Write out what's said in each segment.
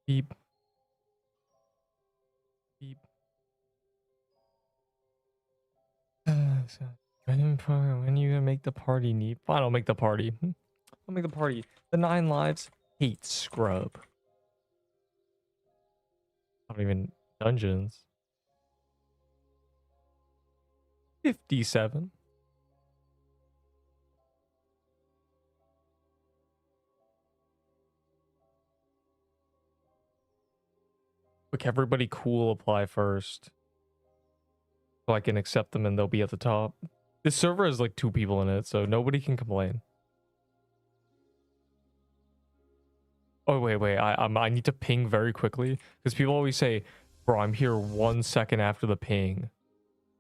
Beep. Beep. When are you gonna make the party, Neep? Fine, I'll make the party. I'll make the party. The 9 lives hate scrub. Not even dungeons. 57. Quick, everybody cool apply first. So I can accept them and they'll be at the top. This server has like 2 people in it, so nobody can complain. Oh, wait. I need to ping very quickly. Because people always say, bro, I'm here 1 second after the ping.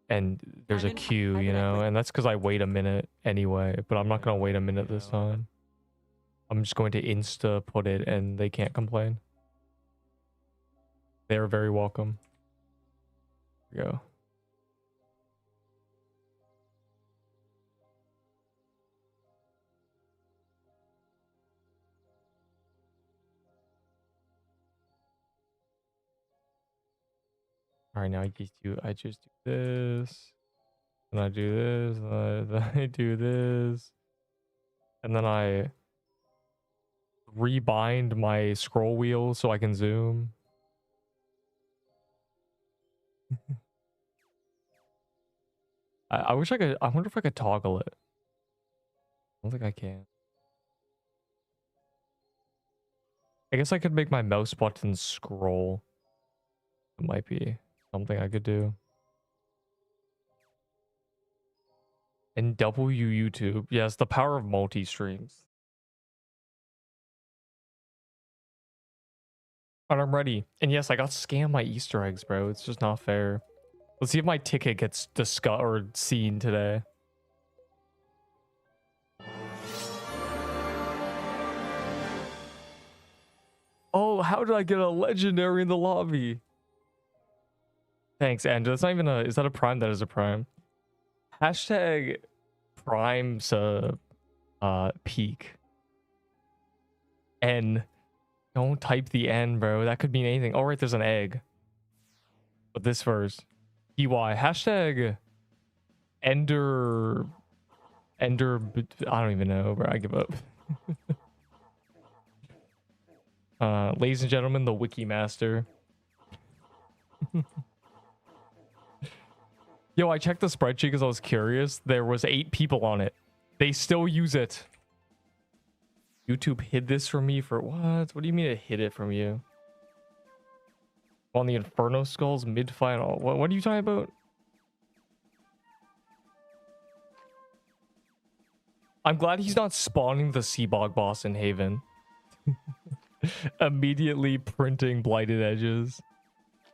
And there's a queue, you know? And that's because I wait a minute anyway. But I'm not going to wait a minute this time. I'm just going to insta put it and they can't complain. They're very welcome. Here we go. All right, now I just do this, and I do this, and then I do this, and then I rebind my scroll wheel so I can zoom. I wish I could. I wonder if I could toggle it. I don't think I can. I guess I could make my mouse button scroll. It might be something I could do. And YouTube. Yes, the power of multi-streams. And I'm ready. And yes, I got scammed my Easter eggs, bro. It's just not fair. Let's see if my ticket gets discussed or seen today. Oh, how did I get a legendary in the lobby? Thanks, Andrew. That's not even a... Is that a prime? That is a prime. Hashtag primes peak. N. Don't type the N, bro. That could mean anything. Oh, right, there's an egg. But this first. EY. Hashtag Ender... I don't even know, bro. I give up. Ladies and gentlemen, the Wiki Master. Yo, I checked the spreadsheet because I was curious. There was 8 people on it. They still use it. YouTube hid this from me for what? What do you mean it hid it from you? On the Inferno Skulls mid-final. What are you talking about? I'm glad he's not spawning the Seabog boss in Haven. Immediately printing blighted edges.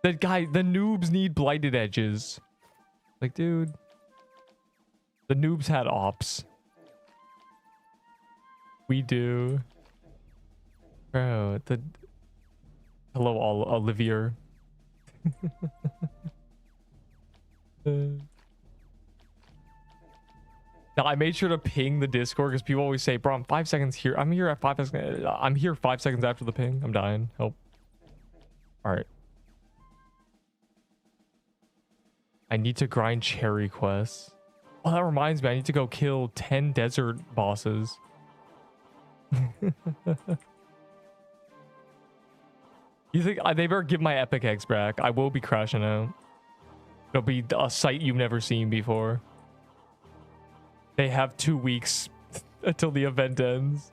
That guy, the noobs need blighted edges. Like, dude. The noobs had ops. We do. Bro, hello, Olivier. Now, I made sure to ping the Discord because people always say, bro, I'm 5 seconds here. I'm here at 5 seconds. I'm here 5 seconds after the ping. I'm dying. Help. All right. I need to grind cherry quests. Oh, that reminds me. I need to go kill 10 desert bosses. You think they better give my epic eggs back? I will be crashing out. It'll be a sight you've never seen before. They have 2 weeks until the event ends.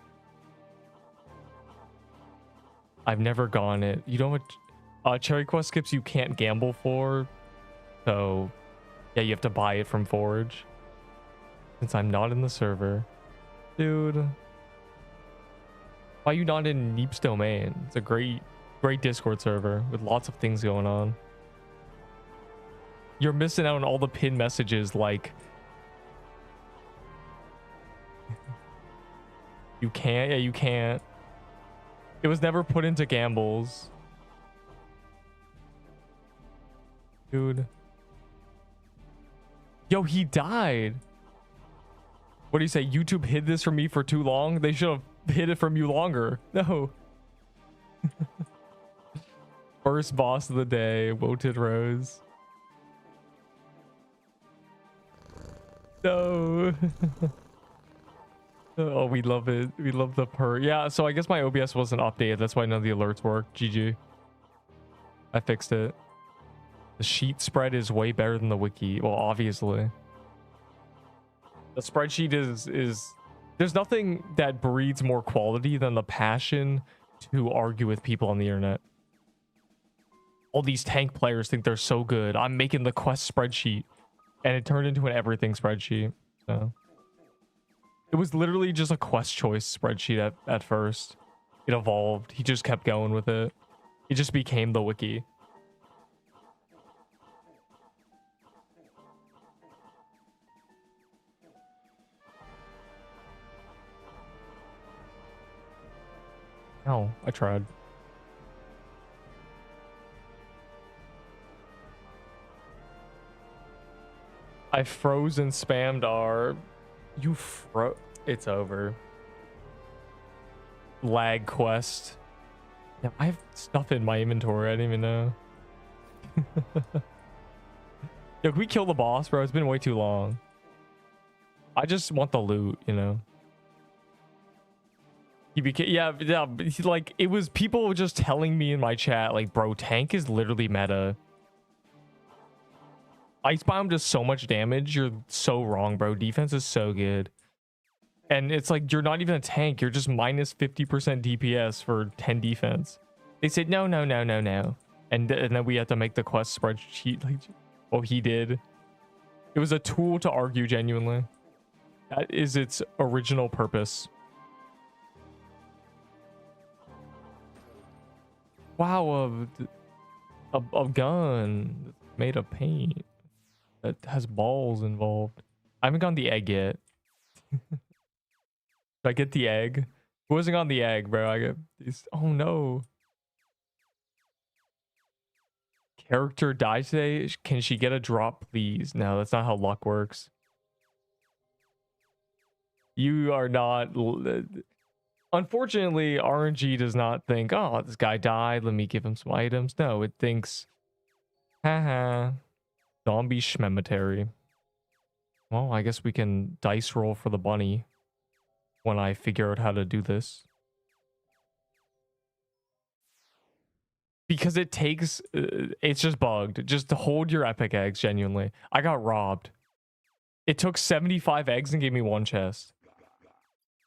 I've never gone it. You know what? Cherry quest skips you can't gamble for. So, yeah, you have to buy it from Forge. Since I'm not in the server. Dude. Why are you not in Neep's domain? It's a great Discord server with lots of things going on. You're missing out on all the pinned messages like... You can't? Yeah, you can't. It was never put into gambles. Dude. Yo, he died. What do you say? YouTube hid this from me for too long? They should have hid it from you longer. No. First boss of the day, Wilted Rose. No. Oh, we love it. We love the purr. Yeah, so I guess my OBS wasn't updated. That's why none of the alerts work. GG. I fixed it. The sheet spread is way better than the wiki. Well, obviously. The spreadsheet is there's nothing that breeds more quality than the passion to argue with people on the internet. All these tank players think they're so good. I'm making the quest spreadsheet. And it turned into an everything spreadsheet. So it was literally just a quest choice spreadsheet at first. It evolved. He just kept going with it. It just became the wiki. Oh, I tried. I froze and spammed our... You froze... It's over. Lag quest. Yeah, I have stuff in my inventory. I didn't even know. Yo, can we kill the boss, bro? It's been way too long. I just want the loot, you know? He became... Yeah, like, it was people just telling me in my chat, like, bro, tank is literally meta. Icebound does so much damage. You're so wrong, bro. Defense is so good. And it's like, you're not even a tank. You're just minus 50% DPS for 10 defense. They said, no, no, no, no, no. And then we had to make the quest spreadsheet. Like, oh, he did. It was a tool to argue genuinely. That is its original purpose. Wow, a gun made of paint. That has balls involved. I haven't gotten the egg yet. Did I get the egg? Who wasn't on the egg, bro? I get these. Oh no. Character dies today. Can she get a drop, please? No, that's not how luck works. You are not. Unfortunately, RNG does not think, oh, this guy died. Let me give him some items. No, it thinks, haha. Zombie Schmemetary. Well, I guess we can dice roll for the bunny when I figure out how to do this. Because it takes... it's just bugged. Just to hold your epic eggs, genuinely. I got robbed. It took 75 eggs and gave me 1 chest.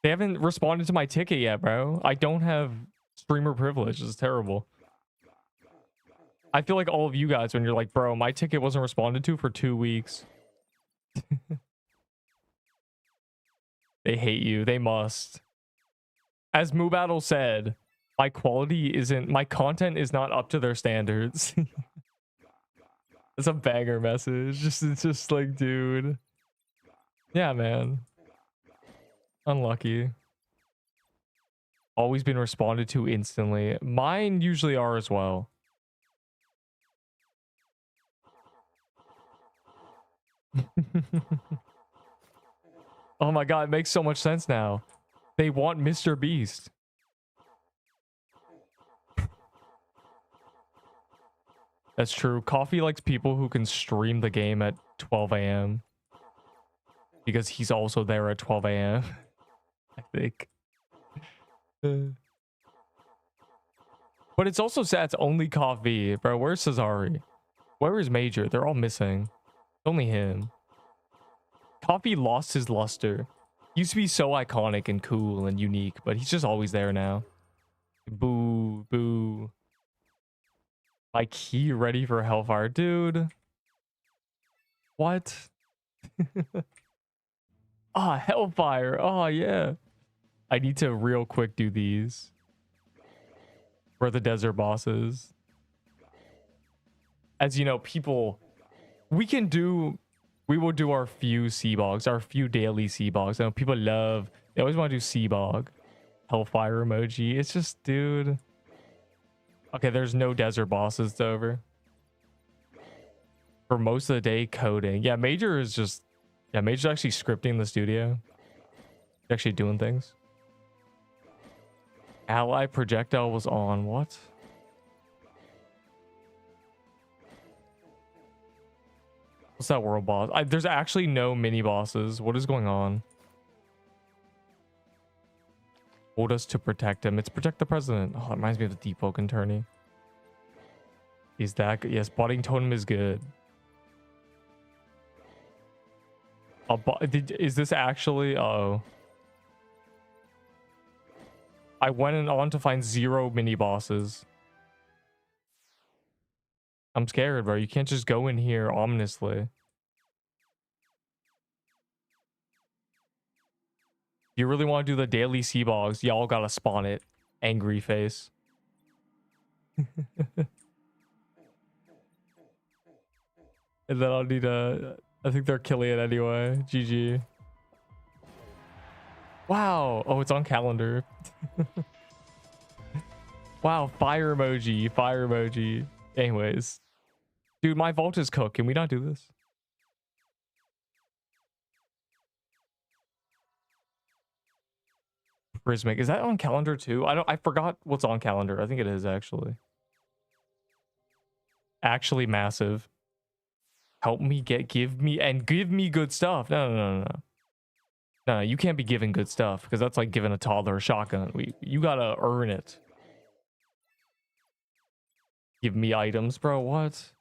They haven't responded to my ticket yet, bro. I don't have streamer privilege. This is terrible. I feel like all of you guys when you're like, bro, my ticket wasn't responded to for 2 weeks. They hate you. They must. As Moobattle said, my content is not up to their standards. It's a banger message. It's just like, dude. Yeah, man. Unlucky. Always been responded to instantly. Mine usually are as well. Oh my god, it makes so much sense now. They want Mr. Beast. That's true. Coffee likes people who can stream the game at 12 a.m. because he's also there at 12 a.m. I think. But it's also sad it's only Coffee. Bro, where's Cesari? Where is Major? They're all missing. Only him. Coffee lost his luster. He used to be so iconic and cool and unique, but he's just always there now. Boo, boo. My key ready for Hellfire. Dude. What? Ah, Hellfire. Oh, yeah. I need to real quick do these. For the desert bosses. As you know, people... We will do our few Seabogs, our few daily Seabogs. I know people love... They always want to do Seabog. Hellfire emoji. It's just, dude... Okay, there's no desert bosses. It's over. For most of the day, coding. Yeah, Major is just... Yeah, Major's actually scripting the studio. Actually doing things. Ally projectile was on. What? What's that world boss? There's actually no mini bosses. What is going on? Told us to protect him. It's protect the president. Oh, it reminds me of the Deepwoken tourney. Is that good? Yes, budding totem is good. Is this actually? Uh-oh. I went on to find 0 mini bosses. I'm scared, bro. You can't just go in here ominously. You really want to do the daily sea bogs? Y'all gotta spawn it. Angry face. And then I'll need a... I think they're killing it anyway. GG. Wow. Oh, it's on calendar. Wow. Fire emoji. Fire emoji. Anyways. Dude, my vault is cooked. Can we not do this? Prismic. Is that on calendar too? I forgot what's on calendar. I think it is actually. Actually massive. Help me give me good stuff. No. No, you can't be giving good stuff because that's like giving a toddler a shotgun. You gotta earn it. Give me items, bro. What?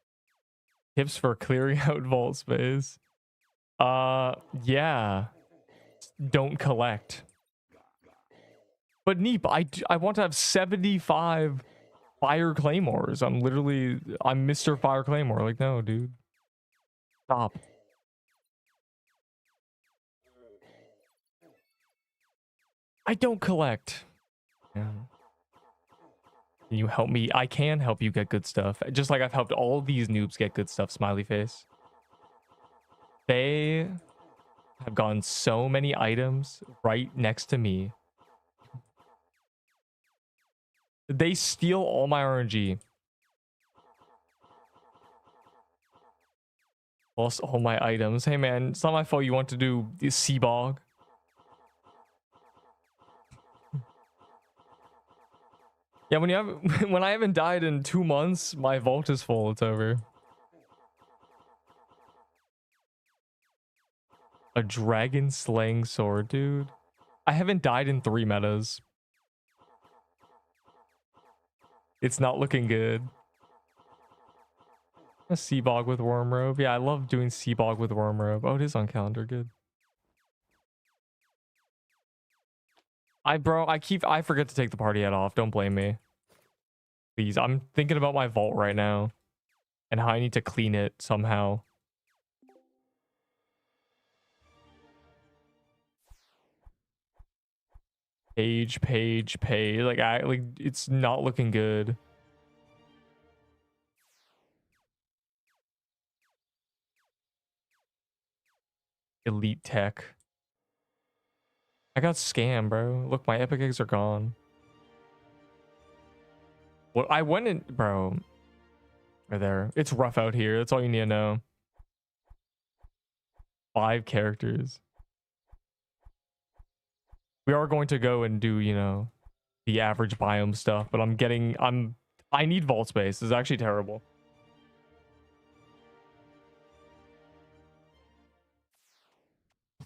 Tips for clearing out vault space. Yeah. Don't collect. But Neep, I want to have 75 fire claymores. I'm Mr. Fire Claymore. Like, no, dude. Stop. I don't collect. Yeah. Can you help me? I can help you get good stuff. Just like I've helped all these noobs get good stuff, smiley face. They have gotten so many items right next to me. They steal all my RNG. Lost all my items. Hey man, it's not my fault you want to do this sea bog. Yeah, when I haven't died in 2 months, my vault is full. It's over. A dragon slaying sword, dude. I haven't died in 3 metas. It's not looking good. A sea bog with worm robe. Yeah, I love doing sea bog with worm robe. Oh, it is on calendar. Good. I forget to take the party hat off. Don't blame me. Please, I'm thinking about my vault right now and how I need to clean it somehow. Page. Like it's not looking good. Elite tech. I got scammed, bro. Look, my epic eggs are gone. Well, I went in, bro. Right there. It's rough out here. That's all you need to know. 5 characters. We are going to go and do, you know, the average biome stuff, but I need vault space. This is actually terrible.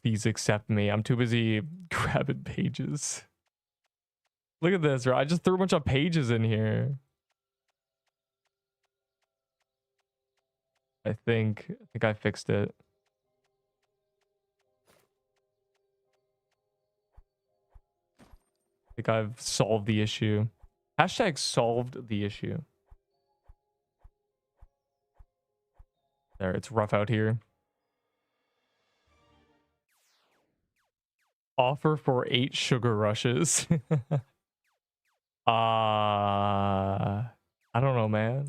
Please accept me. I'm too busy grabbing pages. Look at this, bro. I just threw a bunch of pages in here. I think I fixed it. I think I've solved the issue. Hashtag solved the issue. There, it's rough out here. Offer for 8 sugar rushes. I don't know, man.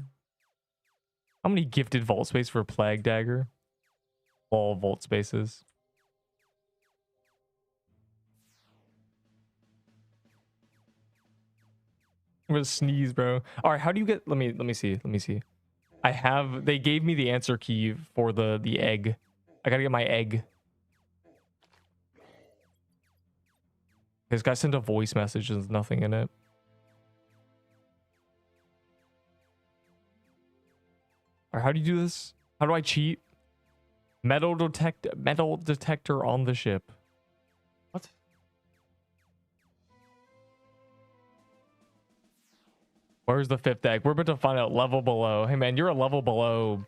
How many gifted vault space for Plague Dagger? All vault spaces. I'm gonna sneeze, bro. All right, how do you get? Let me see. They gave me the answer key for the egg. I gotta get my egg. This guy sent a voice message. There's nothing in it. All right, how do you do this? How do I cheat? Metal detector on the ship. What? Where's the 5th egg? We're about to find out level below. Hey man, you're a level below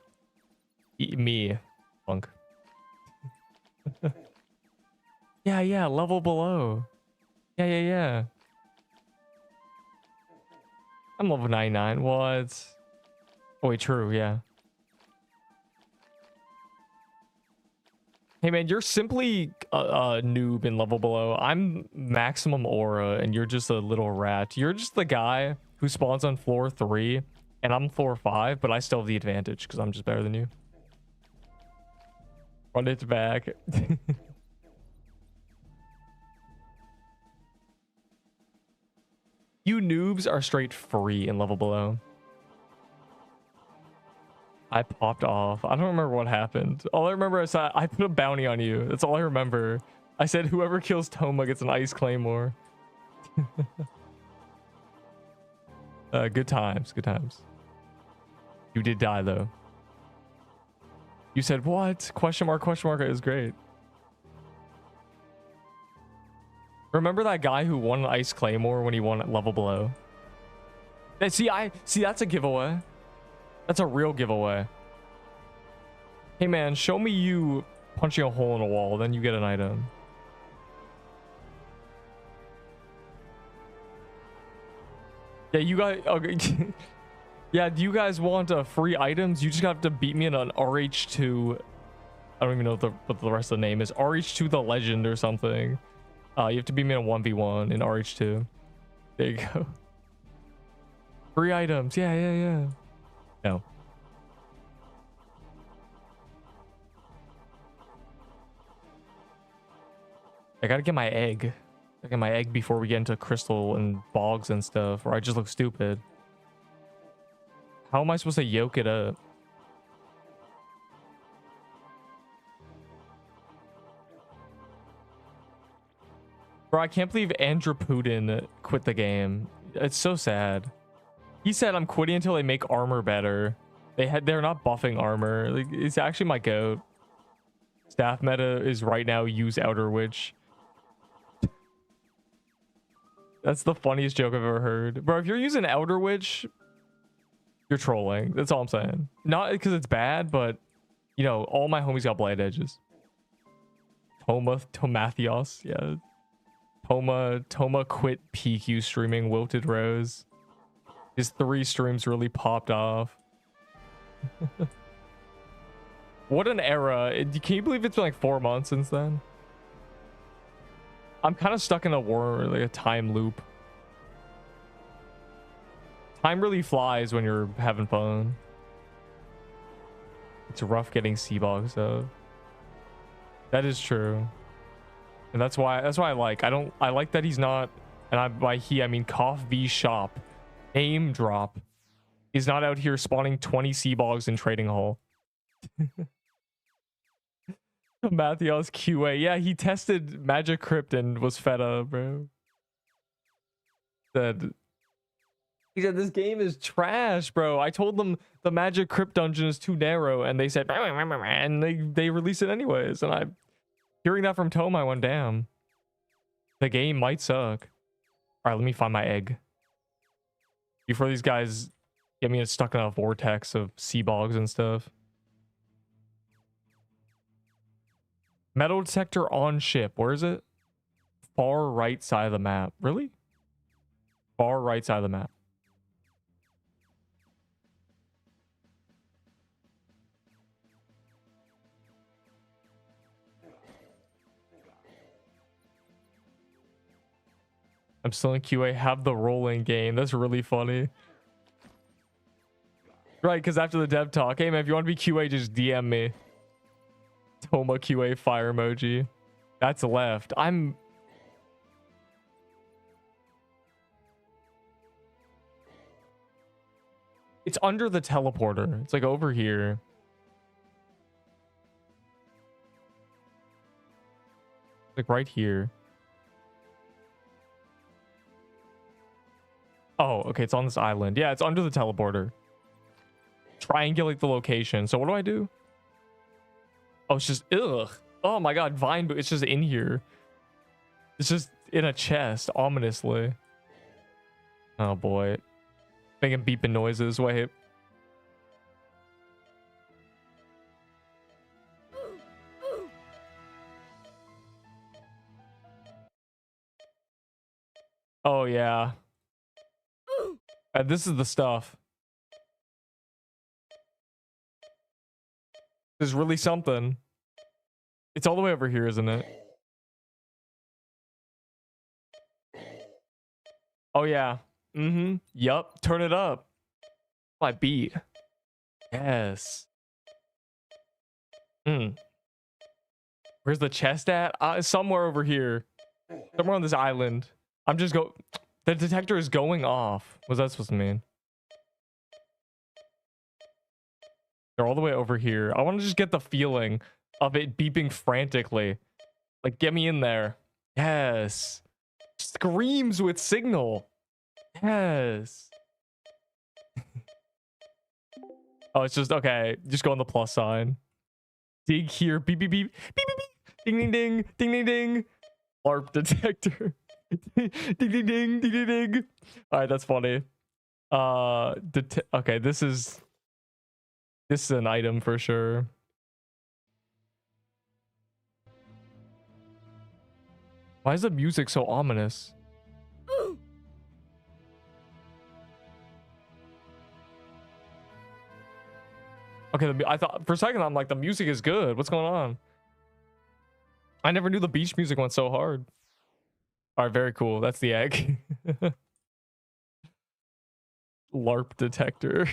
me, punk. Yeah, level below. Yeah. I'm level 99. What? Oh wait, true, yeah. Hey man, you're simply a noob in level below. I'm maximum aura and you're just a little rat. You're just the guy who spawns on floor 3 and I'm floor 5, but I still have the advantage because I'm just better than you. Run it back. You noobs are straight free in level below. I popped off. I don't remember what happened. All I remember is I put a bounty on you. That's all I remember. I said whoever kills Toma gets an ice claymore. Good times. You did die though. You said what? Question mark. It was great. Remember that guy who won an ice claymore when he won at level below? See, that's a giveaway. That's a real giveaway. Hey man, show me you punching a hole in a wall, then you get an item. Yeah, you guys. Okay. Yeah, do you guys want free items? You just have to beat me in an RH2. I don't even know what the rest of the name is. RH2 the Legend or something. You have to beat me in a 1v1 in RH2. There you go. Free items. Yeah. No. I gotta get my egg. I get my egg before we get into crystal and bogs and stuff, or I just look stupid. How am I supposed to yoke it up? Bro, I can't believe Andrew Putin quit the game. It's so sad. He said I'm quitting until they make armor better. They're not buffing armor. Like, it's actually my goat. Staff meta is right now use Outer Witch. That's the funniest joke I've ever heard. Bro, if you're using Outer Witch, you're trolling. That's all I'm saying. Not because it's bad, but you know, all my homies got blight edges. Tomathios, yeah. Toma quit PQ streaming Wilted Rose. His 3 streams really popped off. What an era. Can you believe it's been like 4 months since then? I'm kind of stuck in like a time loop. Time really flies when you're having fun. It's rough getting Seabogs though. That is true. And that's why I like that he's not, and by he I mean Cough V Shop, aim drop, is not out here spawning 20 Seabogs in Trading Hall. Matthews QA. Yeah, he tested Magic Crypt and was fed up, bro. He said this game is trash, bro. I told them the Magic Crypt dungeon is too narrow, and they said, and they released it anyways. And I'm hearing that from Tom, I went, damn. The game might suck. All right, let me find my egg before these guys get me stuck in a vortex of Seabogs and stuff. Metal detector on ship. Where is it? Far right side of the map. Really? Far right side of the map. I'm still in QA. Have the rolling game. That's really funny. Right, because after the dev talk, hey man, if you want to be QA, just DM me. Toma QA fire emoji. That's left. It's under the teleporter. It's like over here. Like right here. Oh, okay. It's on this island. Yeah, it's under the teleporter. Triangulate the location. So what do I do? Oh, it's just ugh. Oh my god, vine, but it's just in here. It's just in a chest, ominously. Oh boy. Making beeping noises. Wait. Oh yeah. This is the stuff. There's really something. It's all the way over here, isn't it? Oh yeah. Mm-hmm. Yup. Turn it up. My beat. Yes. Hmm. Where's the chest at? Somewhere over here. Somewhere on this island. I'm just go. The detector is going off. What's that supposed to mean? They're all the way over here. I want to just get the feeling of it beeping frantically. Like, get me in there. Yes. Screams with signal. Yes. Oh, it's just, okay. Just go on the plus sign. Dig here. Beep, beep, beep. Beep, beep, beep. Ding, ding, ding. Ding, ding, ding. LARP detector. Ding, ding, ding. Ding, ding, ding. All right, that's funny. Okay, this is an item for sure. Why is the music so ominous? Okay, I thought for a second I'm like, the music is good. What's going on? I never knew the beach music went so hard. All right, very cool. That's the egg. LARP detector.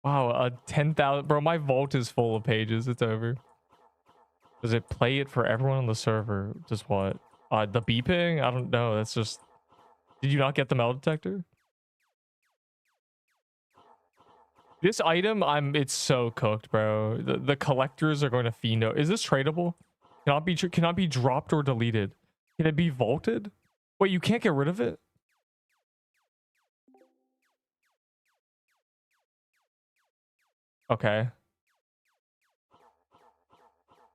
Wow, 10,000. Bro, my vault is full of pages. It's over. Does it play it for everyone on the server? Just what? The beeping? I don't know. That's just... Did you not get the metal detector? This item, it's so cooked, bro. The collectors are going to fiend out. Is this tradable? Cannot be dropped or deleted. Can it be vaulted? Wait, you can't get rid of it? Okay.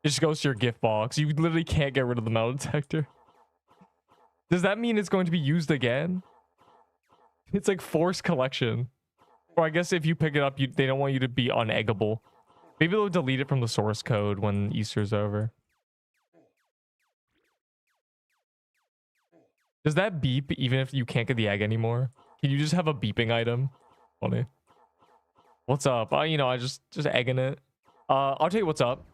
It just goes to your gift box. You literally can't get rid of the metal detector. Does that mean it's going to be used again? It's like forced collection. Or I guess if you pick it up, they don't want you to be uneggable. Maybe they'll delete it from the source code when Easter's over. Does that beep even if you can't get the egg anymore? Can you just have a beeping item? Funny. What's up? You know, I just egging it. I'll tell you what's up.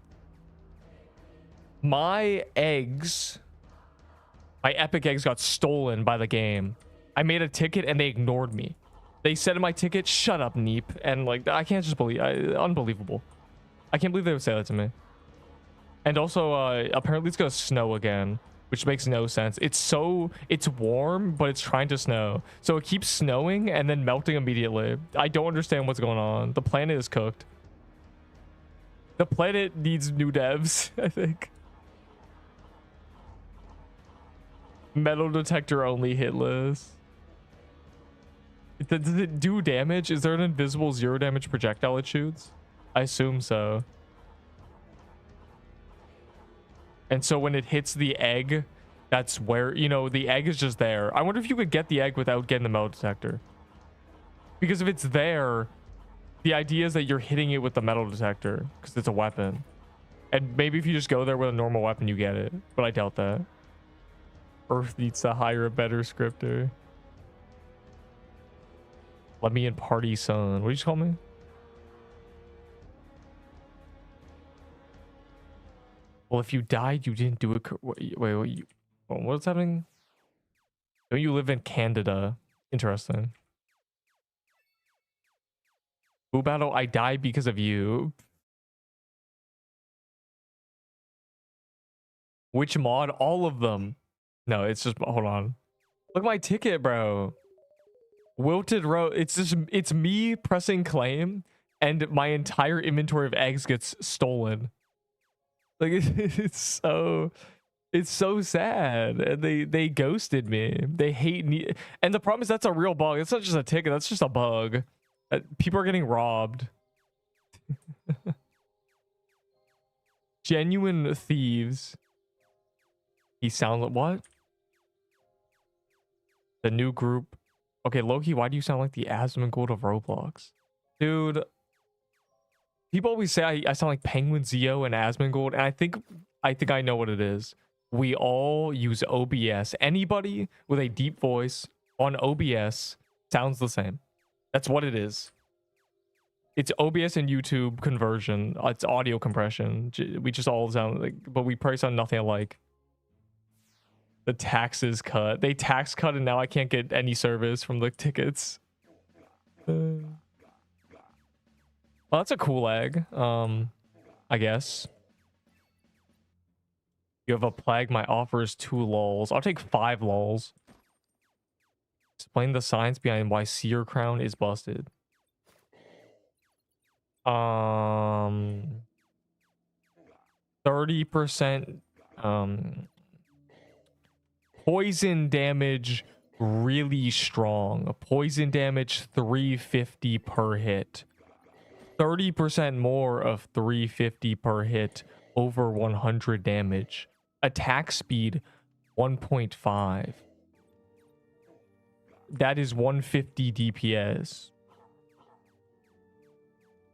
My eggs, my epic eggs got stolen by the game. I made a ticket and they ignored me. They said in my ticket, shut up, Neep. And like, I can't just believe, unbelievable. I can't believe they would say that to me. And also, apparently it's gonna snow again, which makes no sense. It's warm, but it's trying to snow. So it keeps snowing and then melting immediately. I don't understand what's going on. The planet is cooked. The planet needs new devs, I think. Metal detector only hitless. Does it do damage? Is there an invisible 0 damage projectile it shoots? I assume so. And so when it hits the egg, that's where, you know, the egg is just there. I wonder if you could get the egg without getting the metal detector. Because if it's there, the idea is that you're hitting it with the metal detector because it's a weapon. And maybe if you just go there with a normal weapon, you get it. But I doubt that. Earth needs to hire a better scripter. Let me in party, son. What did you call me? Well, if you died, you didn't do it. Wait, what's happening? Don't you live in Canada? Interesting. Boo battle, I died because of you. Which mod? All of them. No, it's just, hold on. Look at my ticket, bro. Wilted road. It's me pressing claim and my entire inventory of eggs gets stolen. Like it's so sad. And they ghosted me. They hate me. And the problem is that's a real bug. It's not just a ticket. That's just a bug. People are getting robbed. Genuine thieves. He sounds like what? The new group. Okay, Loki, why do you sound like the Asmongold of Roblox? Dude, people always say I sound like Penguin Zeo and Asmongold, and I think I know what it is. We all use OBS. Anybody with a deep voice on OBS sounds the same. That's what it is. It's OBS and YouTube conversion. It's audio compression. We just all sound like, but we probably sound nothing alike. The taxes cut. They tax cut and now I can't get any service from the tickets. Well, that's a cool egg. I guess. You have a plague. My offer is 2 lols. I'll take 5 lols. Explain the science behind why Seer Crown is busted. 30% poison damage, really strong. Poison damage 350 per hit. 30% more of 350 per hit, over 100 damage. Attack speed 1.5. That is 150 DPS.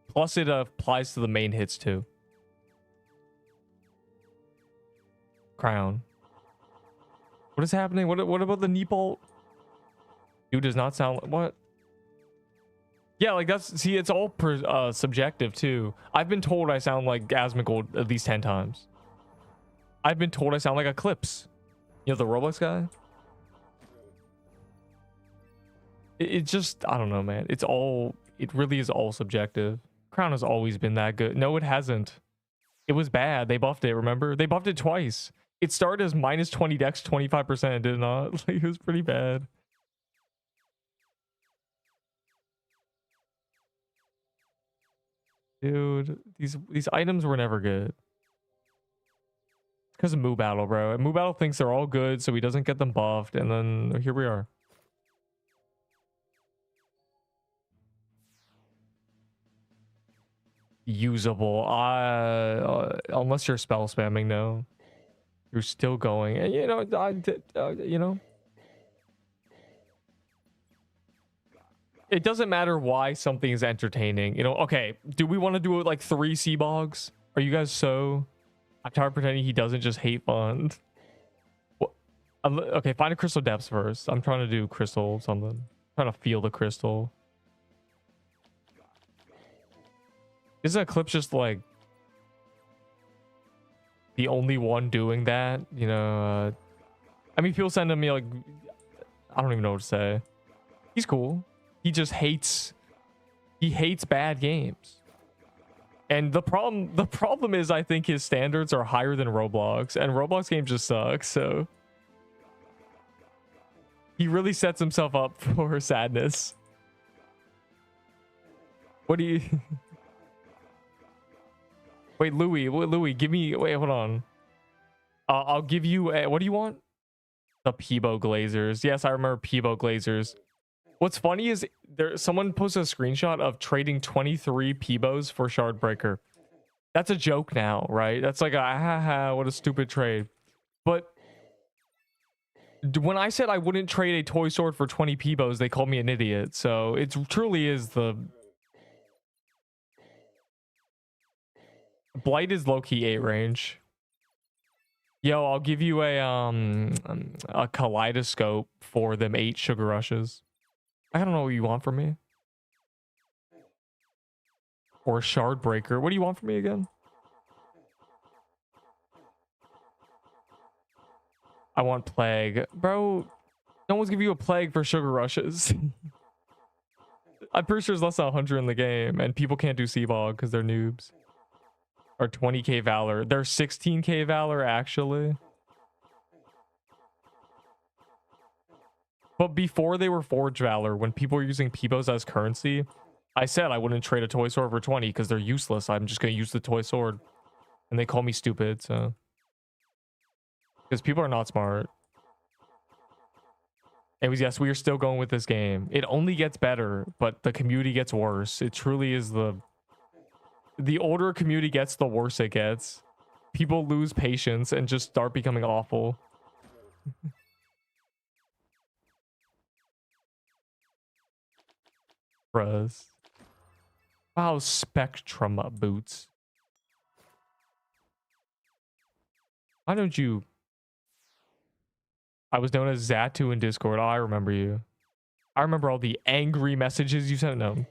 Plus it applies to the main hits too. Crown. What is happening? What about the knee bolt? Dude does not sound like what? Yeah, like that's, see, it's all subjective too. I've been told I sound like Asmongold at least 10 times. I've been told I sound like Eclipse. You know, the Roblox guy? It just, I don't know, man. It's all, it really is all subjective. Crown has always been that good. No, it hasn't. It was bad. They buffed it, remember? They buffed it twice. It started as minus 20 dex, 25%, did it not? Like, it was pretty bad. Dude, these items were never good. Because of Moo Battle, bro. And Moo Battle thinks they're all good, so he doesn't get them buffed, and then here we are. Usable. Unless you're spell spamming, no. You're still going. And, you know, you know. It doesn't matter why something is entertaining. You know, okay, do we want to do it like 3 sea bogs? Are you guys so... I'm tired of pretending he doesn't just hate fun. Okay, find a crystal depths first. I'm trying to do crystal something. I'm trying to feel the crystal. Isn't Eclipse just like the only one doing that? You know, I mean, people send me like, I don't even know what to say. He's cool. He just hates, he hates bad games. And the problem is I think his standards are higher than Roblox, and Roblox games just suck, so he really sets himself up for sadness. What do you... Wait, Louis, give me... Wait, hold on. I'll give you... what do you want? The Peebo Glazers. Yes, I remember Peebo Glazers. What's funny is someone posted a screenshot of trading 23 Peebos for Shardbreaker. That's a joke now, right? That's like a what a stupid trade. But when I said I wouldn't trade a toy sword for 20 Peebos, they called me an idiot. So it truly is the... Blight is low-key 8 range. Yo, I'll give you a kaleidoscope for them 8 sugar rushes. I don't know what you want from me. Or a shard breaker. What do you want from me again? I want plague. Bro, no one's giving you a plague for sugar rushes. I'm pretty sure there's less than 100 in the game, and people can't do Seabog because they're noobs. Or 20k Valor. They're 16k Valor, actually. But before they were Forge Valor, when people were using Peebos as currency, I said I wouldn't trade a toy sword for 20 because they're useless. I'm just going to use the toy sword. And they call me stupid, so... Because people are not smart. Anyways, yes, we are still going with this game. It only gets better, but the community gets worse. It truly is the older a community gets, the worse it gets. people lose patience and just start becoming awful. Bruh. Wow, Spectrum boots. Why don't you? I was known as Zatu in Discord. Oh, I remember you. I remember all the angry messages you sent. No.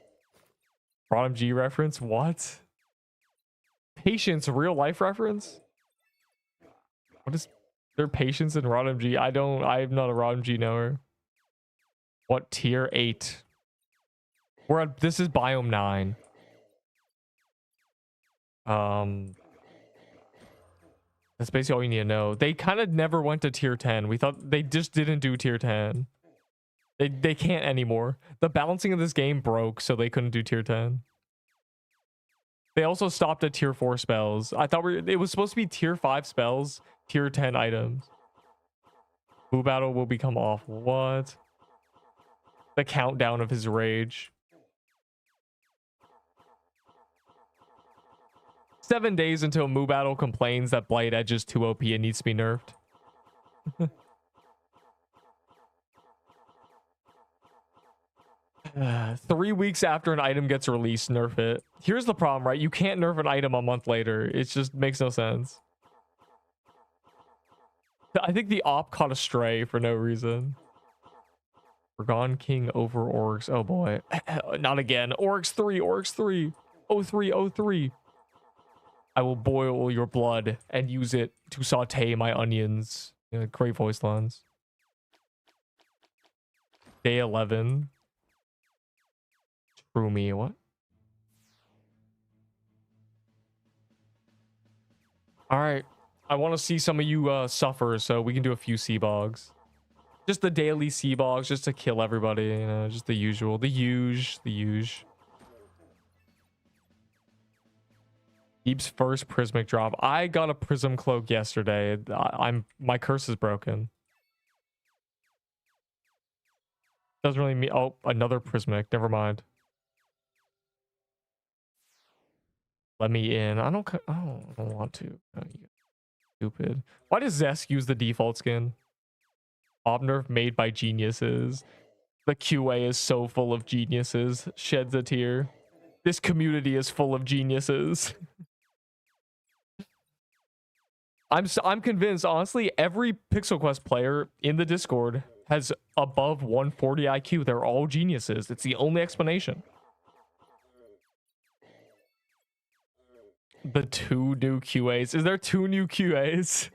Bottom G reference? What? Patience, real life reference? What is there patience in Rodham G? I'm not a Rodham G knower. What tier 8? This is biome 9. That's basically all you need to know. They kind of never went to tier 10. We thought they just didn't do tier 10. They can't anymore. The balancing of this game broke, so they couldn't do tier 10. They also stopped at tier 4 spells. I thought it was supposed to be tier 5 spells, tier 10 items. Boo Battle will become awful. What? The countdown of his rage. 7 days until Moo Battle complains that Blight Edge is too OP and needs to be nerfed. 3 weeks after an item gets released, nerf it. Here's the problem, right? You can't nerf an item a month later. It just makes no sense. I think the op caught a stray for no reason. Forgone King over Orcs. Oh boy. Not again. Orcs 3, Orcs 3. 03, 03. I will boil your blood and use it to saute my onions. Yeah, great voice lines. Day 11. True me, what? All right. I want to see some of you suffer, so we can do a few sea bogs. Just the daily sea bogs, just to kill everybody, you know, just the usual. The huge. Deep's first prismic drop. I got a prism cloak yesterday. My curse is broken. Doesn't really mean. Oh, another prismic. Never mind. Let me in. I don't want to. Oh, you stupid. Why does Zesk use the default skin? Obnerf made by geniuses. The QA is so full of geniuses. Sheds a tear. This community is full of geniuses. I'm convinced, honestly, every Pixel Quest player in the Discord has above 140 IQ. They're all geniuses. It's the only explanation. The 2 new QAs. Is there 2 new QAs?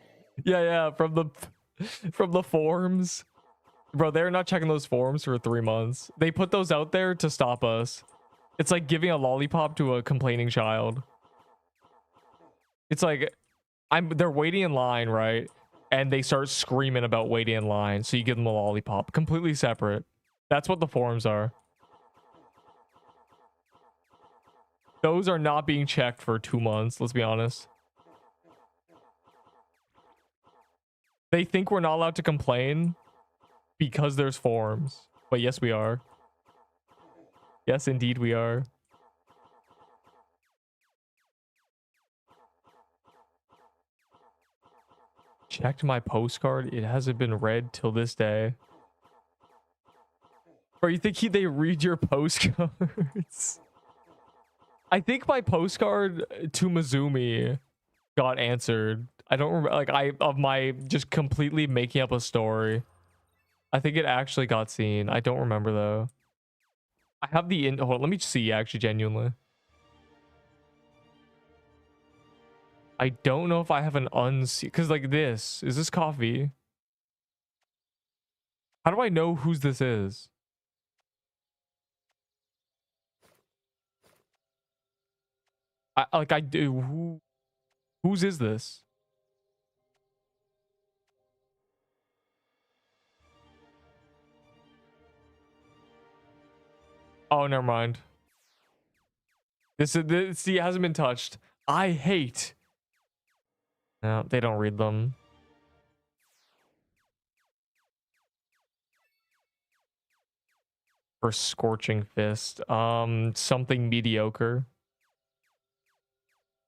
Yeah, from the forums. Bro, they're not checking those forums for 3 months. They put those out there to stop us. It's like giving a lollipop to a complaining child. It's like they're waiting in line, right? And they start screaming about waiting in line, so you give them a lollipop. Completely separate. That's what the forums are. Those are not being checked for 2 months, let's be honest. They think we're not allowed to complain because there's forums. But yes, we are. Yes, indeed we are. Checked my postcard. It hasn't been read till this day. Or you think they read your postcards? I think my postcard to Mizumi got answered. I don't remember, like, of my just completely making up a story. I think it actually got seen. I don't remember though. I have the hold on, let me see actually genuinely. I don't know if I have an because like this. Is this coffee? How do I know whose this is? I do. Whose is this? Oh, never mind. This see, it hasn't been touched. I hate. No, they don't read them. For Scorching Fist. Something mediocre.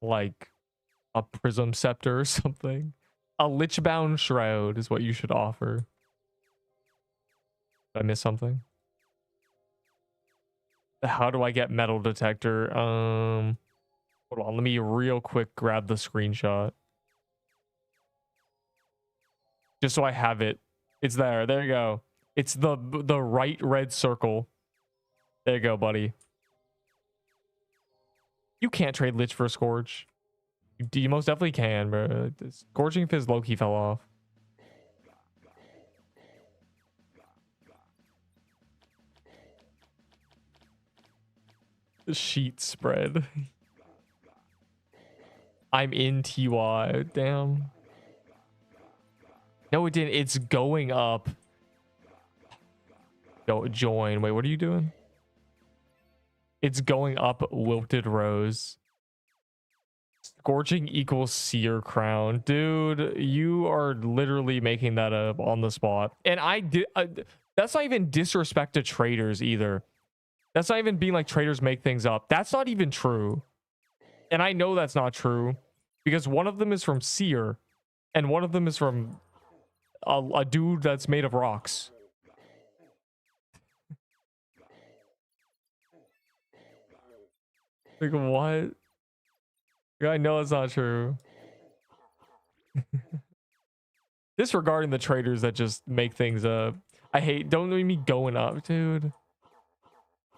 Like A prism scepter or something. A lichbound shroud is what you should offer. Did I miss something? How do I get metal detector? Hold on, let me real quick grab the screenshot. Just so I have it. It's there. There you go. It's the right red circle. There you go, buddy. You can't trade Lich for Scourge. You most definitely can, bro. Scorching Fizz low-key fell off. The sheet spread. I'm in TY. Damn. No, it didn't. It's going up. Go join. Wait, what are you doing? It's going up Wilted Rose. Scorching equals Seer Crown. Dude, you are literally making that up on the spot. And I did. That's not even disrespect to traders either. That's not even being like traders make things up. That's not even true. And I know that's not true because one of them is from Seer and one of them is from a dude that's made of rocks. Like, what? I know it's not true. Disregarding the traders that just make things up. I hate, don't make me going up, dude.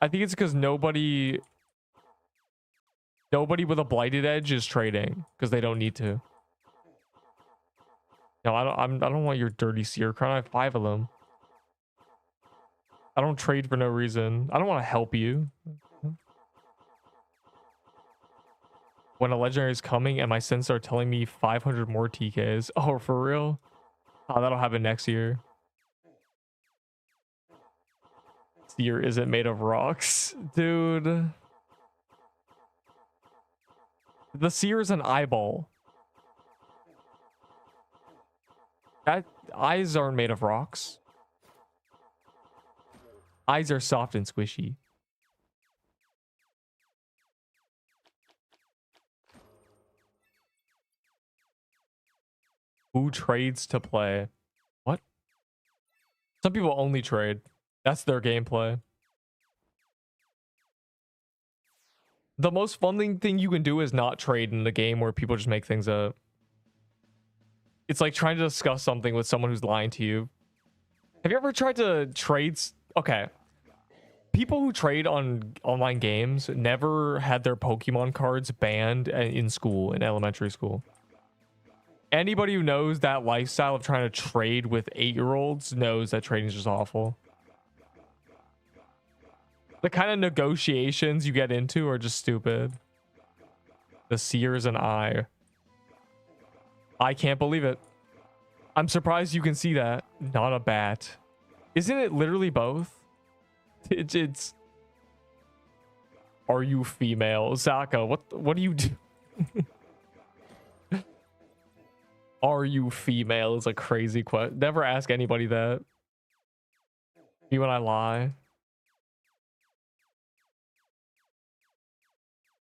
I think it's because nobody with a blighted edge is trading because they don't need to. No, I don't want your dirty Seer Crown. I have 5 of them. I don't trade for no reason. I don't want to help you. When a legendary is coming and my senses are telling me 500 more TKs. Oh, for real? Oh, that'll happen next year. Seer isn't made of rocks. Dude. The Seer is an eyeball. That eyes aren't made of rocks. Eyes are soft and squishy. Who trades to play? What? Some people only trade. That's their gameplay. The most fun thing you can do is not trade in the game where people just make things up. It's like trying to discuss something with someone who's lying to you. Have you ever tried to trade? Okay. People who trade on online games never had their Pokemon cards banned in school, in elementary school. Anybody who knows that lifestyle of trying to trade with 8-year-olds knows that trading is just awful. The kind of negotiations you get into are just stupid. The Seer is an eye. I can't believe it. I'm surprised you can see that. Not a bat. Isn't it literally both? It's... Are you female? Zaka, what do you do? Are you female is a crazy question. Never ask anybody that. Me when I lie.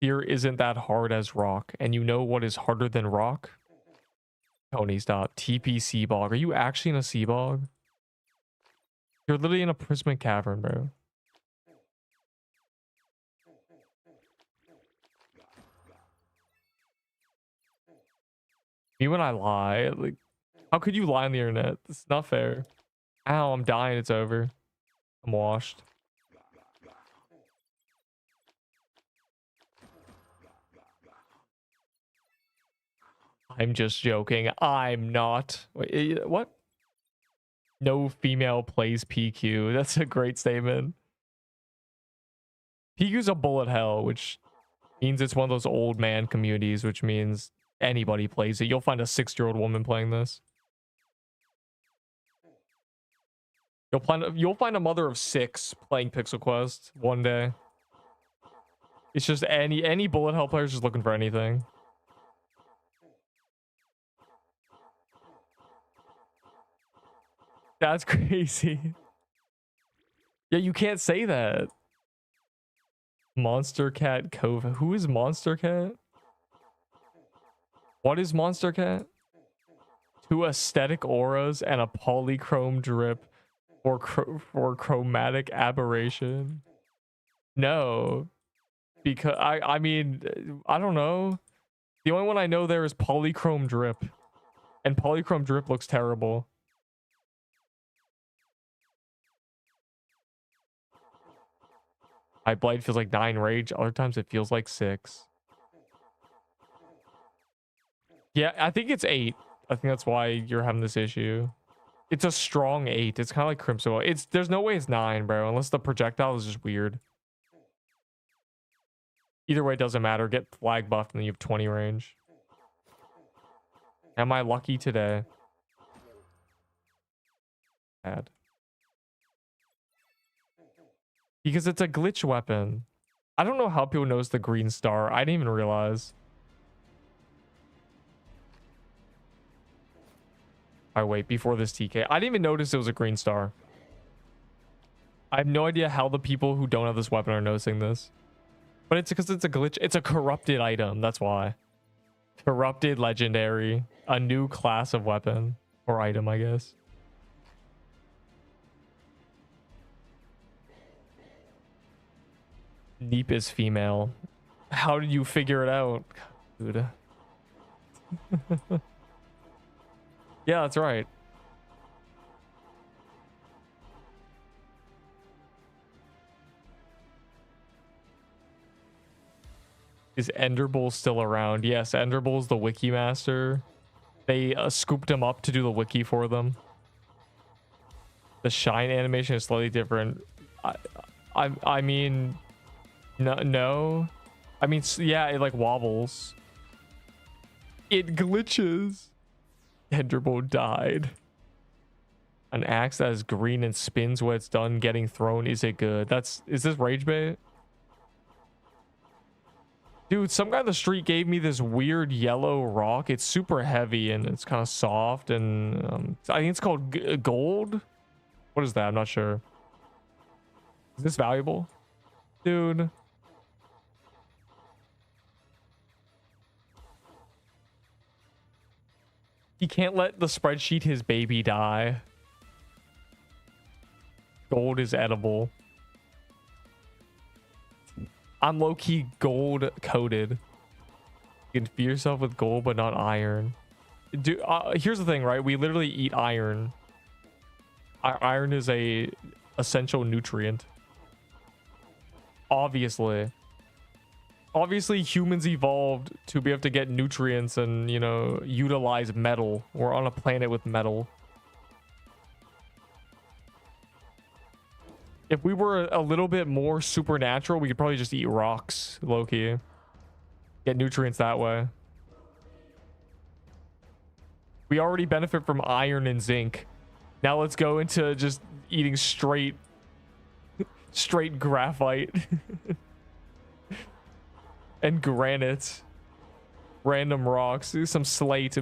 Fear isn't that hard as rock. And you know what is harder than rock? Tony, stop. TP Sea Bog. Are you actually in a Sea Bog? You're literally in a prismatic cavern, bro. Me when I lie. Like, how could you lie on the internet? This is not fair. Ow, I'm dying. It's over. I'm washed. I'm just joking. I'm not. Wait, what? No female plays PQ. That's a great statement. PQ's a bullet hell, which means it's one of those old man communities, which means anybody plays it. You'll find a 6-year-old woman playing this. You'll find a mother of 6 playing Pixel Quest one day. It's just any bullet hell player is just looking for anything. That's crazy. Yeah, you can't say that. Monster Cat Cove. Who is Monster Cat? What is Monster Cat? 2 aesthetic auras and a polychrome drip for chromatic aberration. No, because I mean, I don't know. The only one I know there is polychrome drip, and polychrome drip looks terrible. My blade feels like 9 rage. Other times it feels like 6. Yeah, I think it's 8. I think that's why you're having this issue. It's a strong 8. It's kind of like Crimson. There's no way it's 9, bro, unless the projectile is just weird. Either way, it doesn't matter. Get flag buffed and then you have 20 range. Am I lucky today? Bad. Because it's a glitch weapon. I don't know how people notice the green star. I didn't even realize. I wait before this TK. I didn't even notice it was a green star. I have no idea how the people who don't have this weapon are noticing this. But it's because it's a glitch. It's a corrupted item. That's why. Corrupted legendary. A new class of weapon. Or item, I guess. Neep is female. How did you figure it out? Dude. Yeah, that's right. Is Enderbull still around? Yes, Enderbull's the wiki master. They scooped him up to do the wiki for them. The shine animation is slightly different. I mean, no. I mean, yeah, it like wobbles. It glitches. Enderbull died. An axe that is green and spins when it's done getting thrown. Is it good? Is this rage bait? Dude, some guy on the street gave me this weird yellow rock. It's super heavy and it's kind of soft, and I think it's called gold. What is that? I'm not sure. Is this valuable? Dude. He can't let the spreadsheet his baby die. Gold is edible. I'm low-key gold coated. You can feed yourself with gold, but not iron. Dude, here's the thing, right? We literally eat iron. Iron is a essential nutrient. Obviously humans evolved to be able to get nutrients and, you know, utilize metal. We're on a planet with metal. If we were a little bit more supernatural, we could probably just eat rocks, low-key. Get nutrients that way. We already benefit from iron and zinc. Now let's go into just eating straight graphite. And granite. Random rocks. Some slate.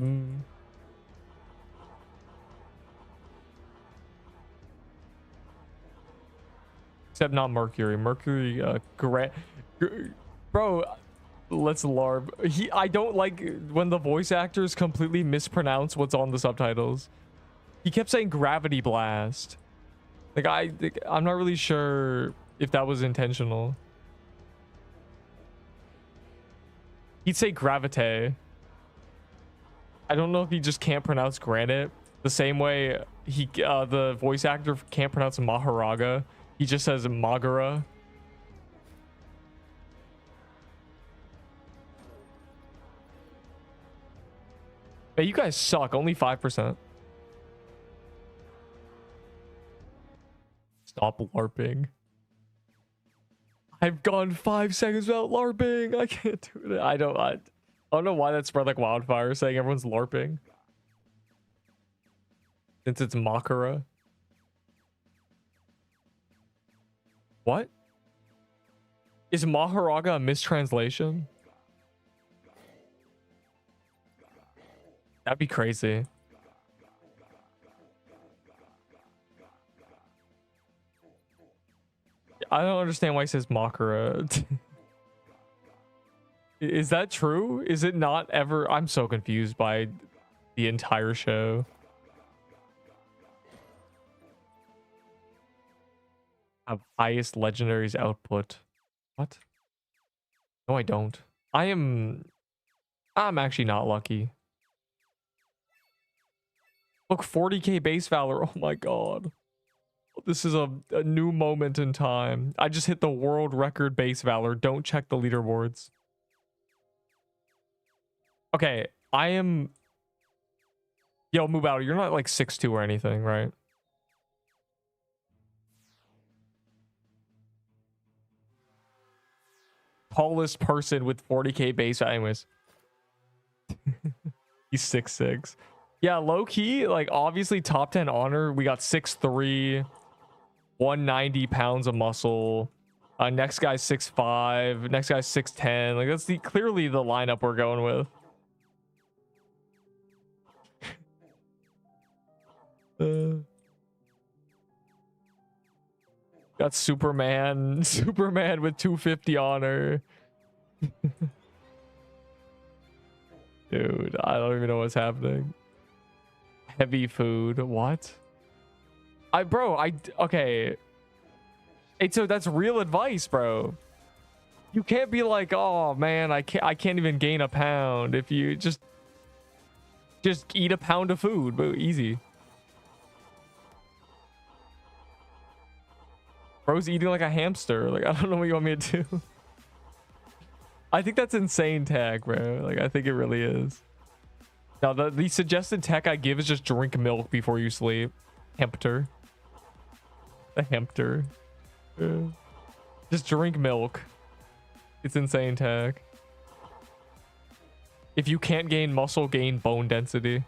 Except not mercury. Mercury, bro, let's larb. I don't like when the voice actors completely mispronounce what's on the subtitles. He kept saying gravity blast. Like, I'm not really sure if that was intentional. He'd say gravite. I don't know if he just can't pronounce granite the same way the voice actor can't pronounce Maharaga. He just says Magara. Hey, you guys suck. Only 5%. Stop LARPing. I've gone 5 seconds without LARPing. I can't do it. I don't know why that spread like wildfire, saying everyone's LARPing. Since it's Makara. What? Is Maharaga a mistranslation? That'd be crazy. I don't understand why he says Makara. Is that true? Is it not ever? I'm so confused by the entire show. Have highest legendaries output. What? No, I don't. I'm actually not lucky. Look, 40k base valor. Oh my god. This is a new moment in time. I just hit the world record base valor. Don't check the leaderboards. Okay, I am... Yo, move out. You're not like 6'2" or anything, right? Tallest person with 40k base. Anyways. He's 6'6". Yeah, low key, like obviously top 10 honor. We got 6'3", 190 pounds of muscle. Next guy's 6'5", next guy's 6'10". Like that's clearly the lineup we're going with. Got Superman with 250 honor. Dude, I don't even know what's happening. Heavy food, what? Okay. Hey, so that's real advice, bro. You can't be like, oh man, I can't even gain a pound if you just eat a pound of food, bro. Easy. Bro's eating like a hamster. Like, I don't know what you want me to do. I think that's insane tech, bro. Like, I think it really is. Now, the suggested tech I give is just drink milk before you sleep. Hempter. The hempter. Just drink milk. It's insane tech. If you can't gain muscle, gain bone density.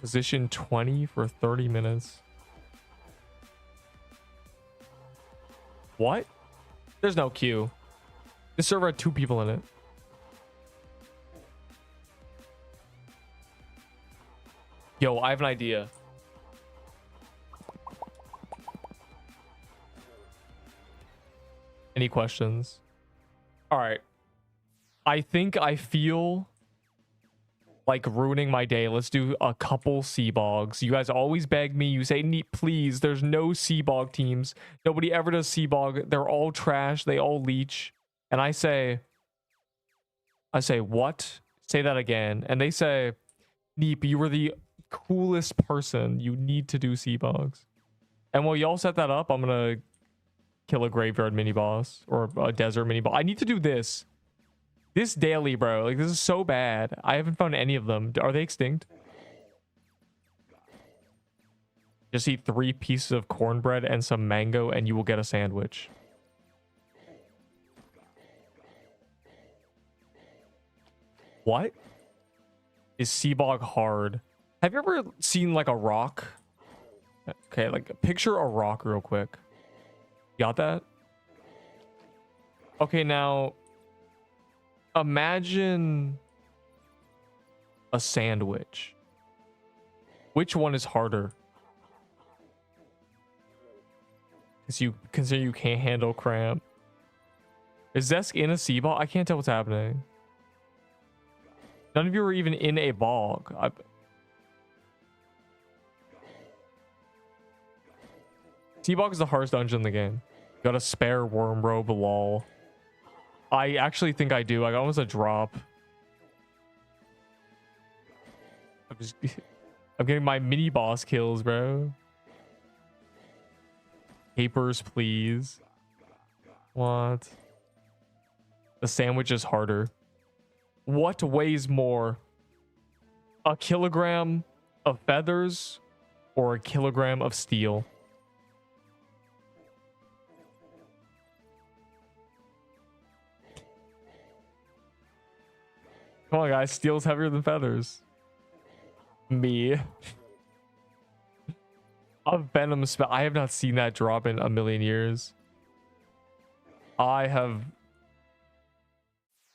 Position 20 for 30 minutes. What? There's no queue. This server had 2 people in it. Yo, I have an idea. Any questions? All right. I think I feel like ruining my day. Let's do a couple sea bogs. You guys always beg me. You say, "Neat, please." There's no sea bog teams. Nobody ever does sea bog. They're all trash. They all leech. And I say, what? Say that again. And they say, Neep, you were the coolest person. You need to do sea bogs. And while y'all set that up, I'm gonna kill a graveyard mini boss or a desert mini boss. I need to do this. This daily, bro. Like, this is so bad. I haven't found any of them. Are they extinct? Just eat 3 pieces of cornbread and some mango and you will get a sandwich. What? Is Seabog hard? Have you ever seen like a rock? Okay, like picture a rock real quick. Got that? Okay, now imagine a sandwich. Which one is harder? Because you consider you can't handle cramp. Is Zesk in a sea ball? I can't tell what's happening. None of you are even in a bog. Sea bog is the hardest dungeon in the game. Got a spare worm robe, lol. I actually think I do. I got almost a drop. I'm getting my mini boss kills, bro. Papers, please. What? The sandwich is harder. What weighs more? A kilogram of feathers or a kilogram of steel? Come on, guys. Steel's heavier than feathers. Me. A venom spell. I have not seen that drop in a million years. I have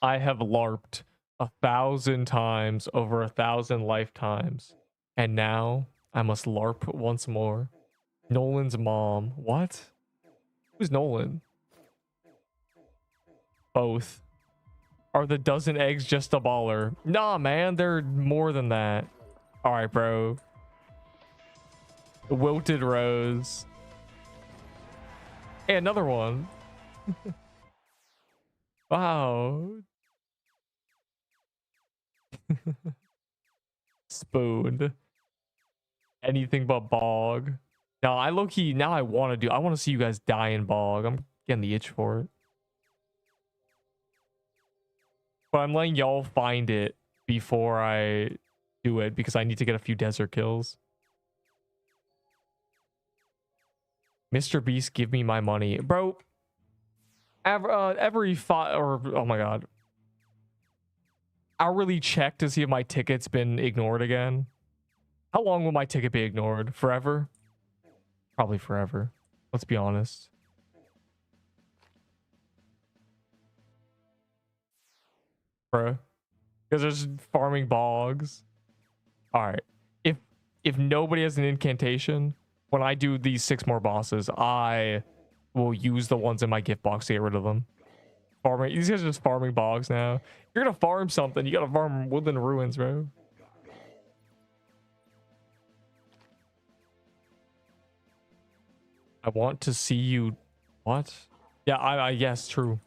LARPed 1,000 times over 1,000 lifetimes. And now I must LARP once more. Nolan's mom. What? Who's Nolan? Both. Are the dozen eggs just a baller? Nah, man, they're more than that. All right, bro. Wilted rose. Hey, another one. Wow. Spooned. Anything but bog. Now I low-key, now I want to see you guys die in bog. I'm getting the itch for it. But I'm letting y'all find it before I do it because I need to get a few desert kills. Mr. Beast, give me my money. Bro, every oh my god. I'll really check to see if my ticket's been ignored again. How long will my ticket be ignored? Forever? Probably forever. Let's be honest. Bro. Because there's farming bogs. Alright. If nobody has an incantation, when I do these 6 more bosses, I will use the ones in my gift box to get rid of them. Farming. These guys are just farming bogs now. If you're gonna farm something, you gotta farm woodland ruins, bro. I want to see you. What? Yeah, I yes, true.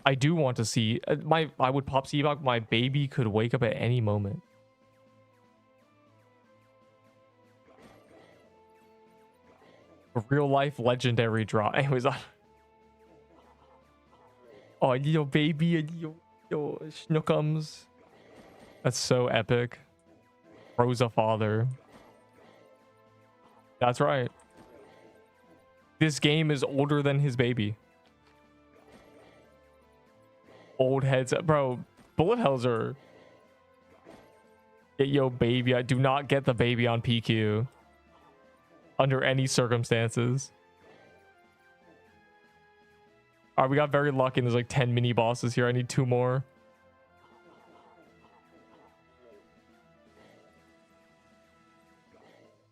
I do want to see I would pop Seabog. My baby could wake up at any moment. A real life legendary draw. Anyways, oh, yo baby, yo schnookums. That's so epic. Rosa father. That's right. This game is older than his baby. Old heads, bro. Bullet hells are. Get yo baby. I do not get the baby on PQ under any circumstances. All right, we got very lucky and there's like 10 mini bosses here. I need 2 more.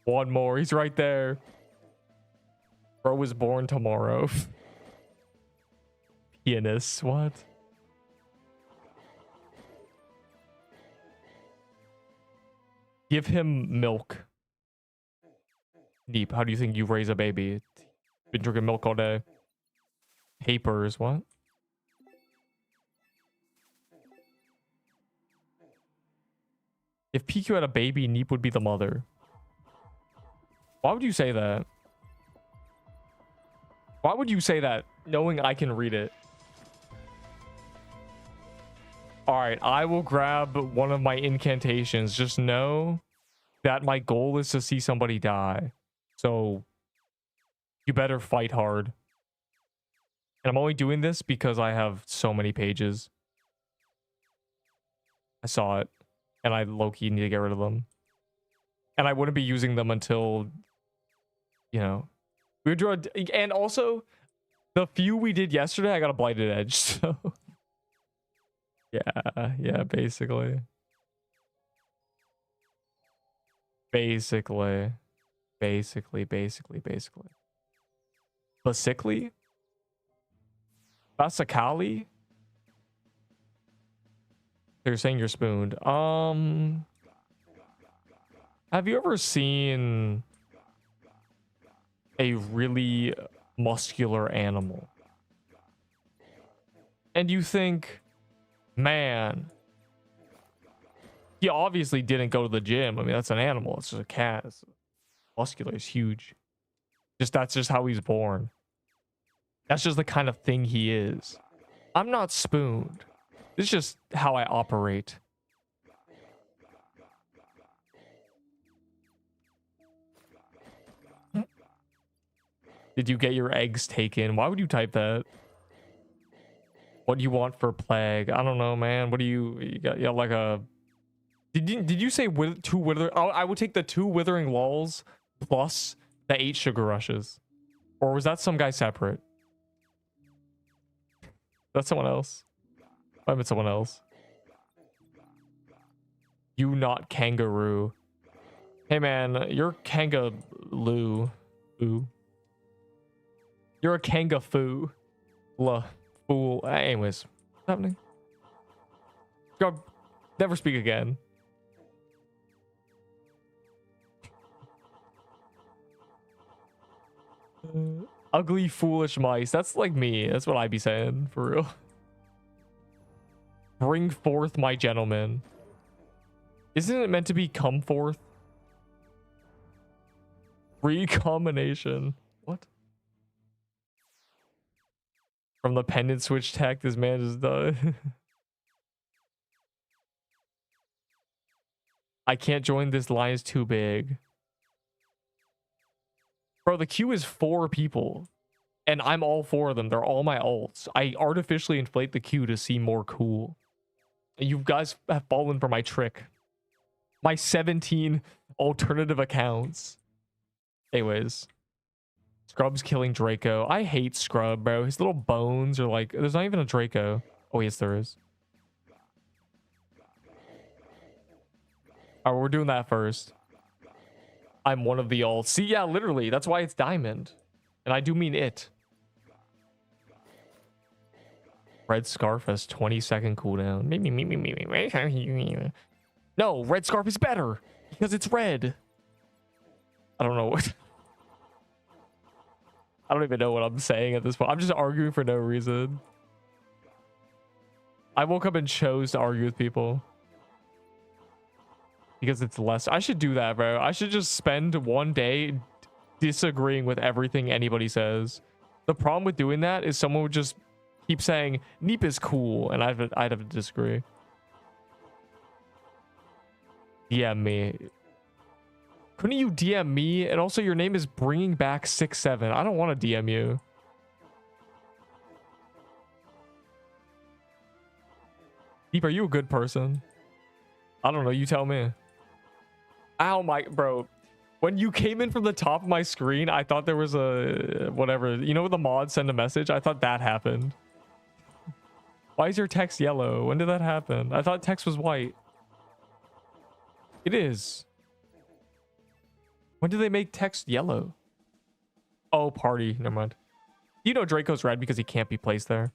One more. He's right there. Bro was born tomorrow. Pianist. What? Give him milk. Deep, how do you think you raise a baby? Been drinking milk all day. Papers, what? If PQ had a baby, Neep would be the mother. Why would you say that? Why would you say that, knowing I can read it? Alright, I will grab one of my incantations. Just know that my goal is to see somebody die. So, you better fight hard. And I'm only doing this because I have so many pages. I saw it. And I low-key need to get rid of them. And I wouldn't be using them until, you know. We drew and also, the few we did yesterday, I got a blighted edge, so. Yeah, basically. Basically. Basically? Basically? You're saying you're spooned. Have you ever seen a really muscular animal? And you think, man, he obviously didn't go to the gym. I mean, that's an animal. It's just a cat. It's muscular. It's huge. That's just how he's born. That's just the kind of thing he is. I'm not spooned. This is just how I operate. Did you get your eggs taken? Why would you type that? What do you want for plague? I don't know, man. What do you got? Yeah, like a. Did you say 2 withering? Oh, I would take the 2 withering lulls plus the 8 sugar rushes, or was that some guy separate? That's someone else. Might have been someone else. You not kangaroo. Hey man, you're kangaloo. Ooh. You're a kangafoo. La fool. Anyways, what's happening? Scrub, never speak again. Ugly, foolish mice. That's like me. That's what I'd be saying, for real. Bring forth my gentleman. Isn't it meant to be come forth? Recombination. What? From the pendant switch tech, this man just died. I can't join, this line is too big. Bro, the queue is 4 people. And I'm all 4 of them. They're all my alts. I artificially inflate the queue to seem more cool. And you guys have fallen for my trick. My 17 alternative accounts. Anyways. Scrub's killing Draco. I hate Scrub, bro. His little bones are like... There's not even a Draco. Oh, yes, there is. Alright, we're doing that first. I'm one of the alts. See, yeah, literally. That's why it's diamond. And I do mean it. Red Scarf has 20-second cooldown. No, Red Scarf is better. Because it's red. I don't know what... I don't even know what I'm saying at this point. I'm just arguing for no reason. I woke up and chose to argue with people. Because it's less. I should do that, bro. I should just spend one day disagreeing with everything anybody says. The problem with doing that is someone would just keep saying Neep is cool, and I'd have to disagree. DM me. Couldn't you DM me? And also, your name is bringing back 6-7. I don't want to DM you. Deep, are you a good person? I don't know. You tell me. Ow, my bro. When you came in from the top of my screen, I thought there was a whatever. You know, the mod send a message. I thought that happened. Why is your text yellow? When did that happen? I thought text was white. It is. When did they make text yellow? Oh, party. Never mind. You know Draco's red because he can't be placed there.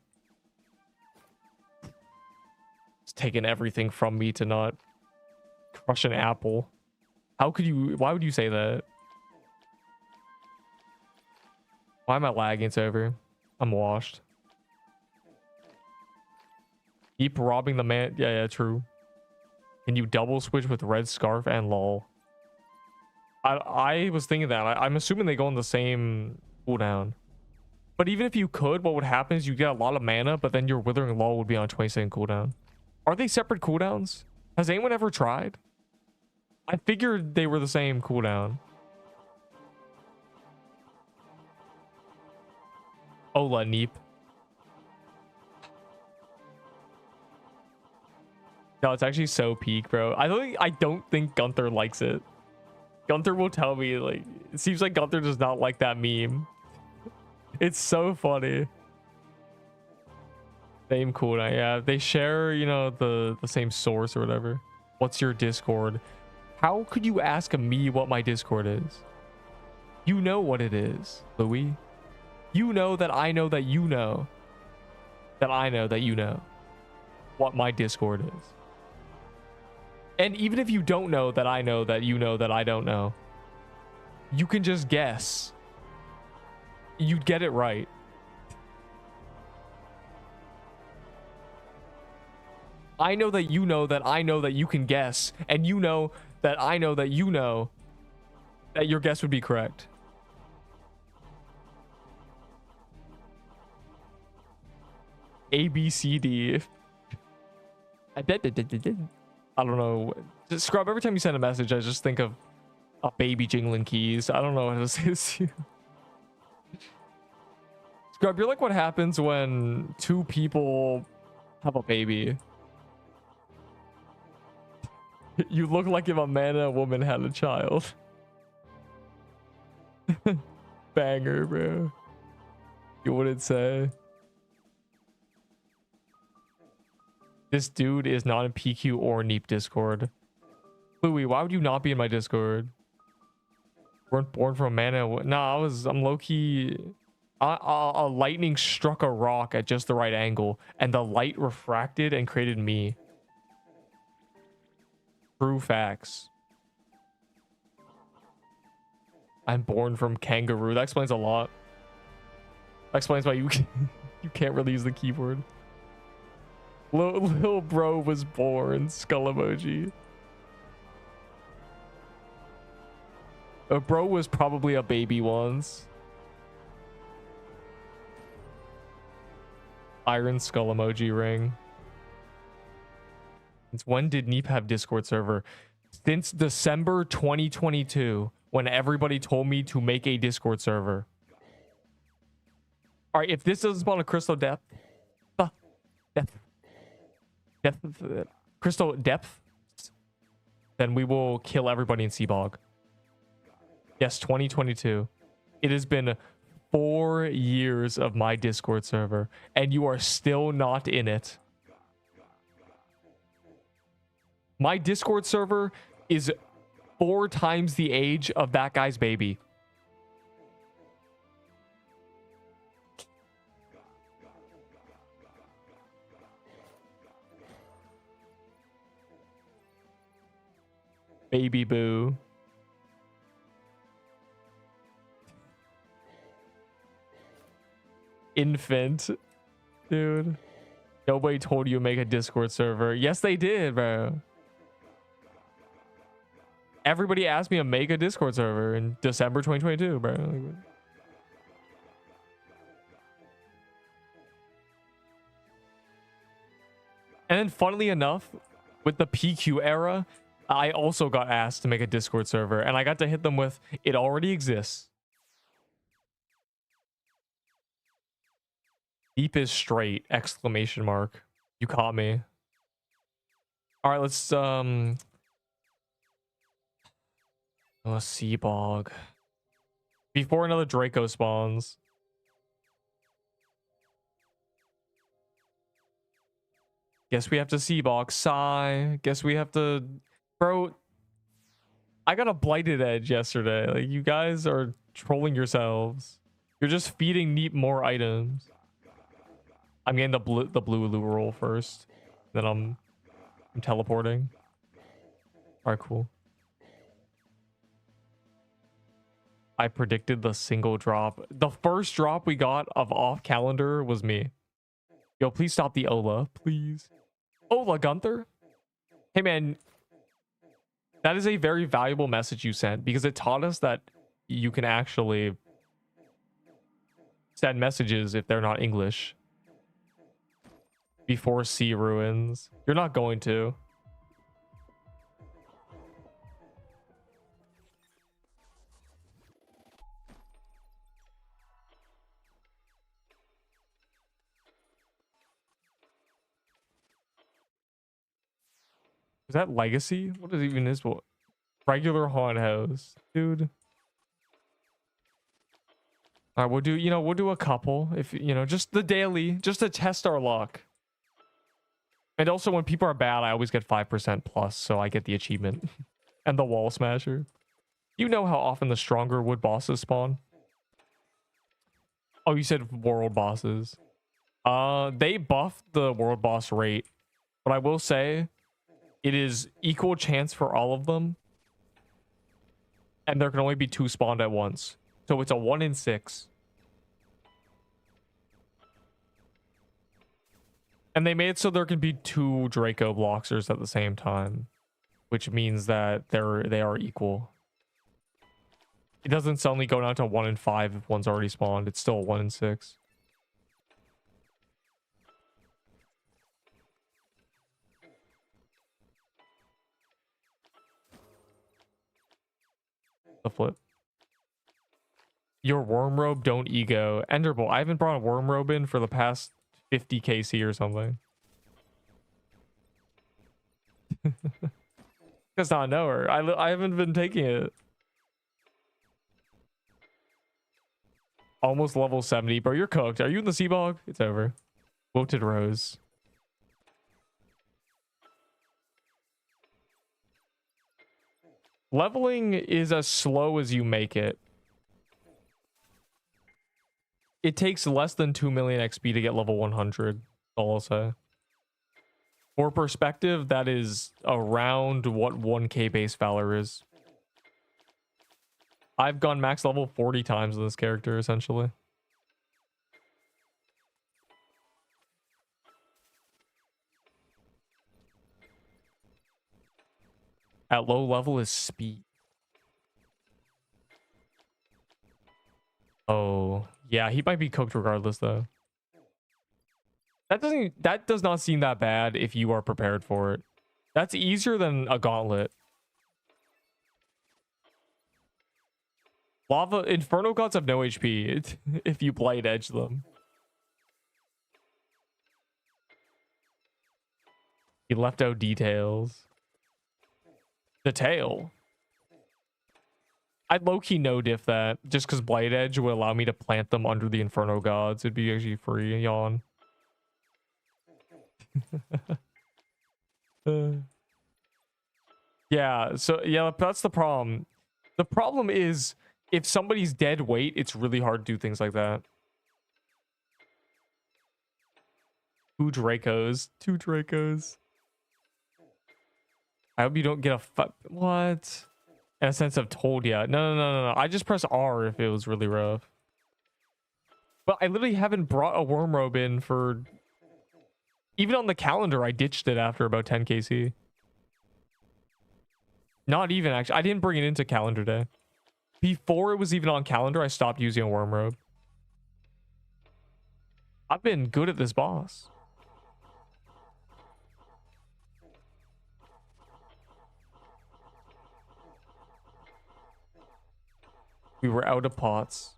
It's taking everything from me to not crush an apple. How could you... Why would you say that? Why am I lagging? It's over. I'm washed. Keep robbing the man. Yeah, true. Can you double switch with Red Scarf and LOL? I was thinking that. I'm assuming they go on the same cooldown. But even if you could, what would happen is you get a lot of mana, but then your Withering LOL would be on 20-second cooldown. Are they separate cooldowns? Has anyone ever tried? I figured they were the same cooldown. Ola Neep. No, it's actually so peak, bro. I don't think Gunther likes it. Gunther will tell me, like, it seems like Gunther does not like that meme. It's so funny. Same cooldown, yeah. They share, you know, the same source or whatever. What's your Discord? How could you ask me what my Discord is? You know what it is, Louis. You know that I know that you know that I know that you know what my Discord is. And even if you don't know that I know that you know that I don't know, you can just guess. You'd get it right. I know that you know that I know that you can guess, and you know that I know that you know that your guess would be correct. A, B, C, D. I don't know. Just Scrub, every time you send a message, I just think of a baby jingling keys. I don't know how to say this to you. Scrub, you're like what happens when 2 people have a baby. You look like if a man and a woman had a child. Banger, bro. You wouldn't say. This dude is not in PQ or Neep Discord. Louis, why would you not be in my Discord? Weren't born from a man and nah, I'm low-key... a lightning struck a rock at just the right angle, and the light refracted and created me. True facts. I'm born from kangaroo. That explains a lot. That explains why you you can't really use the keyboard. Little bro was born. Skull emoji. Bro was probably a baby once. Iron skull emoji ring. Since when did Neep have Discord server? Since December 2022, when everybody told me to make a Discord server. All right, if this doesn't spawn a crystal depth, crystal depth, then we will kill everybody in Seabog. Yes, 2022. It has been 4 years of my Discord server, and you are still not in it. My Discord server is 4 times the age of that guy's baby. Baby boo. Infant. Dude. Nobody told you to make a Discord server. Yes, they did, bro. Everybody asked me to make a Discord server in December 2022, bro. And then funnily enough, with the PQ era, I also got asked to make a Discord server, and I got to hit them with, it already exists. Deep is straight, exclamation mark. You caught me. All right, let's Seabog. Before another Draco spawns. Guess we have to Seabog. Sigh. Guess we have to... Bro, I got a blighted edge yesterday. Like, you guys are trolling yourselves. You're just feeding Neep more items. I'm getting the blue lure roll first. Then I'm teleporting. Alright, cool. I predicted the single drop. The first drop we got of off calendar was me. Yo, please stop the Ola, please. Ola Gunther? Hey man, that is a very valuable message you sent because it taught us that you can actually send messages if they're not English before sea ruins. You're not going to. Is that legacy? What is even this? Regular haunted house, dude. All right, we'll do, you know, we'll do a couple if, you know, just the daily, just to test our luck. And also when people are bad, I always get 5% plus, so I get the achievement. And the wall smasher. You know how often the stronger wood bosses spawn? Oh, you said world bosses. They buffed the world boss rate, but I will say it is equal chance for all of them. And there can only be 2 spawned at once. So it's a 1 in 6. And they made it so there can be 2 Draco Bloxers at the same time. Which means that they are equal. It doesn't suddenly go down to 1 in 5 if one's already spawned. It's still a 1 in 6. The flip. Your worm robe, don't ego. Enderbolt, I haven't brought a worm robe in for the past 50 KC or something. Because I know her. I haven't been taking it. Almost level 70. Bro, you're cooked. Are you in the sea bog? It's over. Wilted Rose. Leveling is as slow as you make it. It takes less than 2 million XP to get level 100. All I'll say. For perspective, that is around what 1k base valor is. I've gone max level 40 times with this character, essentially. At low level is speed. Oh, yeah, he might be cooked regardless, though. That does not seem that bad if you are prepared for it. That's easier than a gauntlet. Lava Inferno gods have no HP if you blight edge them. He left out details. The tail. I'd low-key no diff that just because blight edge would allow me to plant them under the Inferno gods. It'd be actually free. Yawn. Yeah, so yeah, that's the problem. The problem is if somebody's dead weight, it's really hard to do things like that. Two Dracos. Two Dracos. I hope you don't get a what? In a sense of told ya. No. I just press R if it was really rough. But I literally haven't brought a worm robe in for... Even on the calendar, I ditched it after about 10 KC. Not even, actually. I didn't bring it into calendar day. Before it was even on calendar, I stopped using a worm robe. I've been good at this boss. We were out of pots.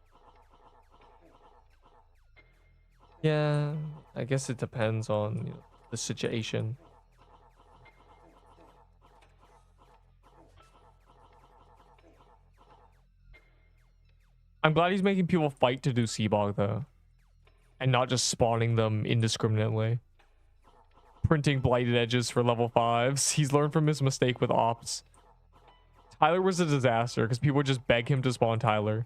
Yeah, I guess it depends on, you know, the situation. I'm glad he's making people fight to do Seabog though. And not just spawning them indiscriminately. Printing blighted edges for level 5s. He's learned from his mistake with ops. Tyler was a disaster because people would just beg him to spawn Tyler.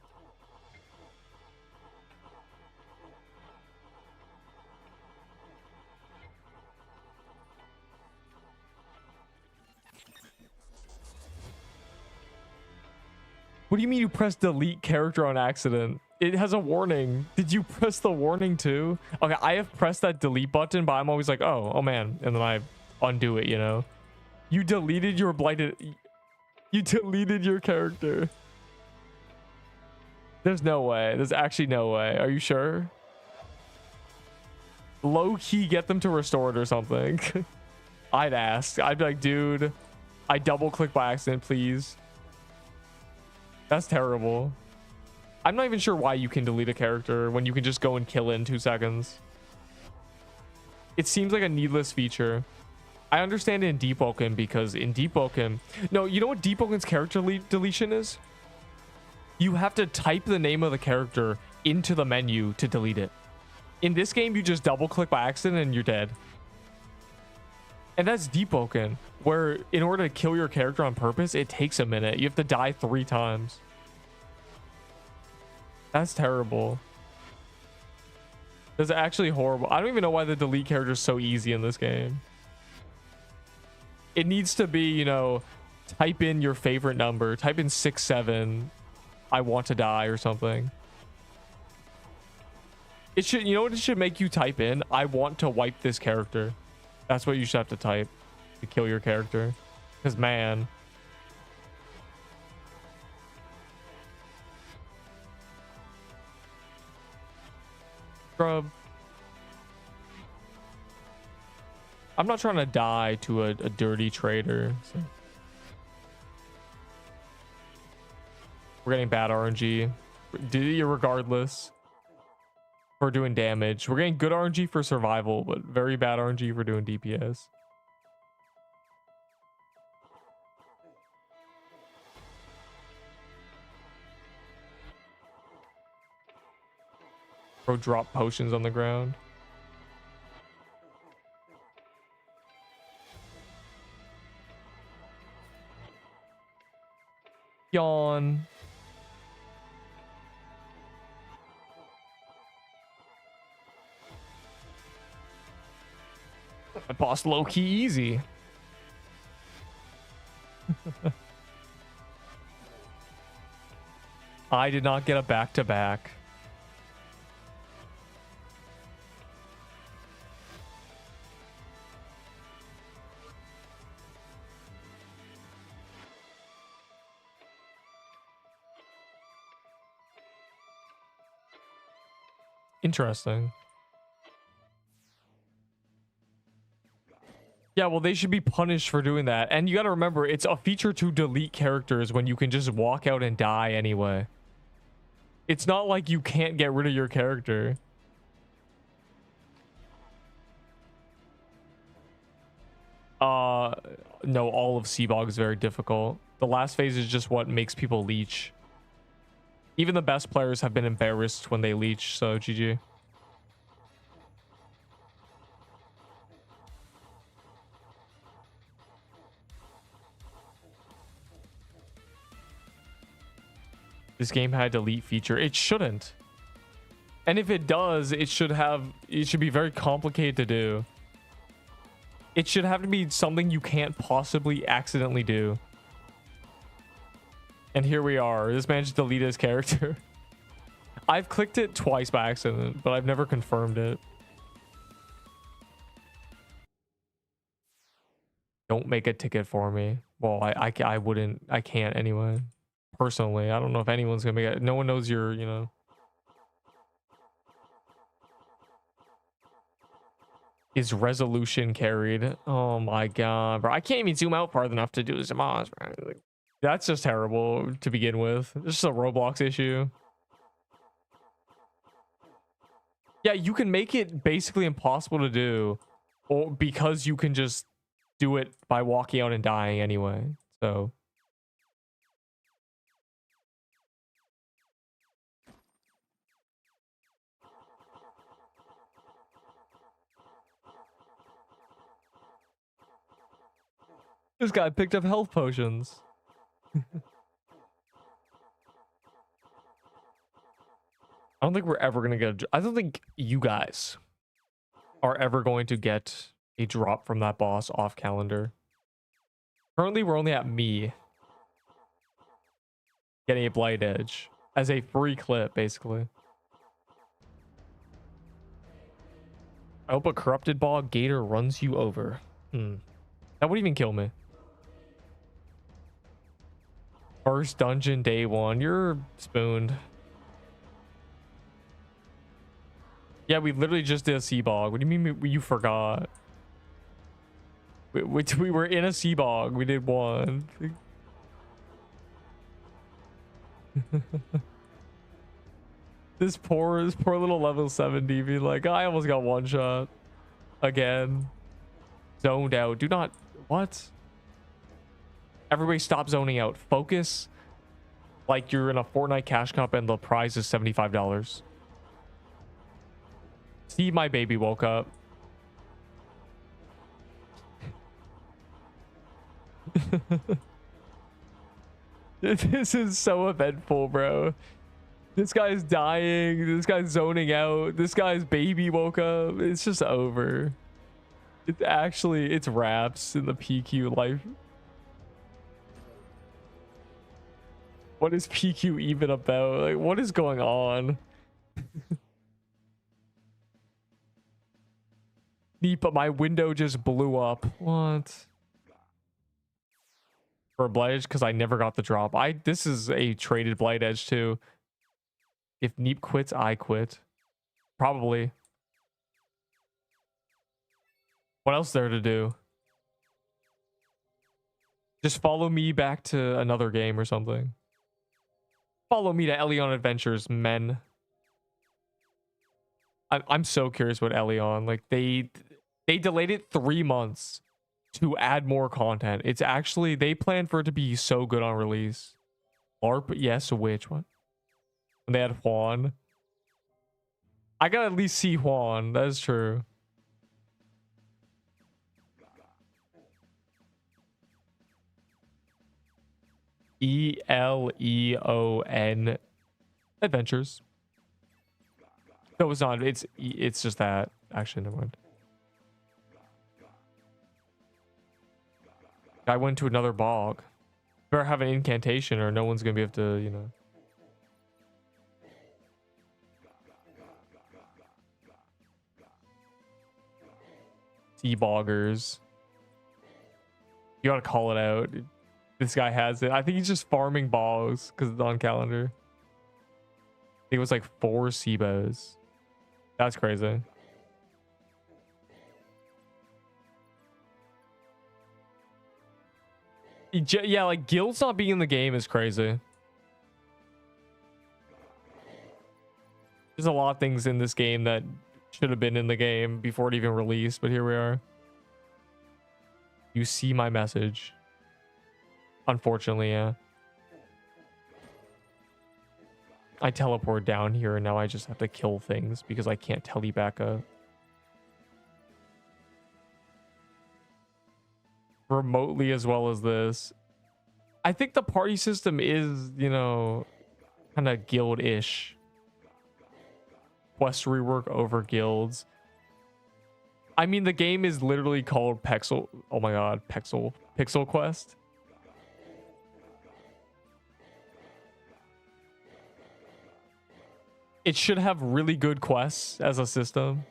What do you mean you pressed delete character on accident? It has a warning. Did you press the warning too? Okay, I have pressed that delete button, but I'm always like, oh man. And then I undo it, you know? You deleted your blighted... You deleted your character. There's no way. There's actually no way. Are you sure? Low-key get them to restore it or something. I'd ask. I'd be like, dude, I double-clicked by accident, please. That's terrible. I'm not even sure why you can delete a character when you can just go and kill it in 2 seconds. It seems like a needless feature. I understand it in Deepwoken because in Deepwoken... No, you know what Deepwoken's character deletion is? You have to type the name of the character into the menu to delete it. In this game, you just double click by accident and you're dead. And that's Deepwoken, where in order to kill your character on purpose, it takes a minute. You have to die 3 times. That's terrible. That's actually horrible. I don't even know why the delete character is so easy in this game. It needs to be, you know, type in your favorite number. Type in 67. I want to die or something. It should, you know what it should make you type in? I want to wipe this character. That's what you should have to type to kill your character. Because, man. Scrub. I'm not trying to die to a dirty trader. So. We're getting bad RNG. Do you regardless for doing damage. We're getting good RNG for survival, but very bad RNG for doing DPS. Bro, drop potions on the ground. Yawn. That boss low-key easy. I did not get a back-to-back. Interesting. Yeah, well, they should be punished for doing that. And you got to remember, it's a feature to delete characters when you can just walk out and die anyway. It's not like you can't get rid of your character. No, all of Seabog is very difficult. The last phase is just what makes people leech. Even the best players have been embarrassed when they leech, so GG. This game had a delete feature. It shouldn't. And if it does, it should be very complicated to do. It should have to be something you can't possibly accidentally do. And here we are. This man just deleted his character. I've clicked it twice by accident, but I've never confirmed it. Don't make a ticket for me. Well, I wouldn't. I can't anyway. Personally, I don't know if anyone's gonna make it. No one knows you're, you know. Is resolution carried? Oh my god, bro! I can't even zoom out far enough to do this mods. That's just terrible to begin with. It's just a Roblox issue. Yeah, you can make it basically impossible to do, or because you can just do it by walking out and dying anyway. So. This guy picked up health potions. I don't think we're ever going to get I don't think you guys are ever going to get a drop from that boss off calendar. Currently, we're only at me getting a Blight Edge as a free clip, basically. I hope a corrupted bog gator runs you over. That would even kill me. First dungeon, day one. You're spooned. Yeah, we literally just did a sea bog. What do you mean you forgot? We were in a sea bog. We did one. This poor little level 70 be like, I almost got one shot. Again. Zoned out. Do not... What? Everybody stop zoning out. Focus like you're in a Fortnite cash cup and the prize is $75. See, my baby woke up. This is so eventful, bro. This guy's dying. This guy's zoning out. This guy's baby woke up. It's just over. It's wraps in the PQ life. What is PQ even about? Like, what is going on? But my window just blew up. What? For a Blight Edge, because I never got the drop. This is a traded Blight Edge too. If Neep quits, I quit. Probably. What else is there to do? Just follow me back to another game or something. Follow me to Elion Adventures, men. I'm so curious what Elion, like they delayed it 3 months to add more content. It's actually, they plan for it to be so good on release. LARP, yes, which one? And they had Juan. I gotta at least see Juan. That is true. ELEON Adventures. No, it's not. It's just that. Actually, never mind. I went to another bog. Better have an incantation or no one's gonna be able to, you know. Sea boggers. You gotta call it out. This guy has it. I think he's just farming bogs because it's on calendar. I think it was like 4 SIBOs. That's crazy. Yeah, like guilds not being in the game is crazy. There's a lot of things in this game that should have been in the game before it even released, but here we are. You see my message. Unfortunately, yeah. I teleport down here and now I just have to kill things because I can't tele back up. Remotely as well as this. I think the party system is, you know, kind of guild-ish. Quest rework over guilds. I mean, the game is literally called Pixel. Oh my god, Pixel Quest. It should have really good quests as a system.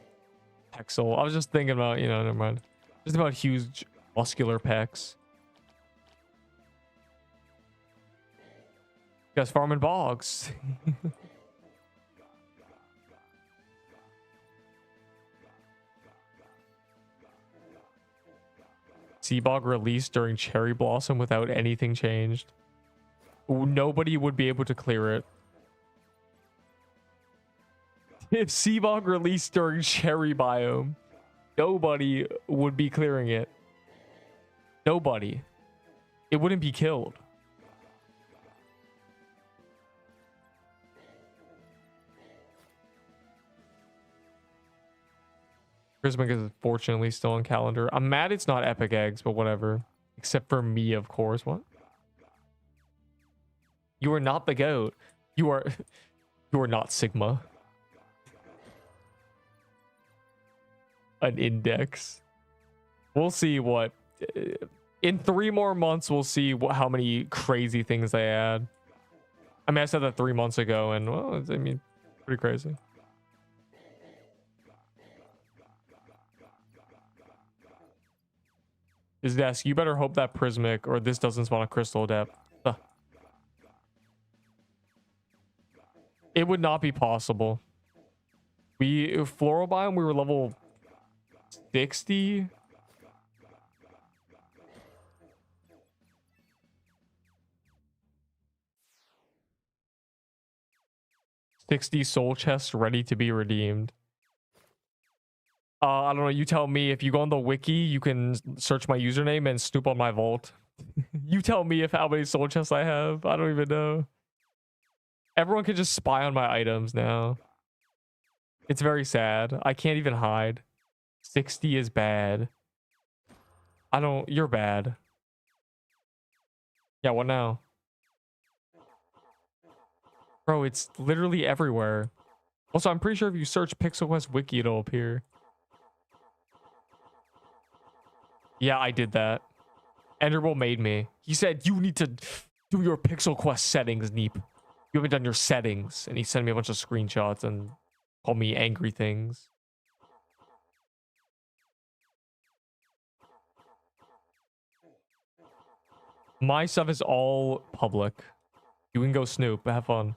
Pixel. I was just thinking about, you know, never mind. Just about huge muscular pecs. You guys farming bogs. Sea bog released during cherry blossom without anything changed. Nobody would be able to clear it. If sea bog released during cherry biome, nobody would be clearing it. Nobody. It wouldn't be killed. Prismic is fortunately still on calendar. I'm mad it's not epic eggs, but whatever. Except for me, of course. What? You are not the goat. You are not Sigma. An index. We'll see what in 3 more months we'll see how many crazy things they add. I mean, I said that 3 months ago and well, I mean, pretty crazy. Is desk, you better hope that prismic or this doesn't spawn a crystal depth. It would not be possible. Floral biome, we were level 60. Soul chests ready to be redeemed. I don't know. You tell me. If you go on the wiki, you can search my username and snoop on my vault. You tell me if how many soul chests I have. I don't even know. Everyone can just spy on my items now. It's very sad. I can't even hide. 60 is bad. You're bad. Yeah, what now? Bro, it's literally everywhere. Also, I'm pretty sure if you search Pixel Quest Wiki, it'll appear. Yeah, I did that. Enderbull made me. He said, you need to do your Pixel Quest settings, Neep. You haven't done your settings. And he sent me a bunch of screenshots and called me angry things. My stuff is all public. You can go snoop. Have fun.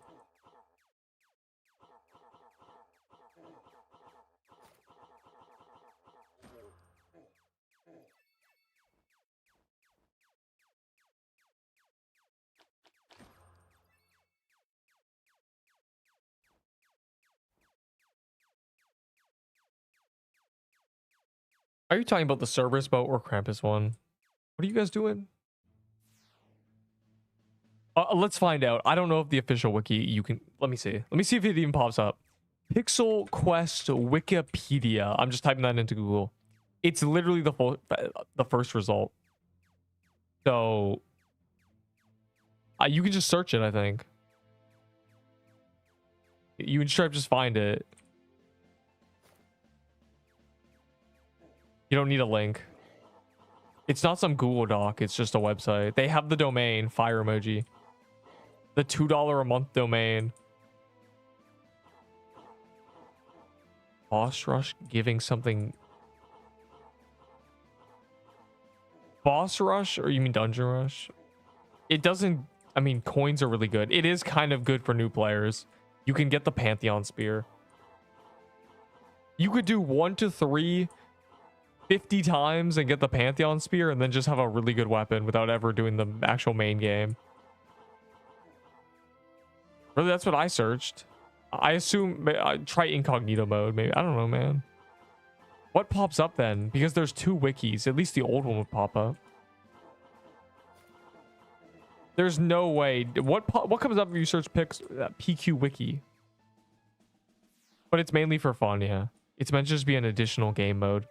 Are you talking about the Cerberus boat or Krampus one? What are you guys doing? Let's find out. I don't know if the official wiki you can. Let me see. Let me see if it even pops up. Pixel Quest Wikipedia. I'm just typing that into Google. It's literally the first result. So you can just search it. I think you can try to just find it. You don't need a link. It's not some Google Doc. It's just a website. They have the domain, fire emoji. The $2 a month domain. Boss Rush giving something. Boss Rush, or you mean Dungeon Rush? It doesn't. I mean, coins are really good. It is kind of good for new players. You can get the Pantheon Spear. You could do 1 to 3 50 times and get the Pantheon Spear and then just have a really good weapon without ever doing the actual main game. Really, that's what I searched. I assume I try incognito mode. Maybe, I don't know, man. What pops up then? Because there's 2 wikis. At least the old one would pop up. There's no way. What comes up if you search PQ wiki? But it's mainly for fun, yeah. It's meant to just be an additional game mode.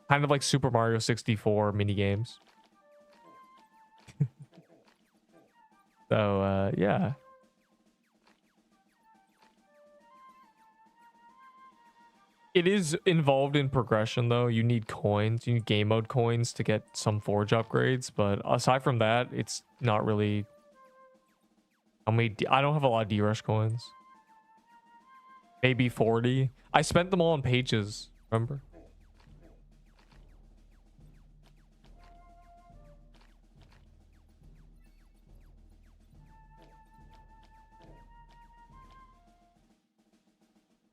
Kind of like Super Mario 64 mini games. So, yeah. It is involved in progression, though. You need coins. You need game mode coins to get some Forge upgrades. But aside from that, it's not really... I don't have a lot of D-Rush coins. Maybe 40. I spent them all on pages, remember?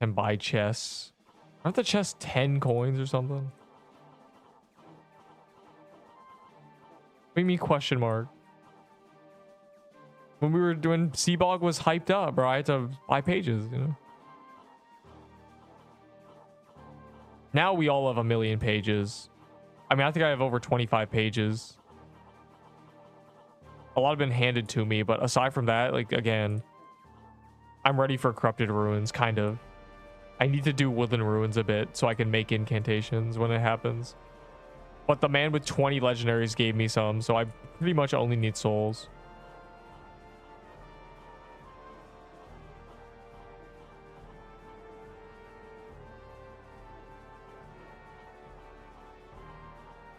And buy chests. Aren't the chests 10 coins or something? What do you mean question mark? When we were doing Seabog was hyped up, bro. I had to buy pages, you know? Now we all have 1 million pages. I mean, I think I have over 25 pages. A lot have been handed to me, but aside from that, like, again, I'm ready for Corrupted Ruins, kind of. I need to do Woodland Ruins a bit so I can make incantations when it happens. But the man with 20 legendaries gave me some, so I pretty much only need souls.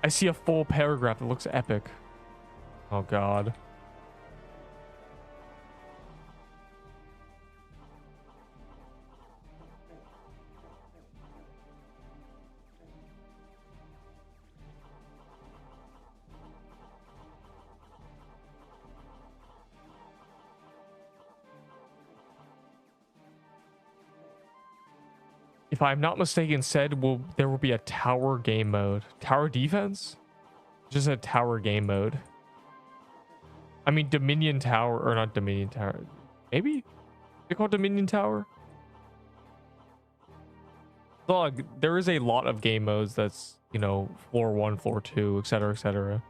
I see a full paragraph that looks epic. Oh, God. If I'm not mistaken, there will be a tower game mode. Tower defense? Just a tower game mode. I mean, Dominion Tower, or not Dominion Tower. Maybe? They call it Dominion Tower? Look, there is a lot of game modes that's, you know, floor 1, floor 2, etc., etc.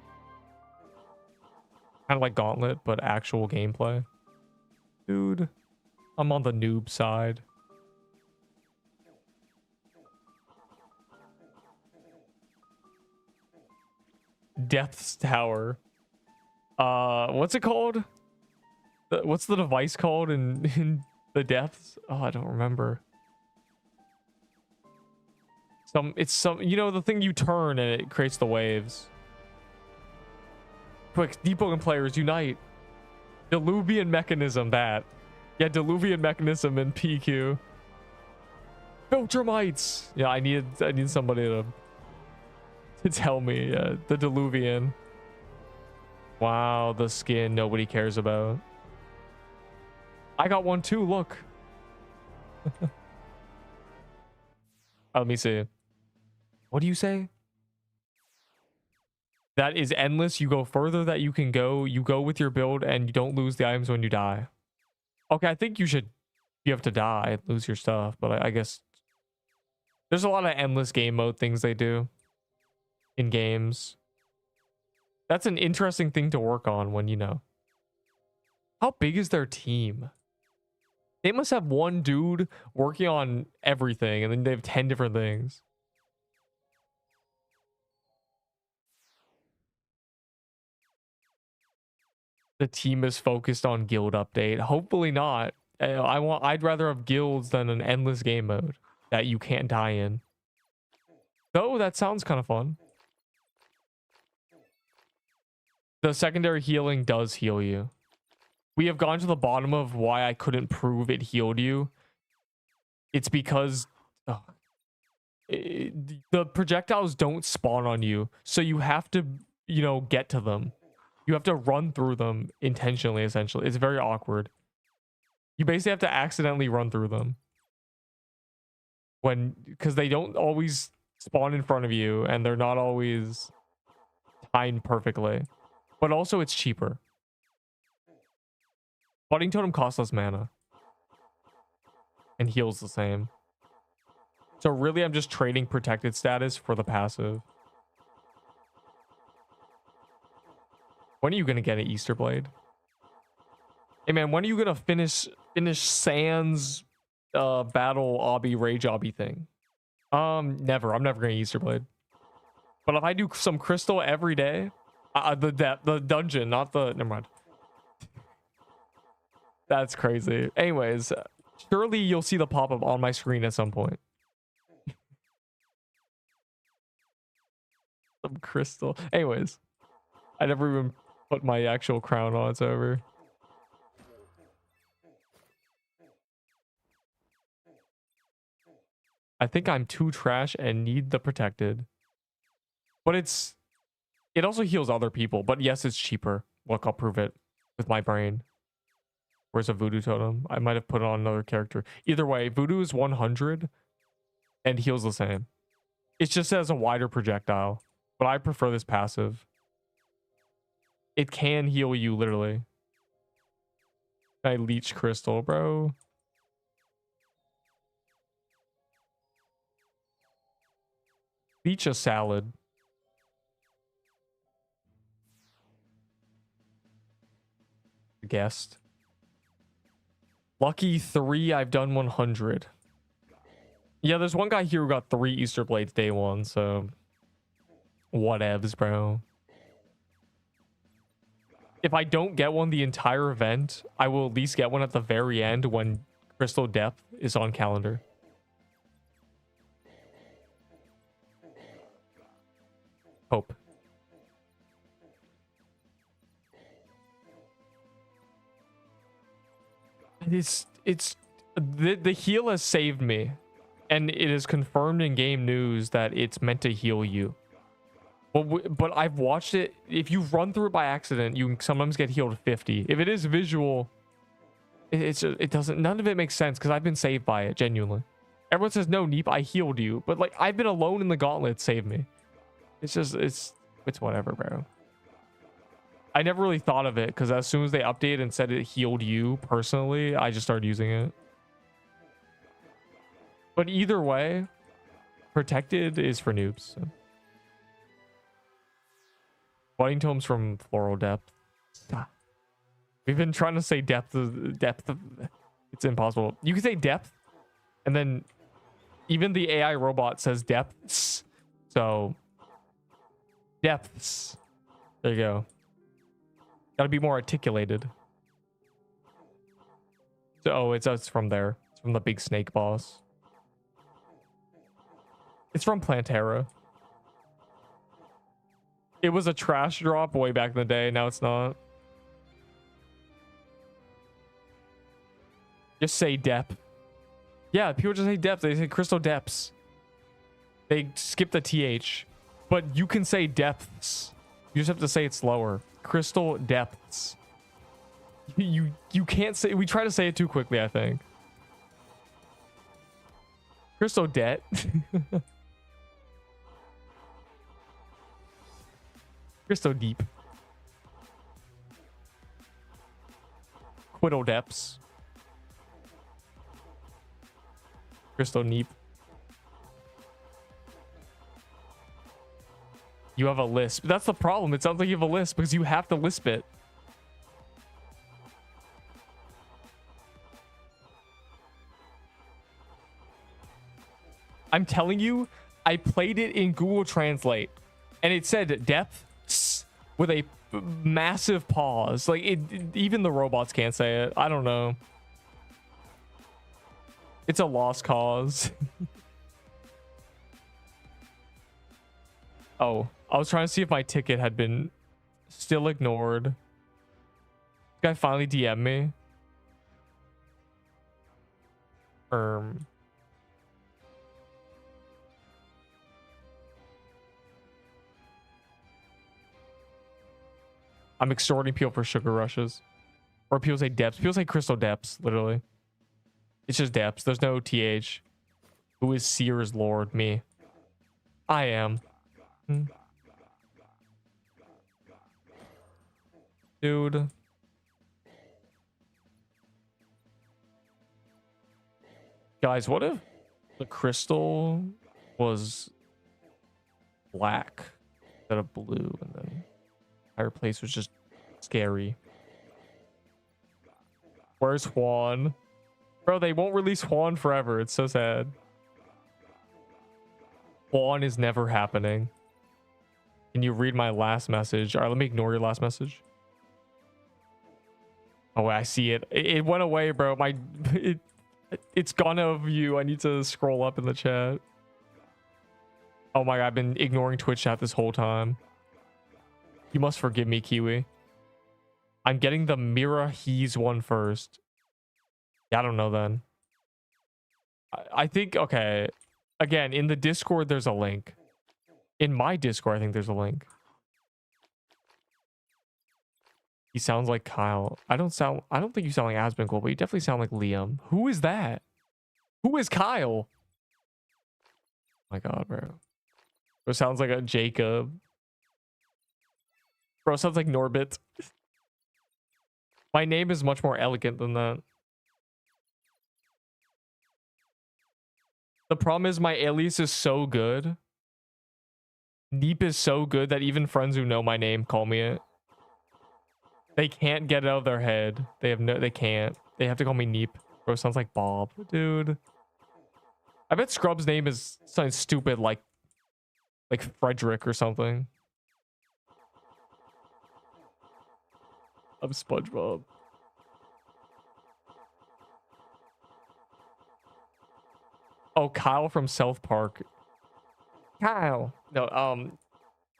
Kind of like Gauntlet, but actual gameplay. Dude, I'm on the noob side. Death's Tower. What's it called? What's the device called in the Depths? Oh, I don't remember. It's some, you know, the thing you turn and it creates the waves. Quick, Deepwoken players unite. Diluvian mechanism, that. Yeah, Diluvian mechanism in PQ. Filtramites. Yeah, I need somebody to tell me. The Diluvian. Wow, the skin nobody cares about. I got one too, look. Let me see. What do you say? That is endless. You go further that you can go. You go with your build and you don't lose the items when you die. Okay, I think you have to die and lose your stuff, but I guess there's a lot of endless game mode things they do in games. That's an interesting thing to work on when, you know. How big is their team? They must have one dude working on everything, and then they have 10 different things. The team is focused on guild update. Hopefully not. I'd rather have guilds than an endless game mode that you can't die in. Though that sounds kind of fun. The secondary healing does heal you. We have gone to the bottom of why I couldn't prove it healed you. It's because the projectiles don't spawn on you, so you have to, you know, get to them. You have to run through them intentionally, essentially. It's very awkward. You basically have to accidentally run through them. Because they don't always spawn in front of you, and they're not always timed perfectly. But also, it's cheaper. Budding Totem costs less mana. And heals the same. So really, I'm just trading protected status for the passive. When are you going to get an Easter Blade? Hey man, when are you going to finish Sans battle obby rage obby thing? Never. I'm never going to Easter Blade. But if I do some crystal every day, the dungeon, not the... Never mind. That's crazy. Anyways, surely you'll see the pop-up on my screen at some point. Some crystal. Anyways, I never even put my actual crown on. It's over. I think I'm too trash and need the protected. But it also heals other people. But yes, it's cheaper. Look, I'll prove it with my brain. Where's a voodoo totem? I might have put it on another character. Either way, voodoo is 100 and heals the same. It just has a wider projectile. But I prefer this passive. It can heal you, literally. I leech crystal, bro. Leech a salad. Guessed. Lucky 3, I've done 100. Yeah, there's one guy here who got 3 Easter Blades day 1, so... Whatevs, bro. If I don't get one the entire event, I will at least get one at the very end when Crystal Depth is on calendar. Hope. The heal has saved me, and it is confirmed in game news that it's meant to heal you. But I've watched it. If you run through it by accident, you can sometimes get healed 50. If it is visual, it doesn't. None of it makes sense because I've been saved by it genuinely. Everyone says no, Neep, I healed you, but like I've been alone in the gauntlet. Save me. It's just it's whatever, bro. I never really thought of it because as soon as they updated and said it healed you personally, I just started using it. But either way, protected is for noobs. So. Budding Tomes from Floral Depth. We've been trying to say depth. It's impossible. You can say depth, and then even the AI robot says depths. So depths. There you go. Gotta be more articulated. So it's from there. It's from the big snake boss. It's from Plantera. It was a trash drop way back in the day. Now it's not. Just say depth. Yeah, people just say depth. They say crystal depths. They skip the TH. But you can say depths. You just have to say it slower. Crystal depths. You can't say... We try to say it too quickly, I think. Crystal debt. Crystal deep. Quiddle depths. Crystal neep. You have a lisp. That's the problem. It sounds like you have a lisp because you have to lisp it. I'm telling you, I played it in Google Translate and it said depths with a massive pause. Like even the robots can't say it. I don't know. It's a lost cause. Oh, I was trying to see if my ticket had been Still ignored. This guy finally DM'd me. I'm extorting people for sugar rushes. Or people say depths. People say crystal depths, literally. It's just depths. There's no TH. Who is Seer's Lord? Me. I am. Dude. Guys, what if the crystal was black instead of blue, and then higher place was just scary? Where's Juan? Bro, they won't release Juan forever. It's so sad. Juan is never happening. Can you read my last message? All right, let me ignore your last message. Oh, I see it. It went away, bro. It's gone of you. I need to scroll up in the chat. Oh my god, I've been ignoring Twitch chat this whole time. You must forgive me, Kiwi. I'm getting the Mira He's one first. Yeah, I don't know then. I think, okay. Again, in the Discord, there's a link. In my Discord, I think there's a link. He sounds like Kyle. I don't think you sound like Asmongold, but you definitely sound like Liam. Who is that? Who is Kyle? Oh my god, bro. Bro sounds like a Jacob. Bro sounds like Norbit. My name is much more elegant than that. The problem is my alias is so good. Neep is so good that even friends who know my name call me it. They can't get it out of their head. They can't. They have to call me Neep. Bro, sounds like Bob. Dude. I bet Scrub's name is something stupid like Frederick or something. I'm SpongeBob. Oh, Kyle from South Park. Kyle. No,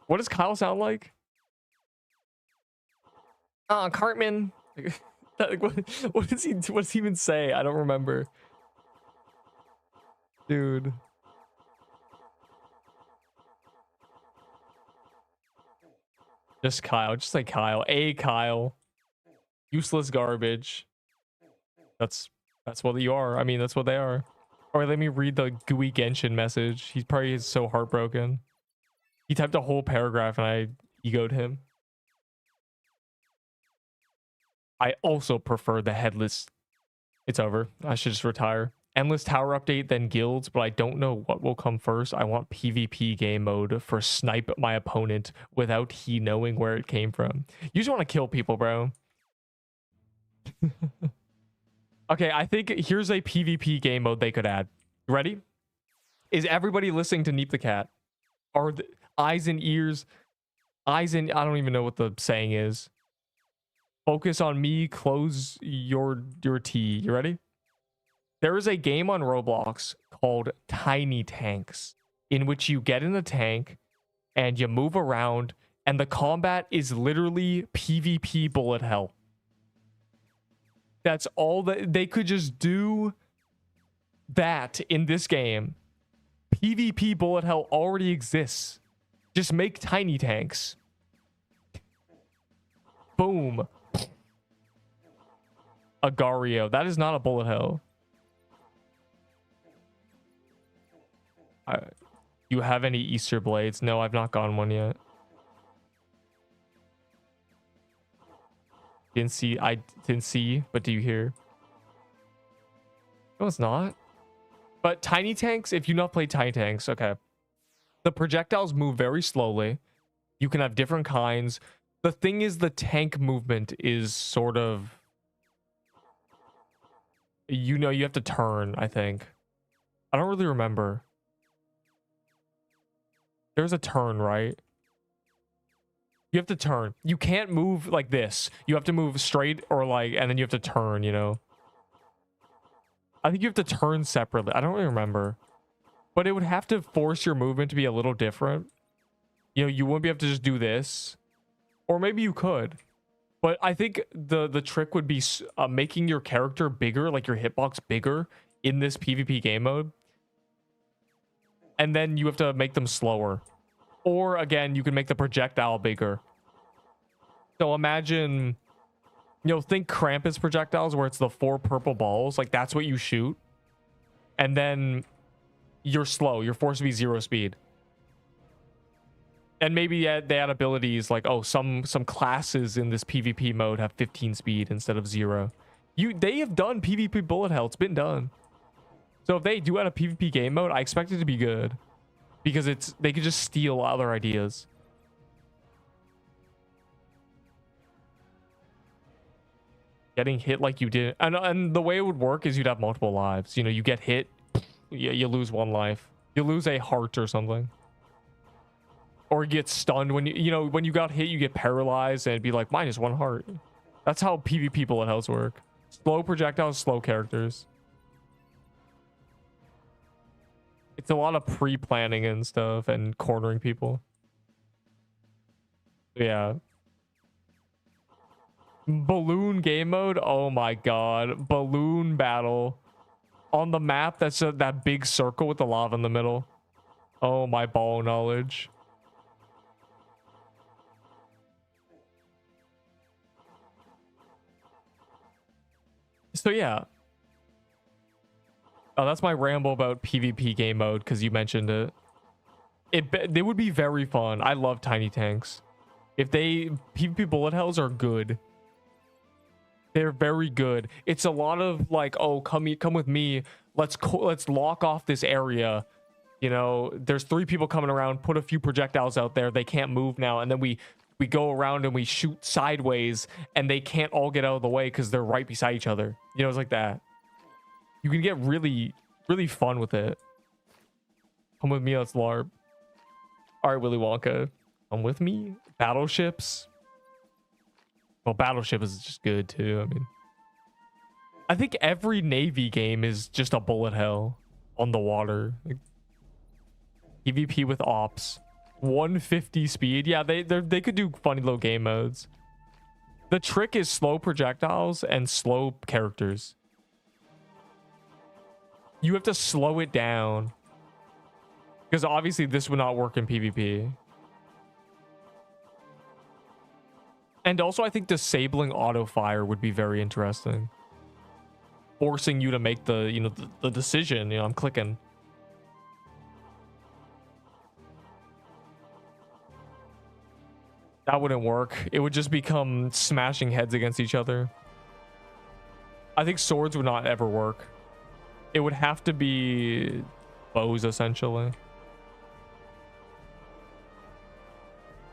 what does Kyle sound like? Cartman. What does he even say? I don't remember. Dude. Just Kyle. Just like Kyle. A Kyle. Useless garbage. That's what you are. I mean, that's what they are. All right, let me read the Gooey Genshin message. He's probably so heartbroken. He typed a whole paragraph and I egoed him. I also prefer the headless. It's over. I should just retire. Endless tower update, then guilds, but I don't know what will come first. I want PvP game mode for snipe my opponent without he knowing where it came from. You just want to kill people, bro. Okay, I think here's a PvP game mode they could add. Ready? Is everybody listening to Neep the Cat? Are the eyes and ears? Eyes and... I don't even know what the saying is. Focus on me, close your T. You ready? There is a game on Roblox called Tiny Tanks, in which you get in a tank and you move around, and the combat is literally PvP bullet hell. That's all that they could just do. That in this game, PvP bullet hell already exists. Just make tiny tanks. Boom. Agario. That is not a bullet hell. You have any Easter blades? No, I've not gotten one yet. I didn't see, but do you hear? No, it's not. But tiny tanks, if you not play tiny tanks, okay. The projectiles move very slowly. You can have different kinds. The thing is, the tank movement is sort of... You know, you have to turn, I think. I don't really remember. There's a turn, right? You have to turn. You can't move like this. You have to move straight or like, and then you have to turn, you know? I think you have to turn separately. I don't really remember. But it would have to force your movement to be a little different. You know, you wouldn't be able to just do this. Or maybe you could. But I think the trick would be making your character bigger, like your hitbox bigger in this PvP game mode. And then you have to make them slower. Or again, you can make the projectile bigger. So imagine, you know, think Krampus projectiles where it's the 4 purple balls. Like that's what you shoot. And then you're slow. You're forced to be 0 speed. And maybe they add abilities like, oh, some classes in this PvP mode have 15 speed instead of 0. They have done PvP bullet hell. It's been done. So if they do add a PvP game mode, I expect it to be good. Because they could just steal other ideas. Getting hit like you did. And the way it would work is you'd have multiple lives. You know, you get hit, you lose 1 life. You lose a heart or something. Or you get stunned when when you got hit, you get paralyzed and it'd be like -1 heart. That's how PvP bullet hells work. Slow projectiles, slow characters. It's a lot of pre-planning and stuff and cornering people. Yeah. Balloon game mode. Oh my god. Balloon battle. On the map, that's that big circle with the lava in the middle. Oh my ball knowledge. So yeah. Oh, that's my ramble about PvP game mode because you mentioned it. They would be very fun. I love tiny tanks. If PvP bullet hells are good. They're very good. It's a lot of like, oh, come with me. Let's lock off this area. You know, there's 3 people coming around. Put a few projectiles out there. They can't move now, and then we go around and we shoot sideways, and they can't all get out of the way because they're right beside each other. You know, it's like that. You can get really, really fun with it. Come with me, let's LARP. All right, Willy Wonka, come with me. Battleships. Well, Battleship is just good too. I mean, I think every Navy game is just a bullet hell on the water. Like, PvP with ops. 150 speed. Yeah, they could do funny little game modes. The trick is slow projectiles and slow characters. You have to slow it down. Because obviously this would not work in PvP. And also I think disabling auto fire would be very interesting. Forcing you to make the, the decision. I'm clicking. That wouldn't work. It would just become smashing heads against each other. I think swords would not ever work. It would have to be bows, essentially.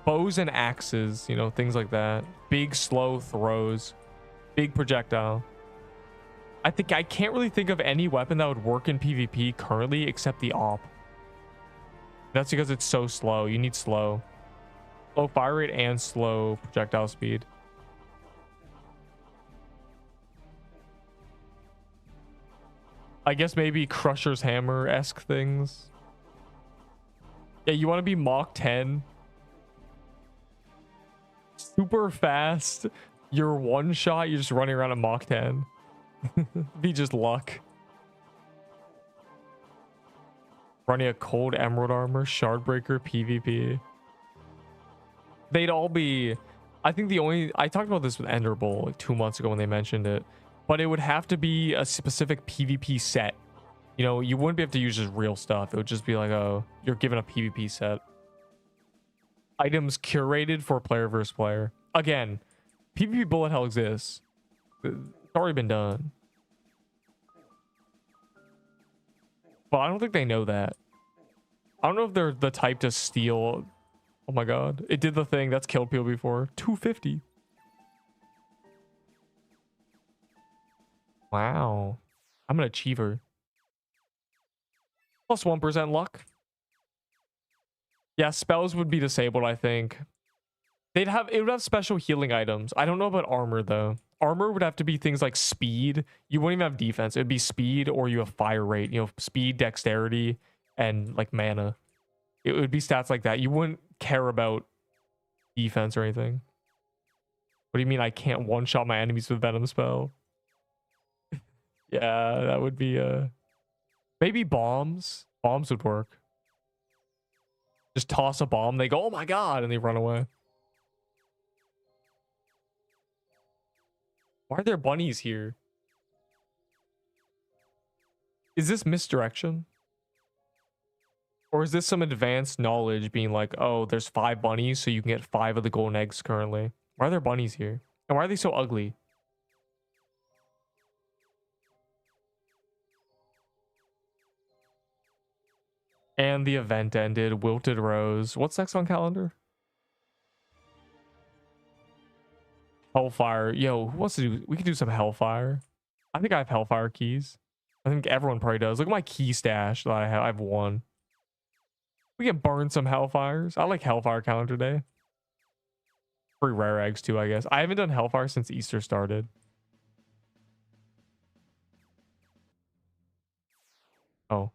Bows and axes, things like that. Big, slow throws. Big projectile. I can't really think of any weapon that would work in PvP currently except the AWP. That's because it's so slow. You need slow. Slow fire rate and slow projectile speed. I guess maybe Crusher's Hammer-esque things. Yeah, you want to be Mach 10. Super fast. You're one shot. You're just running around at Mach 10. Be just luck. Running a cold emerald armor, shardbreaker, PvP. They'd all be... I think I talked about this with Enderbowl like 2 months ago when they mentioned it. But it would have to be a specific PvP set. You wouldn't be able to use just real stuff. It would just be like, oh, you're given a PvP set. Items curated for player versus player. Again, PvP bullet hell exists. It's already been done. But I don't think they know that. I don't know if they're the type to steal... Oh my god. It did the thing that's killed people before. 250. Wow. I'm an achiever. Plus 1% luck. Yeah, spells would be disabled, I think. It would have special healing items. I don't know about armor though. Armor would have to be things like speed. You wouldn't even have defense. It would be speed, or you have fire rate. Speed, dexterity, and like mana. It would be stats like that. You wouldn't care about defense or anything. What do you mean I can't one-shot my enemies with Venom spell? Yeah, that would be maybe bombs. Bombs would work. Just toss a bomb, they go, oh my god, and they run away. Why are there bunnies here? Is this misdirection? Or is this some advanced knowledge being like, oh, there's 5 bunnies, so you can get 5 of the golden eggs currently? Why are there bunnies here? And why are they so ugly? And the event ended. Wilted Rose. What's next on calendar? Hellfire. Yo, who wants to do? We can do some Hellfire. I think I have Hellfire keys. I think everyone probably does. Look at my key stash that I have. I have 1. We can burn some Hellfires. I like Hellfire calendar day. Free rare eggs too, I guess. I haven't done Hellfire since Easter started. Oh.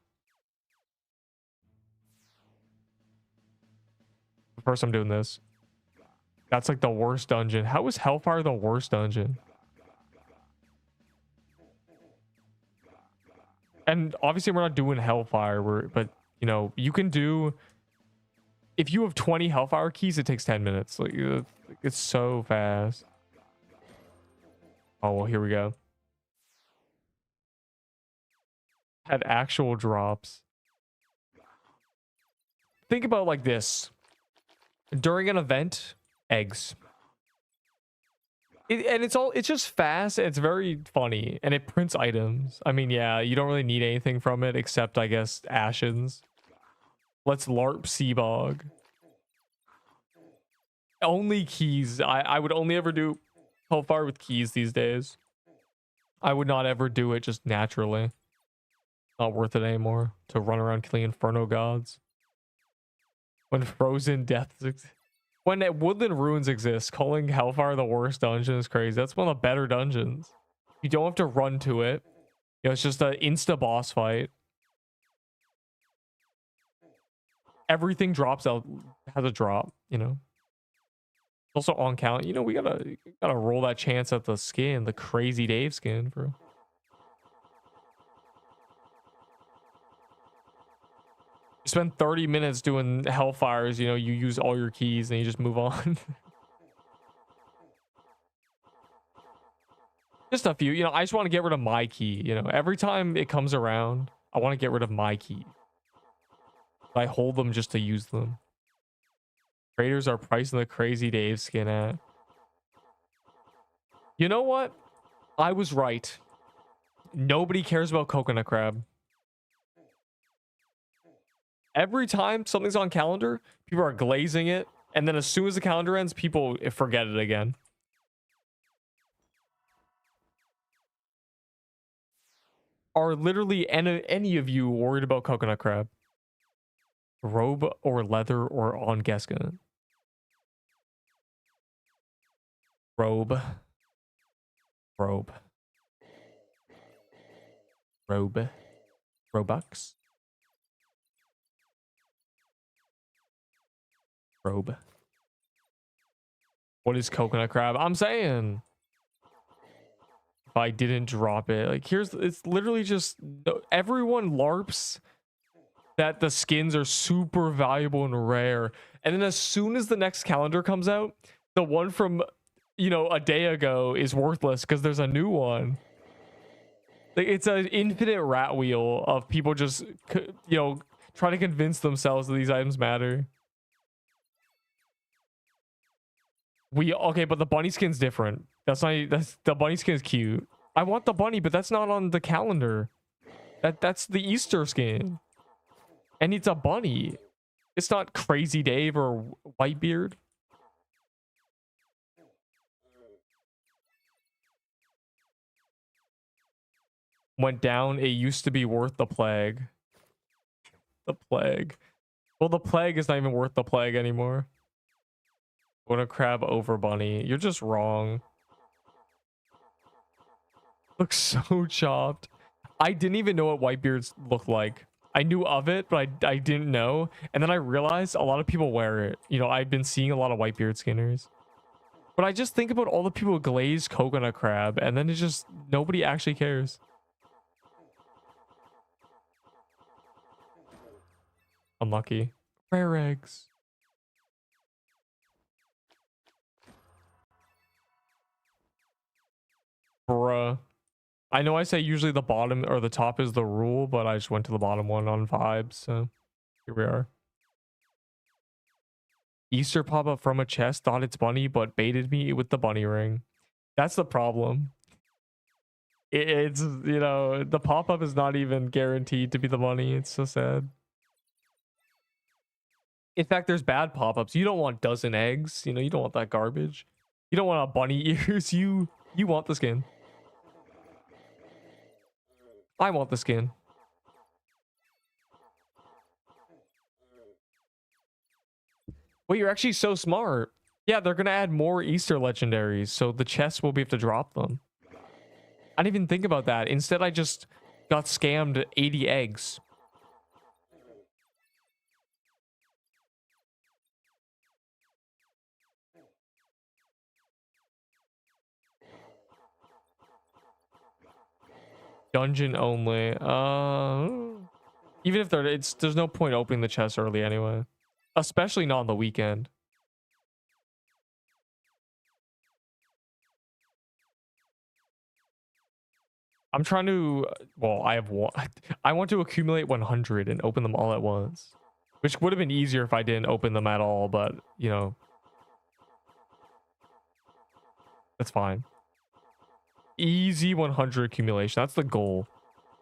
First I'm doing this. That's like the worst dungeon. How is Hellfire the worst dungeon? And obviously we're not doing Hellfire, but you know, you can do, if you have 20 Hellfire keys, it takes 10 minutes. Like it's so fast. Oh, well, here we go. Had actual drops. Think about it like this. During an event, eggs. It's just fast and it's very funny and it prints items. I mean, yeah, you don't really need anything from it except, I guess, Ashen's. Let's LARP Seabog. Only keys. I would only ever do Hellfire with keys these days. I would not ever do it just naturally. Not worth it anymore to run around killing Inferno gods. When Frozen Death, when Woodland Ruins exists, calling Hellfire the worst dungeon is crazy. That's one of the better dungeons. You don't have to run to it. You know, it's just an insta boss fight. Everything drops out, has a drop, you know. Also on count, you know, we gotta roll that chance at the skin, the Crazy Dave skin, bro. You spend 30 minutes doing Hellfires, you know, you use all your keys and you just move on. Just a few, you know, I just want to get rid of my key, you know, every time it comes around, I want to get rid of my key. I hold them just to use them. Traders are pricing the Crazy Dave skin at. You know what? I was right. Nobody cares about coconut crab. Every time something's on calendar, people are glazing it. And then as soon as the calendar ends, people forget it again. Are literally any of you worried about coconut crab? Robe or leather or on Geskin? Robe. Robe. Robe. Robux. Robe. What is coconut crab? I'm saying. If I didn't drop it, like it's literally just everyone LARPs that the skins are super valuable and rare, and then as soon as the next calendar comes out, the one from, you know, a day ago is worthless because there's a new one. Like it's an infinite rat wheel of people just, you know, trying to convince themselves that these items matter. Okay, but the bunny skin's different. That's the bunny skin is cute. I want the bunny, but that's not on the calendar. That's the Easter skin. And it's a bunny. It's not Crazy Dave or Whitebeard. Went down. It used to be worth the plague. The plague. Well, the plague is not even worth the plague anymore. What a crab over bunny. You're just wrong. Looks so chopped. I didn't even know what Whitebeards looked like. I knew of it, but I didn't know. And then I realized a lot of people wear it. You know, I've been seeing a lot of Whitebeard skinners. But I just think about all the people who glaze coconut crab, and then it's just nobody actually cares. Unlucky. Rare eggs. Bruh. I know I say usually the bottom or the top is the rule, but I just went to the bottom one on vibes, so here we are. Easter pop-up from a chest, thought it's bunny, but baited me with the bunny ring. That's the problem. It's, you know, the pop-up is not even guaranteed to be the bunny. It's so sad. In fact, there's bad pop-ups. You don't want dozen eggs. You know, you don't want that garbage. You don't want a bunny ears. You want the skin. I want the skin. Wait, you're actually so smart. Yeah, they're gonna add more Easter legendaries, so the chests will be able to drop them. I didn't even think about that. Instead, I just got scammed 80 eggs. Dungeon only. Even if there's no point opening the chest early anyway. Especially not on the weekend. I'm trying to, well, I have one. I want to accumulate 100 and open them all at once. Which would have been easier if I didn't open them at all, but, you know. That's fine. Easy 100 accumulation. That's the goal.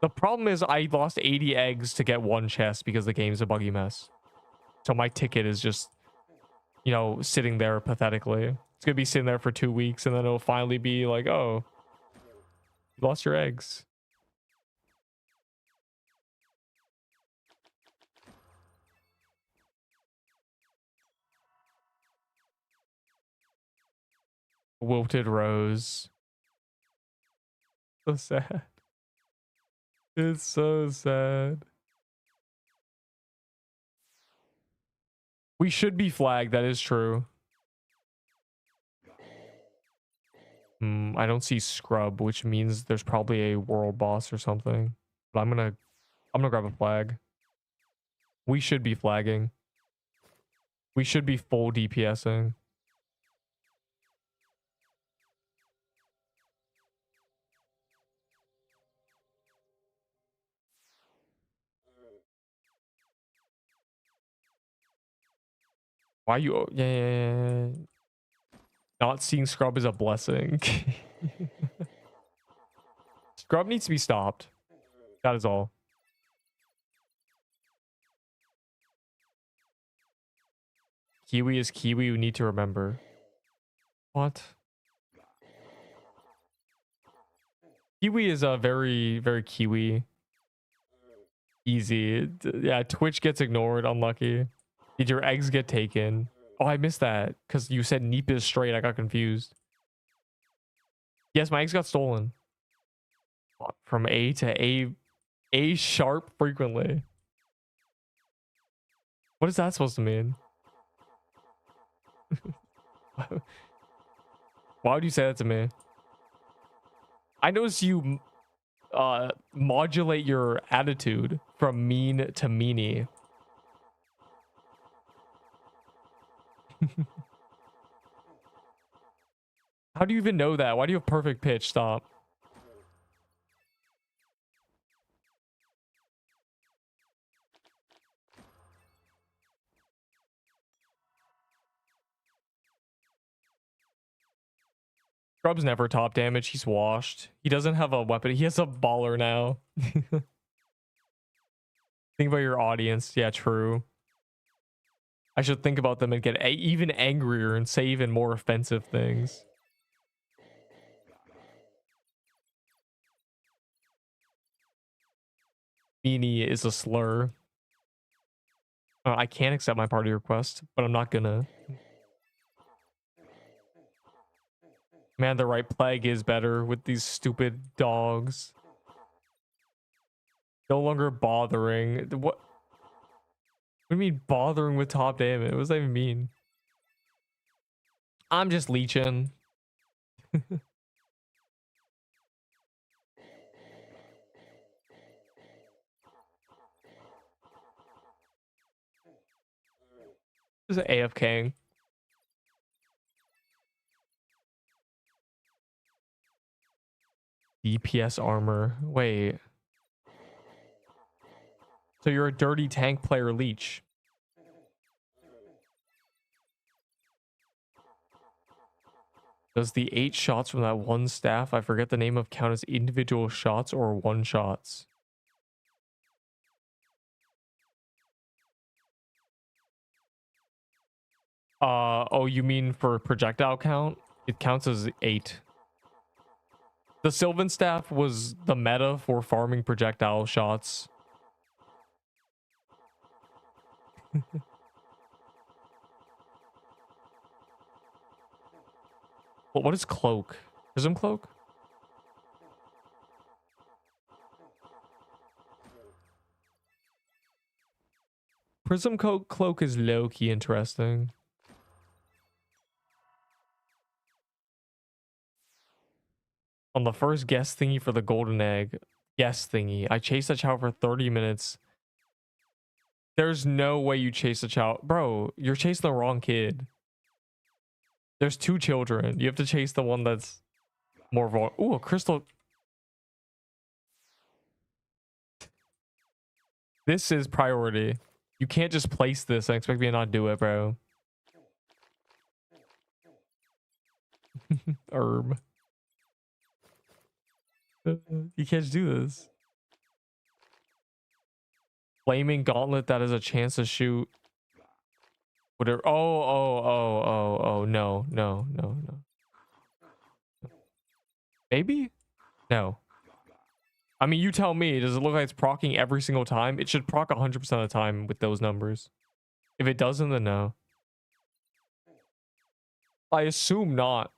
The problem is I lost 80 eggs to get one chest because the game's a buggy mess. So my ticket is just, you know, sitting there pathetically. It's going to be sitting there for 2 weeks and then it'll finally be like, oh, you lost your eggs. Wilted rose. So sad. It's so sad. We should be flagged. That is true. I don't see scrub, which means there's probably a world boss or something. But I'm gonna grab a flag. We should be flagging. We should be full DPSing. Why you? Yeah. Not seeing scrub is a blessing. Scrub needs to be stopped. That is all. Kiwi is Kiwi. We need to remember. What? Kiwi is a very, very Kiwi. Easy. Yeah, Twitch gets ignored. Unlucky. Did your eggs get taken? Oh, I missed that because you said Neep is straight. I got confused. Yes, my eggs got stolen. From A to A sharp frequently. What is that supposed to mean? Why would you say that to me? I noticed you modulate your attitude from mean to meanie. How do you even know that? Why do you have perfect pitch? Stop. Scrub's never top damage. He's washed. He doesn't have a weapon. He has a baller now. Think about your audience. Yeah, true. I should think about them and get even angrier and say even more offensive things. Meanie is a slur. I can't accept my party request, but I'm not gonna. Man, the right plague is better with these stupid dogs. No longer bothering. What do you mean bothering with top damage? What does that even mean? I'm just leeching. This is AFKing. DPS armor. Wait. So you're a dirty tank player leech. Does the 8 shots from that one staff, I forget the name of, count as individual shots or one shots? Oh, you mean for projectile count? It counts as 8. The Sylvan staff was the meta for farming projectile shots. Well, what is cloak? Prism cloak? Prism cloak is low-key interesting. On the first guest thingy for the golden egg, guest thingy, I chased a chow for 30 minutes. There's no way you chase a chow. Bro, you're chasing the wrong kid. There's 2 children. You have to chase the one that's more vulnerable. Ooh, a crystal. This is priority. You can't just place this and expect me to not do it, bro. Herb. You can't just do this. Flaming gauntlet that has a chance to shoot. Whatever. Oh, no. Maybe? No. I mean, you tell me. Does it look like it's procking every single time? It should proc 100% of the time with those numbers. If it doesn't, then no. I assume not.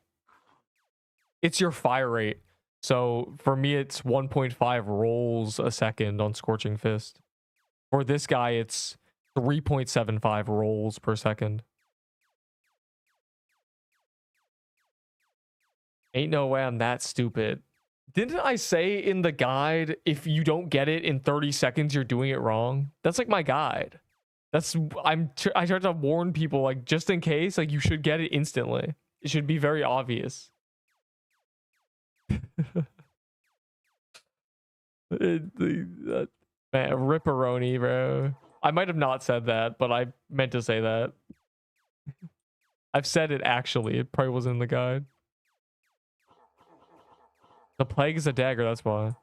It's your fire rate. So for me, it's 1.5 rolls a second on Scorching Fist. For this guy, it's 3.75 rolls per second. Ain't no way I'm that stupid. Didn't I say in the guide, if you don't get it in 30 seconds, you're doing it wrong? That's like my guide. That's I try to warn people, like, just in case, like, you should get it instantly. It should be very obvious. Man, ripperoni, bro. I might have not said that, but I meant to say that. I've said it actually. It probably wasn't in the guide. The plague is a dagger, that's why.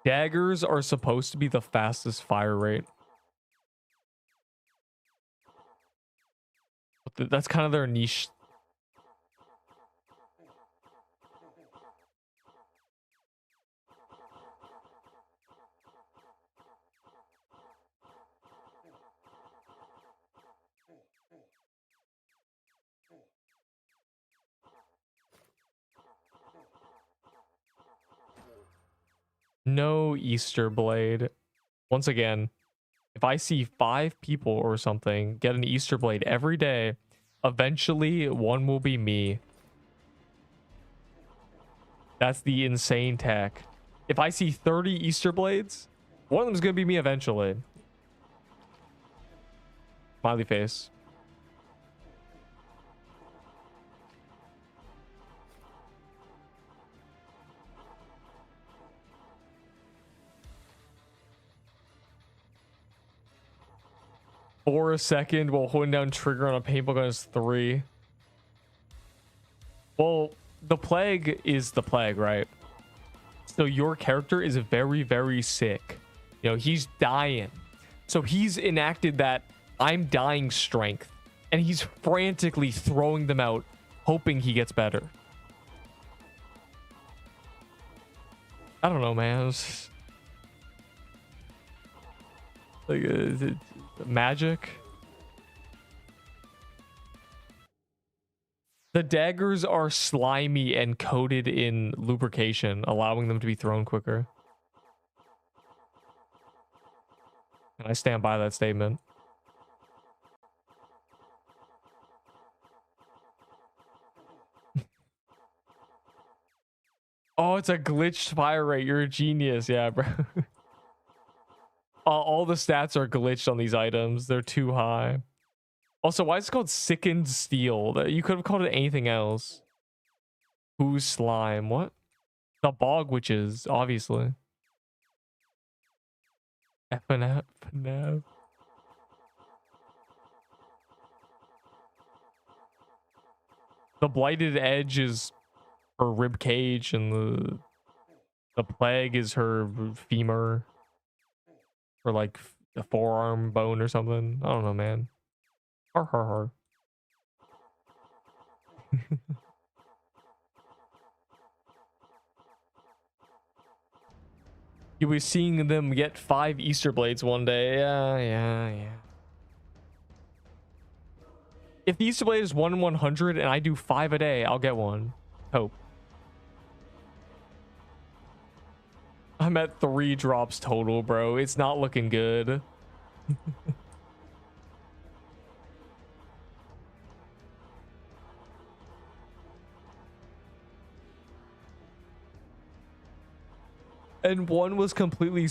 Daggers are supposed to be the fastest fire rate. That's kind of their niche. No Easter Blade. Once again, if I see 5 people or something get an Easter Blade every day, eventually one will be me. That's the insane tech. If I see 30 Easter Blades, one of them is going to be me eventually. Smiley face. For a second while holding down trigger on a paintball gun is 3. Well, the plague is the plague, right? So your character is very, very sick. You know, he's dying. So he's enacted that I'm dying strength. And he's frantically throwing them out, hoping he gets better. I don't know, man. It's like, is it magic? The daggers are slimy and coated in lubrication, allowing them to be thrown quicker. And I stand by that statement. Oh, it's a glitched fire rate. You're a genius. Yeah, bro. All the stats are glitched on these items. They're too high. Also, why is it called Sickened Steel? You could have called it anything else. Who's slime? What? The bog witches, obviously. FNF. FNF. The blighted edge is her rib cage, and the plague is her femur, or like the forearm bone or something. I don't know, man. Har har har. You'll be seeing them get 5 Easter blades one day. Yeah. If the Easter blade is 1 in 100 and I do 5 a day, I'll get one. Hope. I'm at 3 drops total, bro. It's not looking good. And one was completely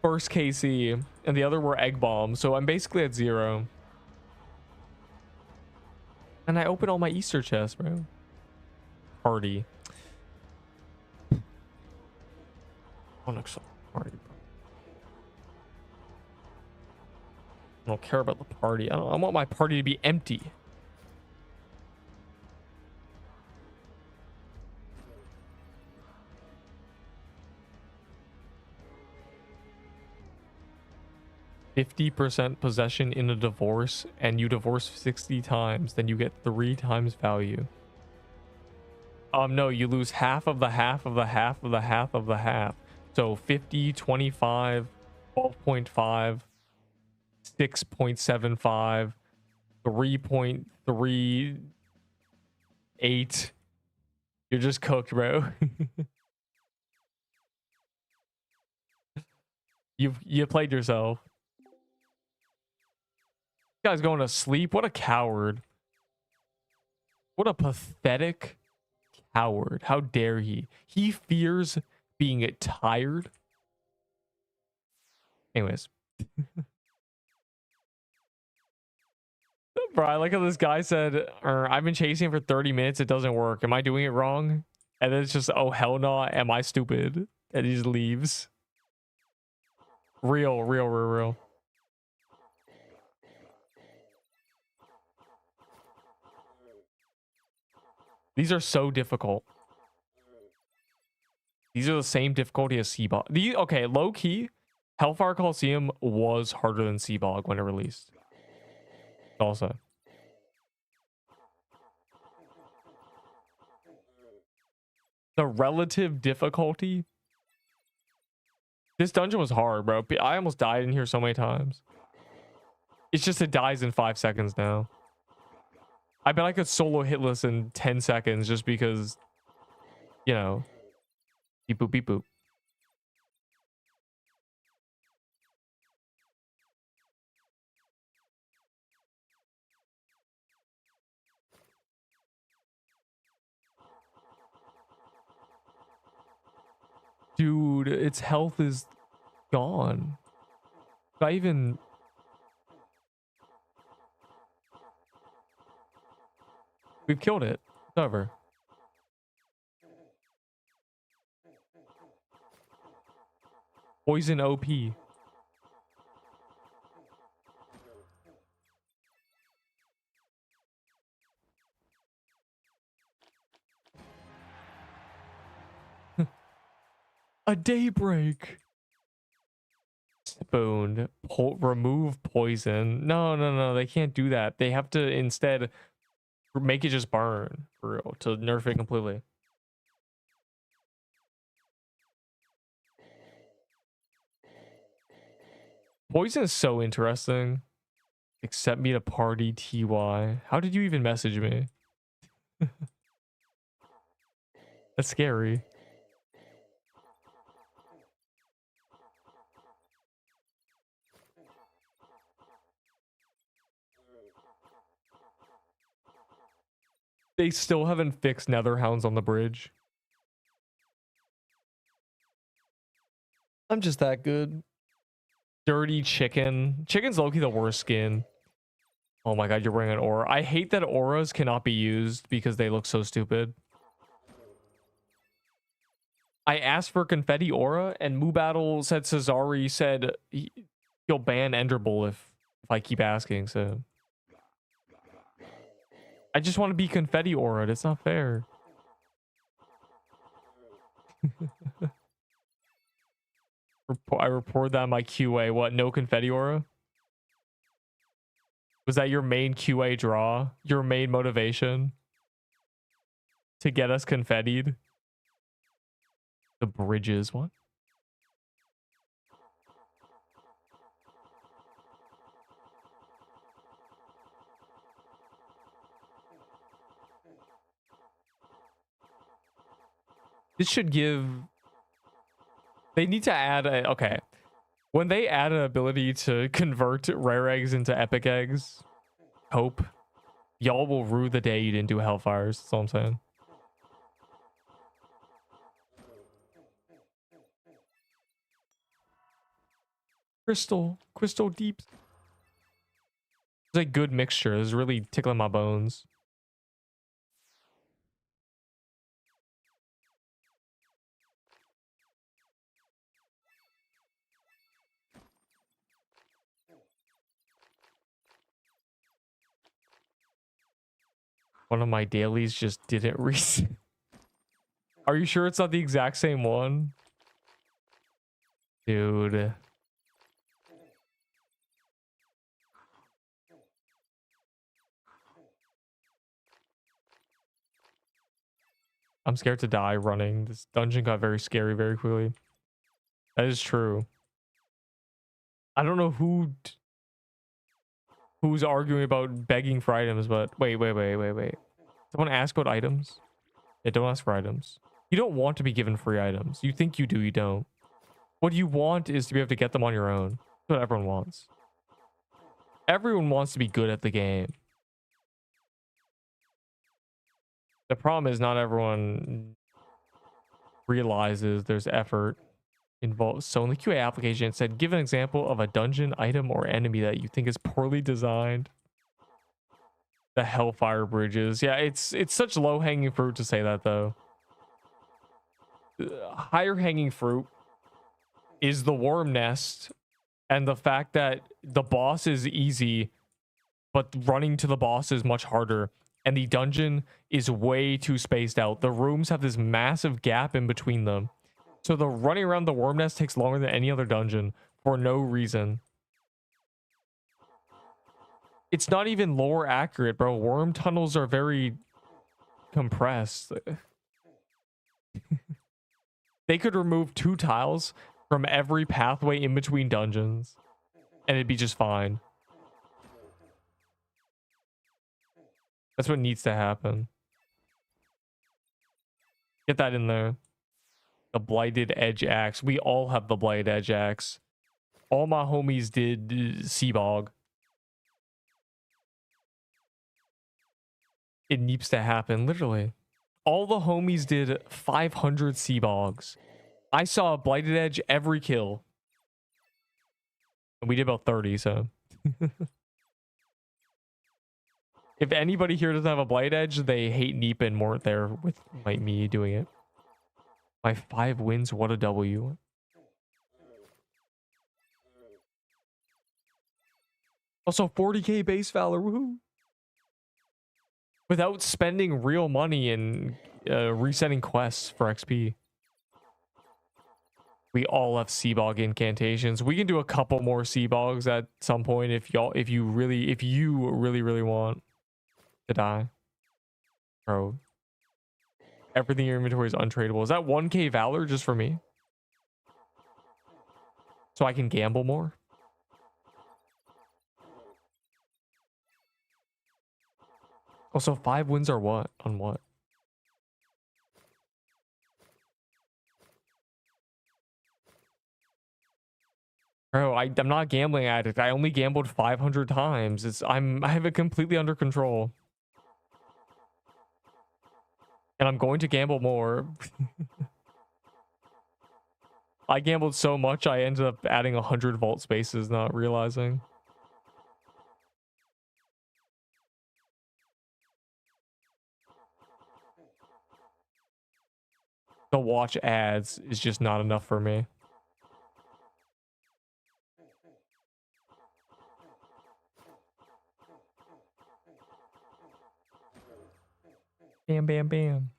first KC, and the other were egg bombs. So I'm basically at 0. And I opened all my Easter chests, bro. Party. Party, bro. I don't care about the party. I want my party to be empty. %50 possession in a divorce, and you divorce 60 times, then you get 3 times value. No, you lose half of the half of the half of the half of the half. So 50, 25, 12.5, 6.75, 3.38. You're just cooked, bro. You played yourself. This guy's going to sleep. What a coward. What a pathetic coward. How dare he? He fears being tired. Anyways. Bro, I like how this guy said, I've been chasing for 30 minutes. It doesn't work. Am I doing it wrong? And then it's just, oh, hell no. Am I stupid? And he just leaves. Real. These are so difficult. These are the same difficulty as Seabog. Okay, low key, Hellfire Coliseum was harder than Seabog when it released. Also. The relative difficulty. This dungeon was hard, bro. I almost died in here so many times. It's just it dies in 5 seconds now. I bet I could solo hitless in 10 seconds just because, you know, beep boop, beep boop. Dude, its health is gone. I even... We've killed it. It's over. Poison OP. A daybreak. Spooned. Remove poison. No. They can't do that. They have to instead make it just burn for real to nerf it completely. Poison is so interesting. Accept me to party TY. How did you even message me? That's scary. They still haven't fixed netherhounds on the bridge. I'm just that good. Dirty chicken. Chicken's low-key the worst skin. Oh my god, you're wearing an aura. I hate that auras cannot be used because they look so stupid. I asked for confetti aura, and Moo Battle said Cesari said he'll ban Enderbull if I keep asking, so... I just want to be confetti aura. It's not fair. I report that on my QA. What? No confetti aura? Was that your main QA draw? Your main motivation? To get us confettied? The bridges. What? This should give... They need to add a... Okay. When they add an ability to convert rare eggs into epic eggs, hope, y'all will rue the day you didn't do Hellfires. That's all I'm saying. Crystal deep. It's a good mixture. It's really tickling my bones. One of my dailies just didn't reset. Are you sure it's not the exact same one? Dude. I'm scared to die running. This dungeon got very scary very quickly. That is true. I don't know who's arguing about begging for items, but wait. Someone ask about items? Yeah, don't ask for items. You don't want to be given free items. You think you do, you don't. What you want is to be able to get them on your own. That's what everyone wants. Everyone wants to be good at the game. The problem is not everyone realizes there's effort involved. So in the QA application, it said, give an example of a dungeon, item, or enemy that you think is poorly designed. The Hellfire bridges. Yeah, it's such low-hanging fruit to say that, though. Higher hanging fruit is the worm nest and the fact that the boss is easy, but running to the boss is much harder. And the dungeon is way too spaced out. The rooms have this massive gap in between them. So the running around the worm nest takes longer than any other dungeon for no reason. It's not even lore accurate, bro. Worm tunnels are very compressed. They could remove 2 tiles from every pathway in between dungeons, and it'd be just fine. That's what needs to happen. Get that in there. The Blighted Edge Axe. We all have the Blighted Edge Axe. All my homies did Seabog. It needs to happen, literally. All the homies did 500 Seabogs. I saw a Blighted Edge every kill. And we did about 30, so... If anybody here doesn't have a Blight Edge, they hate Neep and weren't there with like me doing it. My 5 wins, what a W. Also 40k base valor, woohoo! Without spending real money and resetting quests for XP. We all have Seabog incantations. We can do a couple more Seabogs at some point if you really want to die. Bro. Everything in your inventory is untradeable. Is that 1k valor just for me? So I can gamble more? Also, 5 wins are what? On what? Bro, I'm not a gambling addict. I only gambled 500 times. I have it completely under control. And I'm going to gamble more. I gambled so much, I ended up adding 100 vault spaces, not realizing. The watch ads is just not enough for me. Bam, bam, bam.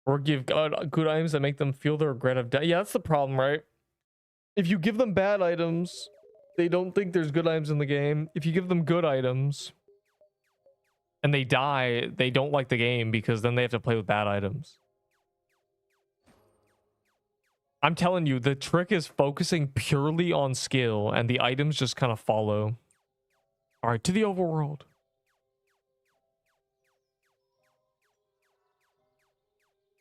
Or give good items that make them feel the regret of death. Yeah, that's the problem, right? If you give them bad items, they don't think there's good items in the game. If you give them good items and they die, they don't like the game because then they have to play with bad items. I'm telling you, the trick is focusing purely on skill and the items just kind of follow. All right, to the overworld.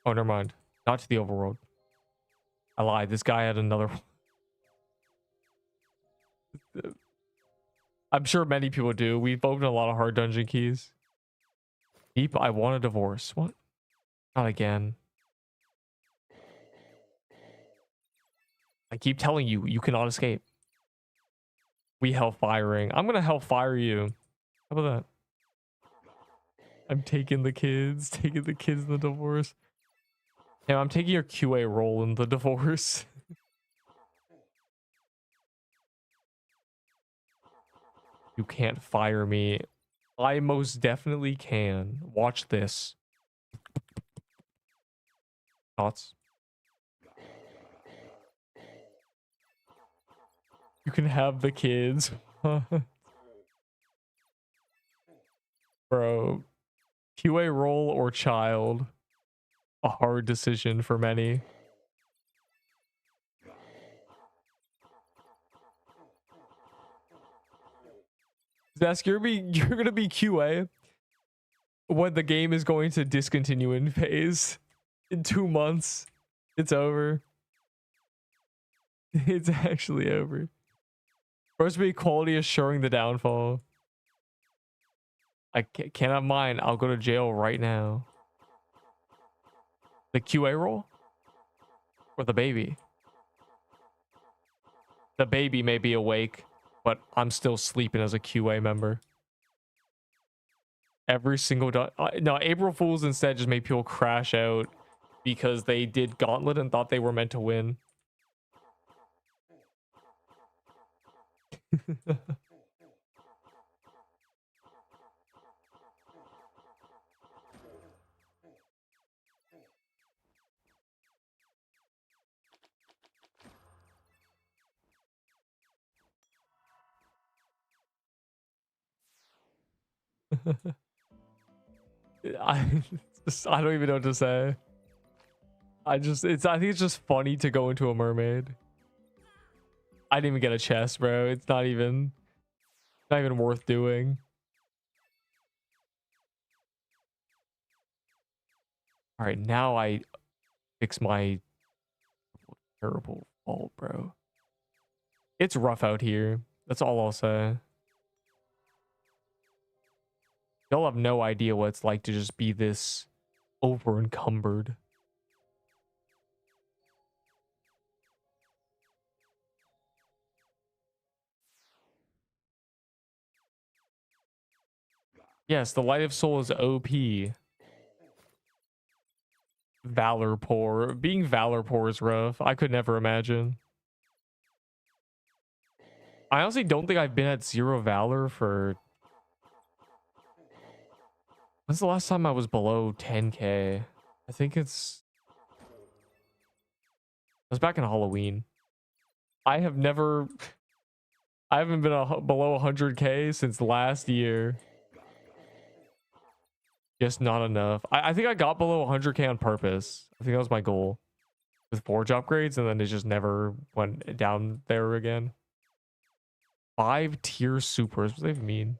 Oh, never mind. Not to the overworld. I lied. This guy had another one. I'm sure many people do. We've opened a lot of hard dungeon keys. Deep, I want a divorce. What? Not again. I keep telling you, you cannot escape. We hellfiring. I'm gonna hellfire you. How about that? I'm taking the kids. Taking the kids in the divorce. Yeah, I'm taking your QA role in the divorce. You can't fire me. I most definitely can. Watch this. Thoughts? You can have the kids. Bro. QA role or child? A hard decision for many. Zask, you're gonna be QA when the game is going to discontinue in phase. In 2 months. It's over. It's actually over. Supposed to be quality assuring the downfall. I can't have mine. I'll go to jail right now. The QA role? Or the baby? The baby may be awake, but I'm still sleeping as a QA member. Every single... No, April Fools instead just made people crash out because they did Gauntlet and thought they were meant to win. I don't even know what to say. I think it's just funny to go into a mermaid. I didn't even get a chest, bro. It's not even worth doing. All right, now I fix my terrible fault, bro. It's rough out here. That's all I'll say. Y'all have no idea what it's like to just be this over encumbered. Yes, the Light of Soul is OP. Valor poor. Being valor poor is rough. I could never imagine. I honestly don't think I've been at 0 valor for... When's the last time I was below 10k? I think it's... I was back in Halloween. I haven't been below 100k since last year. Just not enough. I think I got below 100k on purpose. I think that was my goal. With forge upgrades, and then it just never went down there again. 5 tier supers. What does that even mean?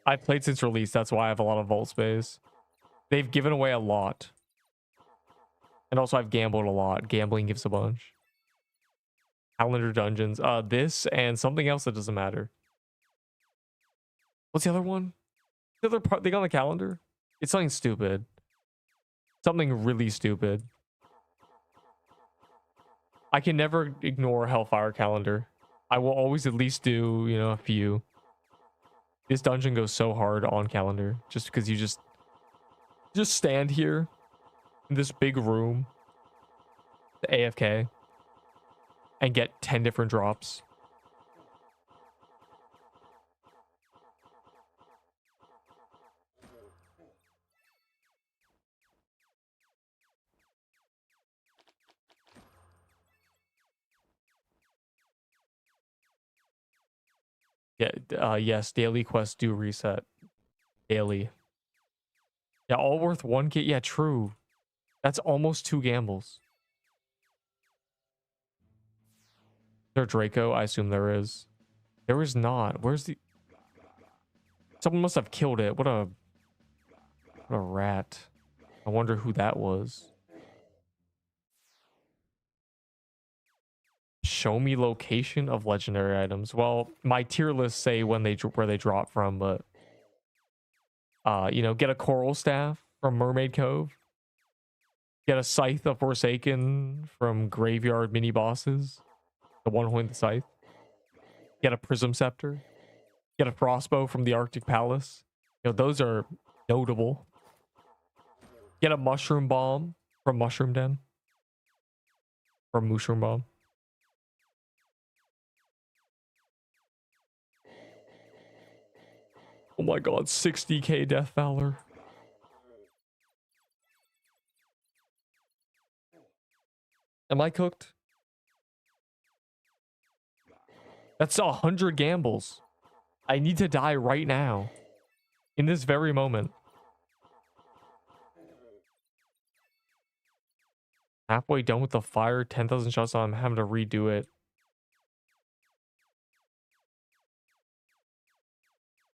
I've played since release. That's why I have a lot of vault space. They've given away a lot. And also I've gambled a lot. Gambling gives a bunch. Calendar dungeons. This and something else that doesn't matter. What's the other one? The other part thing on the calendar? It's something stupid. Something really stupid. I can never ignore Hellfire calendar. I will always at least do, you know, a few. This dungeon goes so hard on calendar just because you just stand here in this big room, the AFK, and get 10 different drops. Yeah, yes, daily quests do reset. Daily. Yeah, all worth 1K. Yeah, true. That's almost 2 gambles. Is there Draco? I assume there is. There is not. Where's the... Someone must have killed it. What a rat. I wonder who that was. Show me location of legendary items. Well, my tier lists say when where they drop from, but you know, get a coral staff from Mermaid Cove. Get a scythe of Forsaken from Graveyard mini bosses. The one holding the scythe. Get a prism scepter. Get a crossbow from the Arctic Palace. You know, those are notable. Get a mushroom bomb from Mushroom Den. From Mushroom Bomb. Oh my god, 60k Death Valor. Am I cooked? That's 100 gambles. I need to die right now. In this very moment. Halfway done with the fire, 10,000 shots, so I'm having to redo it.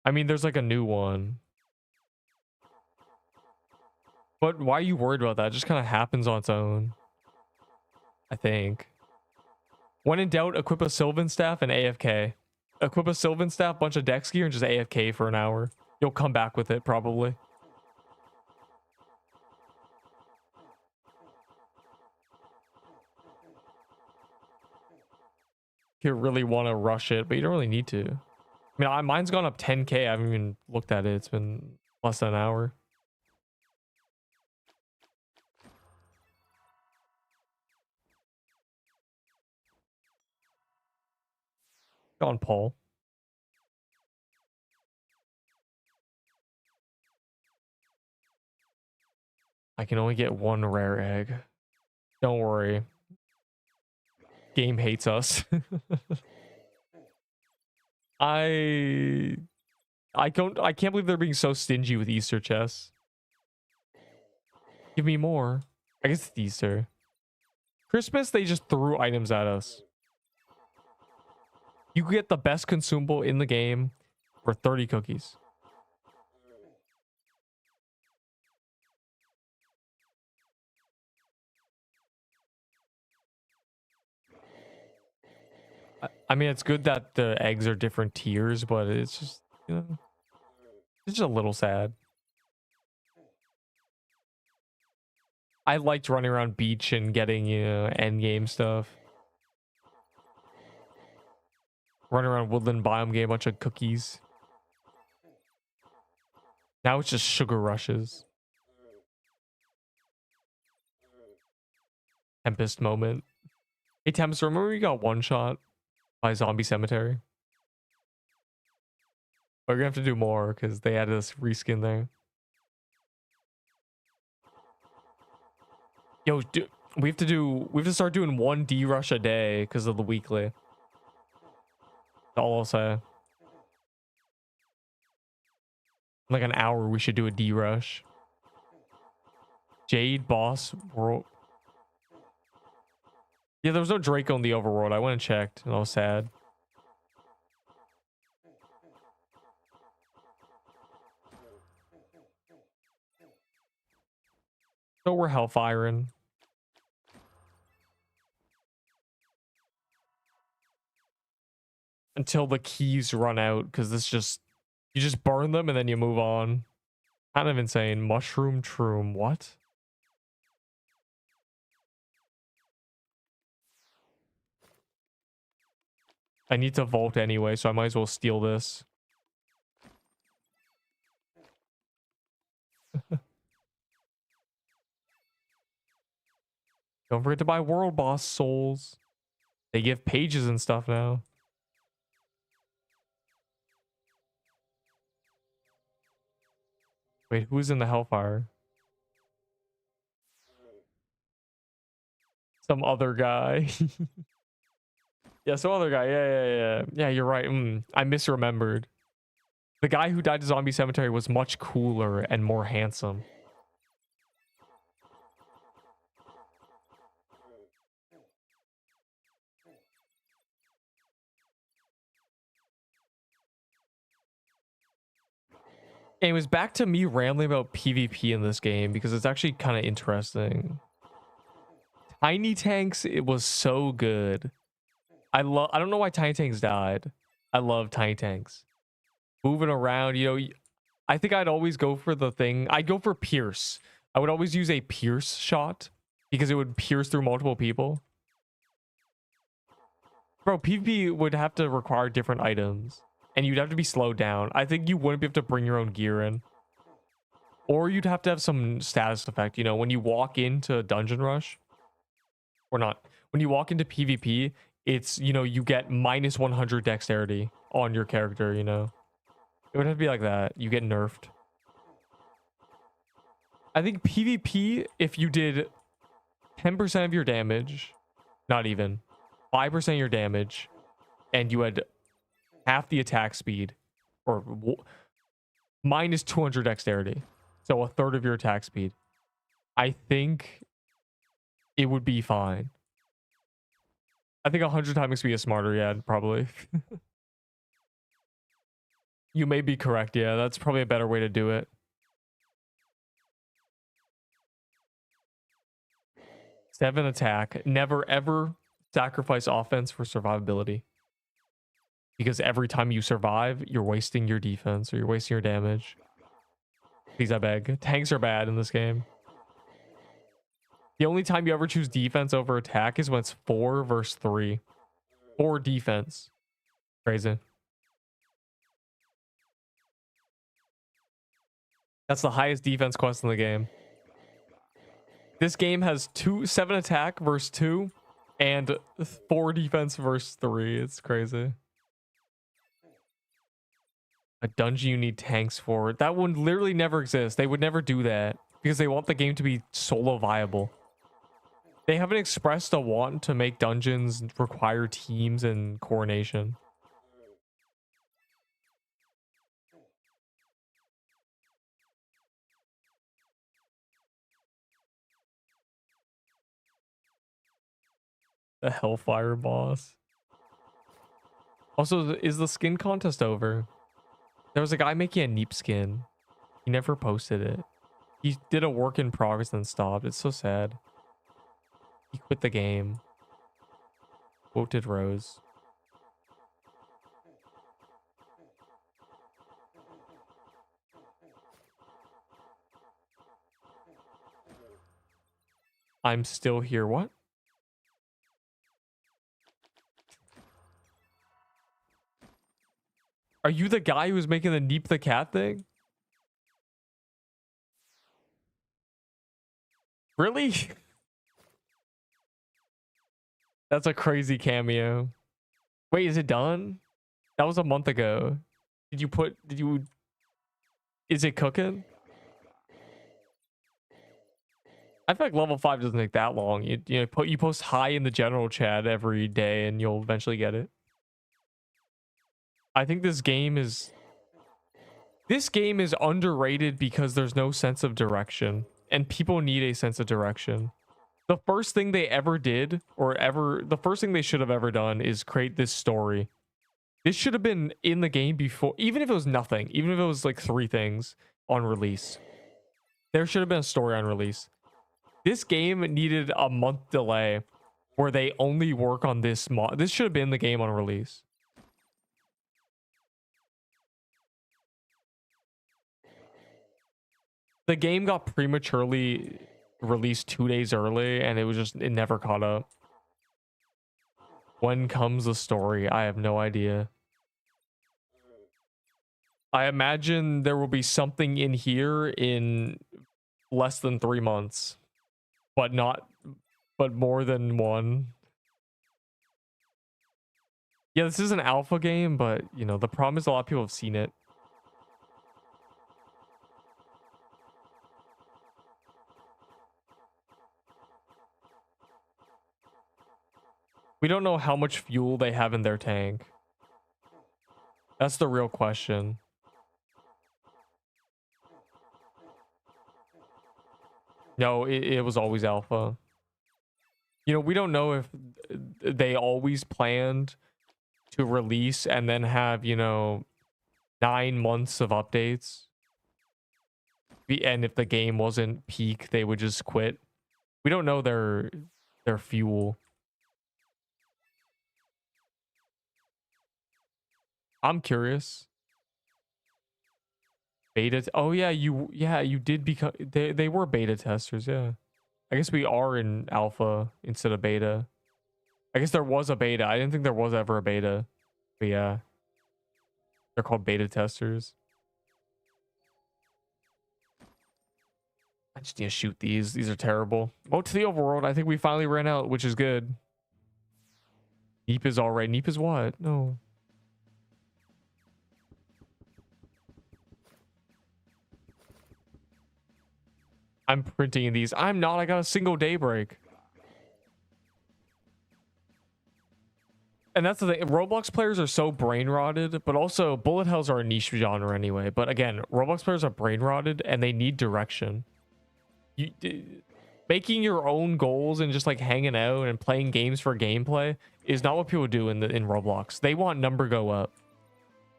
I mean, there's like a new one. But why are you worried about that? It just kind of happens on its own. I think. When in doubt, equip a Sylvan Staff and AFK. Equip a Sylvan Staff, bunch of Dex gear, and just AFK for an hour. You'll come back with it, probably. You really want to rush it, but you don't really need to. I mean, mine's gone up 10k. I haven't even looked at it. It's been less than an hour. Go on, Paul. I can only get 1 rare egg. Don't worry. Game hates us. I can't believe they're being so stingy with Easter chests. Give me more. I guess it's Easter. Christmas, they just threw items at us. You get the best consumable in the game for 30 cookies. I mean, it's good that the eggs are different tiers, but it's just, you know, it's just a little sad. I liked running around beach and getting, you know, end game stuff. Running around woodland biome, getting a bunch of cookies. Now it's just sugar rushes. Tempest moment. Hey, Tempest, remember you got one shot by Zombie Cemetery? We're gonna have to do more because they added this reskin there. Yo, we have to start doing 1 D rush a day because of the weekly. That's all I'll say. Like an hour, we should do a D rush. Jade boss world. Yeah, there was no Draco in the overworld. I went and checked, and I was sad. So we're hellfiring. Until the keys run out, because this just... You just burn them and then you move on. Kind of insane. Mushroom Troom. What? I need to vault anyway, so I might as well steal this. Don't forget to buy World Boss souls. They give pages and stuff now. Wait, who's in the Hellfire? Some other guy. Yeah, some other guy. Yeah. Yeah, you're right. I misremembered. The guy who died to Zombie Cemetery was much cooler and more handsome. And it was back to me rambling about PvP in this game because it's actually kind of interesting. Tiny Tanks, it was so good. I don't know why Tiny Tanks died. I love Tiny Tanks. Moving around, you know, I think I'd always go for the thing. I'd go for Pierce. I would always use a Pierce shot because it would pierce through multiple people. Bro, PvP would have to require different items. And you'd have to be slowed down. I think you wouldn't be able to bring your own gear in. Or you'd have to have some status effect. You know, when you walk into Dungeon Rush, or not, when you walk into PvP, it's, you know, you get minus 100 dexterity on your character, you know. It would have to be like that. You get nerfed. I think PvP, if you did 10% of your damage, not even, 5% of your damage, and you had half the attack speed, or minus 200 dexterity, so a third of your attack speed, I think it would be fine. I think 100 times speed is smarter, yeah, probably. You may be correct, yeah, that's probably a better way to do it. 7 attack. Never ever sacrifice offense for survivability. Because every time you survive, you're wasting your defense or you're wasting your damage. Please, I beg. Tanks are bad in this game. The only time you ever choose defense over attack is when it's 4 versus 3. 4 defense. Crazy. That's the highest defense quest in the game. This game has 7 attack versus 2 and 4 defense versus 3. It's crazy. A dungeon you need tanks for. That would literally never exist. They would never do that because they want the game to be solo viable. They haven't expressed a want to make dungeons require teams and coordination. The Hellfire boss. Also, is the skin contest over? There was a guy making a Neep skin. He never posted it. He did a work in progress and stopped. It's so sad. He quit the game. Quoted Rose. I'm still here. What? Are you the guy who was making the Neep the cat thing? Really? That's a crazy cameo. Wait, is it done? That was a month ago. Is it cooking? I feel like level 5 doesn't take that long. You post high in the general chat every day and you'll eventually get it. I think this game is underrated because there's no sense of direction and people need a sense of direction. The first thing they ever did the first thing they should have ever done is create this story. This should have been in the game before, even if it was nothing, even if it was like 3 things on release. There should have been a story on release. This game needed a month delay where they only work on this mod. This should have been the game on release. The game got prematurely released 2 days early, and it never caught up. When comes the story? I have no idea. I imagine there will be something in here in less than 3 months, but more than one. Yeah, this is an alpha game, but you know, the problem is a lot of people have seen it. We don't know how much fuel they have in their tank. That's the real question. No, it was always alpha. You know, we don't know if they always planned to release and then have, you know, 9 months of updates. And if the game wasn't peak, they would just quit. We don't know their fuel. I'm curious. Beta. Oh yeah, you did become. They were beta testers. Yeah, I guess we are in alpha instead of beta. I guess there was a beta. I didn't think there was ever a beta. But yeah, they're called beta testers. I just need to shoot these. These are terrible. Oh, to the overworld. I think we finally ran out, which is good. Neep is all right. Neep is what? No. I'm printing these. I'm not. I got a single day break. And that's the thing. Roblox players are so brain rotted, but also bullet hells are a niche genre anyway. But again, Roblox players are brain rotted and they need direction. Making your own goals and just like hanging out and playing games for gameplay is not what people do in Roblox. They want number go up,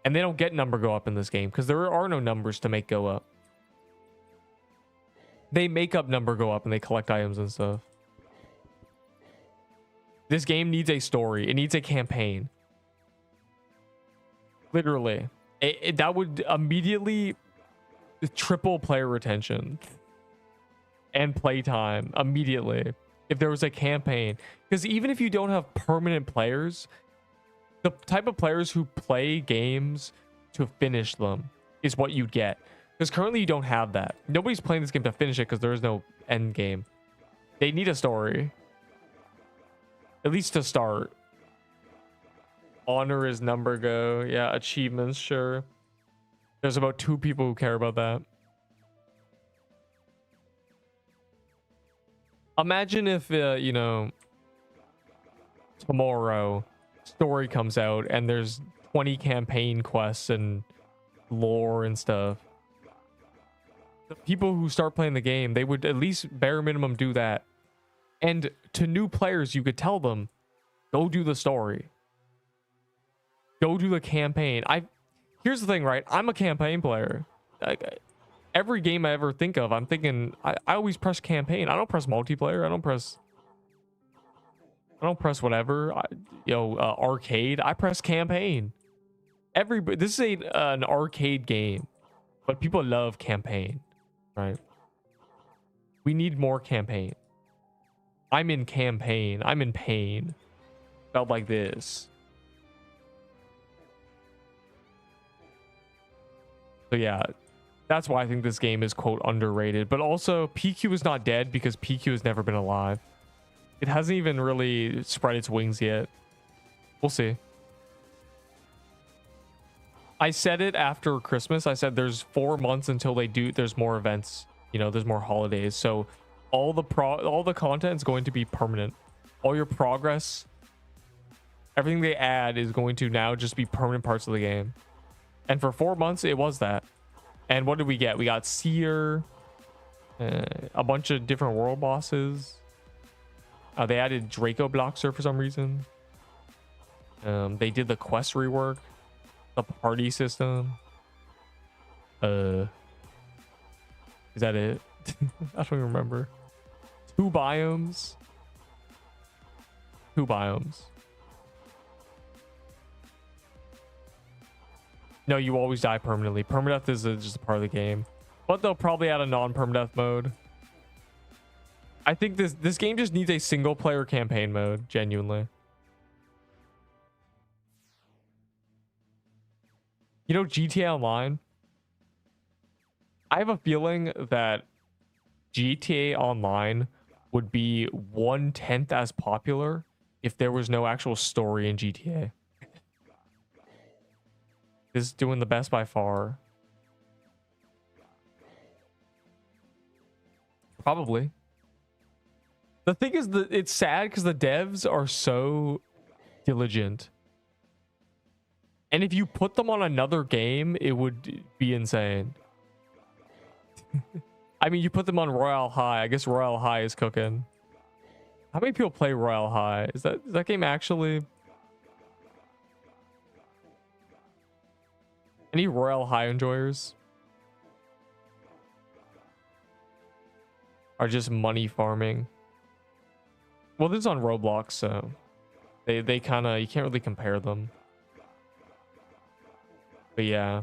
and they don't get number go up in this game because there are no numbers to make go up. They make up number go up and they collect items and stuff. This game needs a story. It needs a campaign. Literally. That would immediately triple player retention and playtime immediately if there was a campaign. Because even if you don't have permanent players, the type of players who play games to finish them is what you'd get. Because currently you don't have that. Nobody's playing this game to finish it because there is no end game. They need a story. At least to start. Honor is number go. Yeah, achievements, sure. There's about 2 people who care about that. Imagine if, you know, tomorrow story comes out and there's 20 campaign quests and lore and stuff. The people who start playing the game, they would at least bare minimum do that. And to new players, you could tell them, go do the story. Go do the campaign. Here's the thing, right? I'm a campaign player. Every game I ever think of, I'm thinking, I always press campaign. I don't press multiplayer. I don't press whatever. Arcade. I press campaign. This is an arcade game, but people love campaign, right? We need more campaign. I'm in campaign. I'm in pain. Felt like this. So yeah, that's why I think this game is, quote, underrated. But also, PQ is not dead because PQ has never been alive. It hasn't even really spread its wings yet. We'll see. I said it after Christmas. I said there's 4 months until there's more events. You know, there's more holidays. So all the content is going to be permanent. All your progress, everything they add is going to now just be permanent parts of the game. And for 4 months, it was that. And what did we get? We got Seer, a bunch of different world bosses. They added Draco Bloxer for some reason. They did the quest rework, the party system. Is that it? I don't even remember. Two biomes. Two biomes. No, you always die permanently. Permadeath is just a part of the game. But they'll probably add a non-permadeath mode. I think this game just needs a single player campaign mode, genuinely. You know, GTA Online? I have a feeling that GTA Online would be 1/10 as popular if there was no actual story in GTA. This is doing the best by far. Probably. The thing is that it's sad because the devs are so diligent. And if you put them on another game, it would be insane. I mean, you put them on Royale High. I guess Royale High is cooking. How many people play Royale High? Is that game actually... Any Royale High enjoyers? Are just money farming? Well, this is on Roblox, so they kind of, you can't really compare them. But yeah.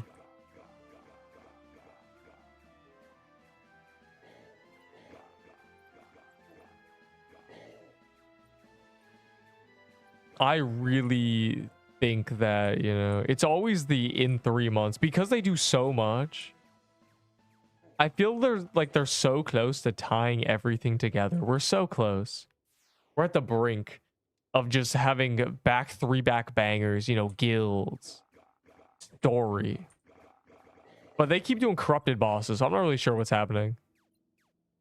I really think that, you know, it's always the in 3 months because they do so much. I feel they're so close to tying everything together. We're so close. We're at the brink of just having back bangers, you know, guilds, story. But they keep doing corrupted bosses, so I'm not really sure what's happening.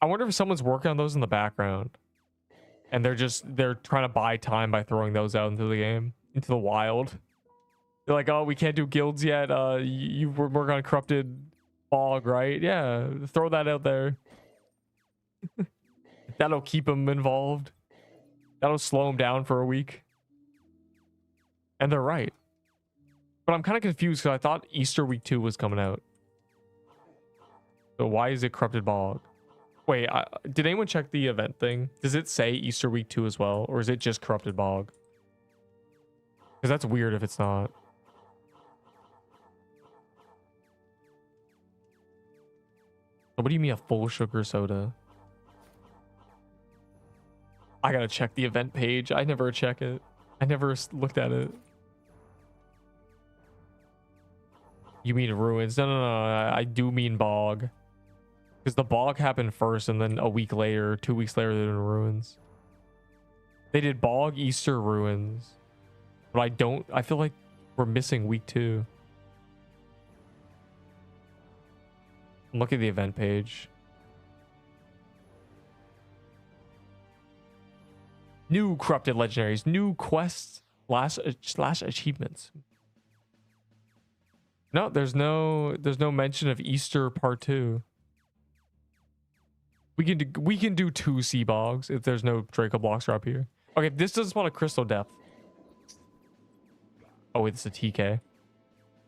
I wonder if someone's working on those in the background. And they're trying to buy time by throwing those out into the game, into the wild. They're like, oh, we can't do guilds yet. You were working on corrupted bog, right? Yeah, throw that out there. That'll keep them involved. That'll slow them down for a week. And they're right. But I'm kind of confused because I thought Easter week 2 was coming out. So why is it corrupted bog? Wait, did anyone check the event thing? Does it say Easter week 2 as well? Or is it just corrupted bog? Because that's weird if it's not. What do you mean a full sugar soda? I gotta check the event page. I never check it. I never looked at it. You mean ruins? No. I do mean bog. Because the bog happened first, and then a week later, 2 weeks later, they did ruins. They did bog, Easter, ruins. But I feel like we're missing week 2. Look at the event page. New corrupted legendaries, new quests, slash achievements. No, there's no mention of Easter part 2. We can do 2 sea bogs if there's no Draco blocks drop here. Okay, this doesn't spawn a crystal depth. Oh wait, this is a TK.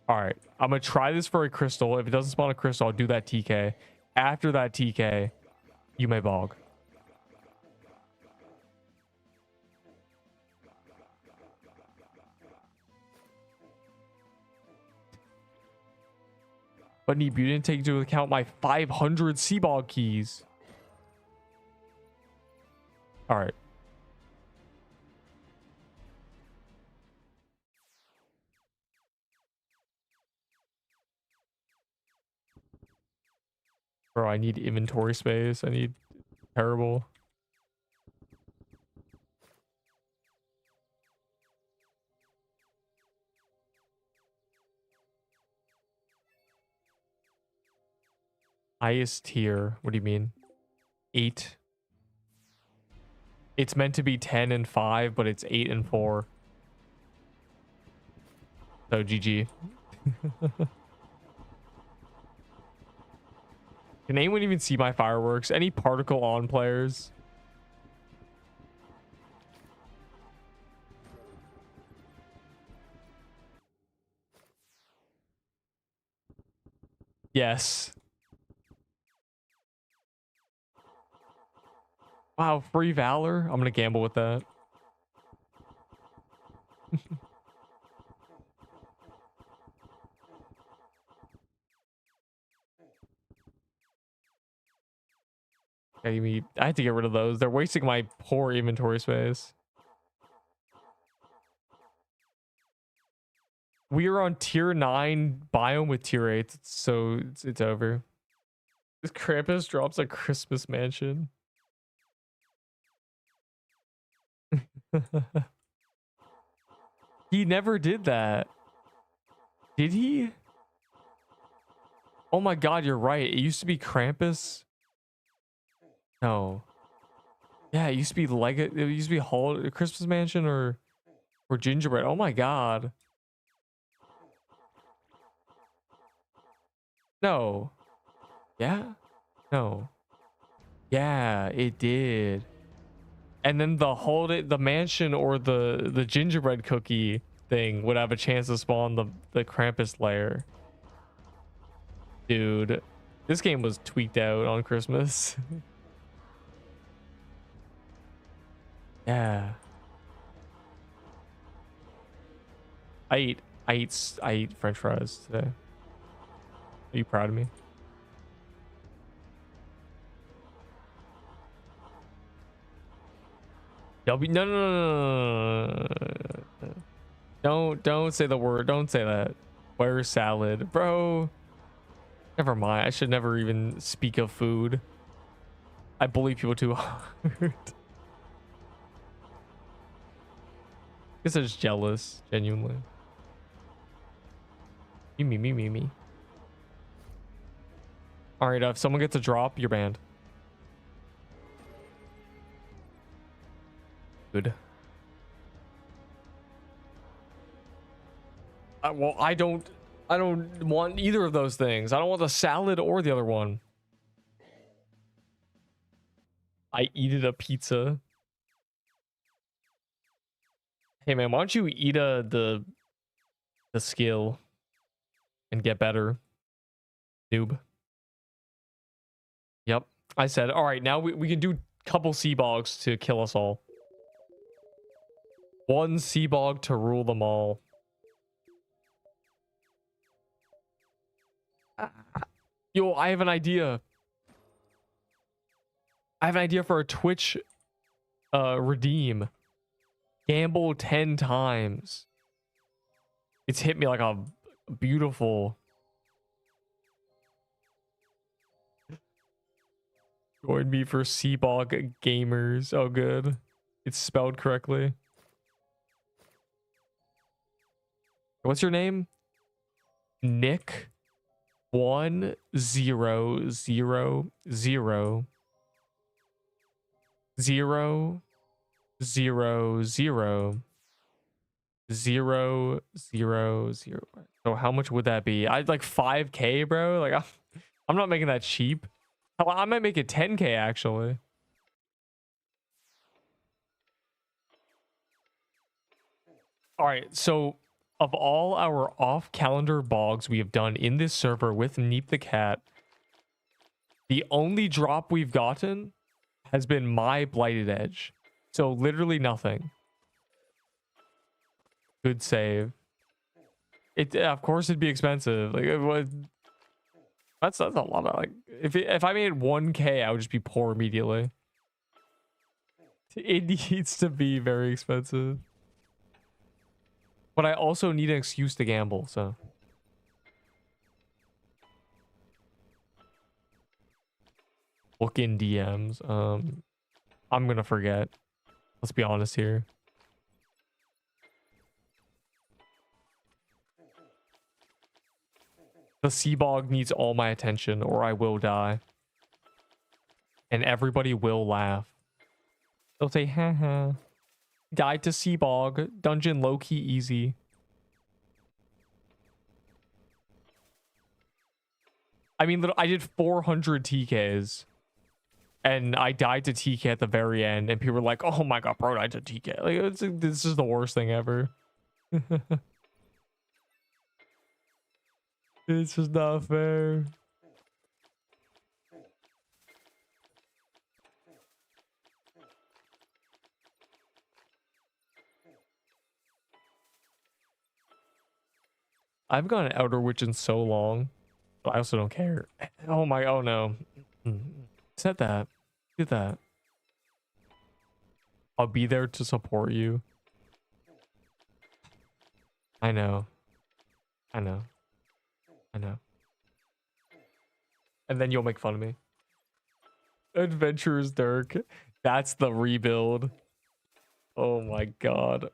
All right, I'm gonna try this for a crystal. If it doesn't spawn a crystal, I'll do that TK. After that TK, you may bog. But Neep, you didn't take into account my 500 sea bog keys. All right. Bro, I need inventory space. I need terrible. Highest tier. What do you mean? 8. It's meant to be 10 and 5, but it's 8 and 4. So GG. Can anyone even see my fireworks? Any particle on players? Yes. Wow, free valor. I'm gonna gamble with that. I had to get rid of those. They're wasting my poor inventory space. We are on tier 9 biome with tier 8, so it's over. This Krampus drops a Christmas mansion. He never did that. Did he? Oh my god, you're right. It used to be Krampus. No. Yeah, it used to be like it used to be Christmas mansion or gingerbread. Oh my god. No. Yeah? No. Yeah, it did. And then the mansion or the gingerbread cookie thing would have a chance to spawn the Krampus lair. Dude, this game was tweaked out on Christmas. Yeah. I ate French fries today. Are you proud of me? No, no, no, no, no, no, no. Don't say the word. Don't say that. Where's salad, bro? Never mind. I should never even speak of food. I bully people too hard. Guess I'm just jealous, genuinely. Me. All right, if someone gets a drop, you're banned. Good. Well, I don't want either of those things. I don't want the salad or the other one. I eated a pizza. Hey man, why don't you eat the skill and get better, noob? Yep, I said. All right, now we can do couple sea bogs to kill us all. One sea bog to rule them all. Yo, I have an idea. I have an idea for a Twitch redeem. Gamble 10 times. It's hit me like a beautiful. Join me for Seabog Gamers. Oh, good. It's spelled correctly. What's your name? Nick 1000000000. So how much would that be? I'd like 5K, bro. Like I'm not making that cheap. I might make it 10K actually. All right, so of all our off-calendar bogs we have done in this server with Neep the Cat, the only drop we've gotten has been my Blighted Edge. So literally nothing. Good save. Of course it'd be expensive. Like it would. That's a lot of like if I made 1K, I would just be poor immediately. It needs to be very expensive. But I also need an excuse to gamble, so. Look in DMs. I'm gonna forget. Let's be honest here. The Seabog needs all my attention or I will die. And everybody will laugh. They'll say, haha. Guide to Seabog. Dungeon low-key easy. I mean, I did 400 TKs. And I died to TK at the very end. And people were like, oh my god, bro, I died to TK. Like, this is the worst thing ever. It's just not fair. I've gone an Outer Witch in so long. But I also don't care. Oh my, oh no. Said that. Did that. I'll be there to support you. I know. I know. I know. And then you'll make fun of me. Adventurers Dirk. That's the rebuild. Oh my god.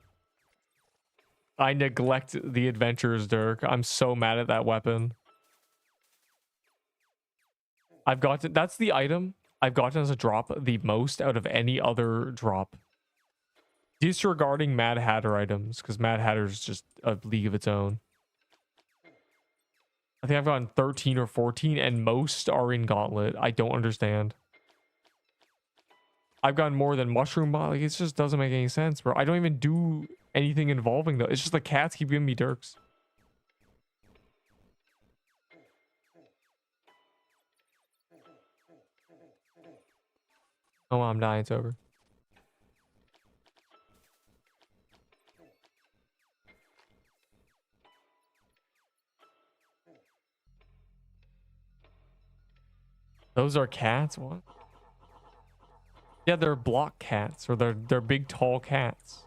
I neglect the Adventurers Dirk. I'm so mad at that weapon. I've gotten, that's the item I've gotten as a drop the most out of any other drop. Disregarding Mad Hatter items, because Mad Hatter's just a league of its own. I think I've gotten 13 or 14, and most are in Gauntlet. I don't understand. I've gotten more than Mushroom Bot. Like, it just doesn't make any sense, bro. I don't even do anything involving though. It's just the cats keep giving me Dirks. Oh, I'm dying. It's over. Those are cats? What? Yeah, they're block cats, or they're big, tall cats.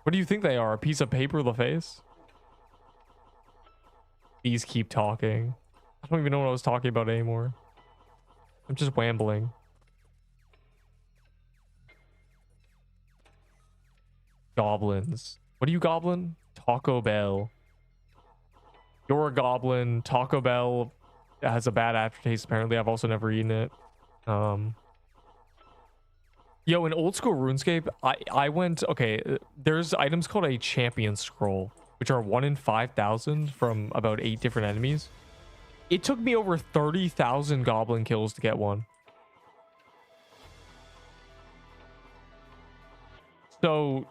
What do you think they are? A piece of paper with a face? These keep talking. I don't even know what I was talking about anymore. I'm just wambling. Goblins. What are you, goblin? Taco Bell. You're a goblin. Taco Bell has a bad aftertaste, apparently. I've also never eaten it. Yo, in old school RuneScape, I went, okay, there's items called a champion scroll, which are 1 in 5,000 from about 8 different enemies. It took me over 30,000 goblin kills to get one. So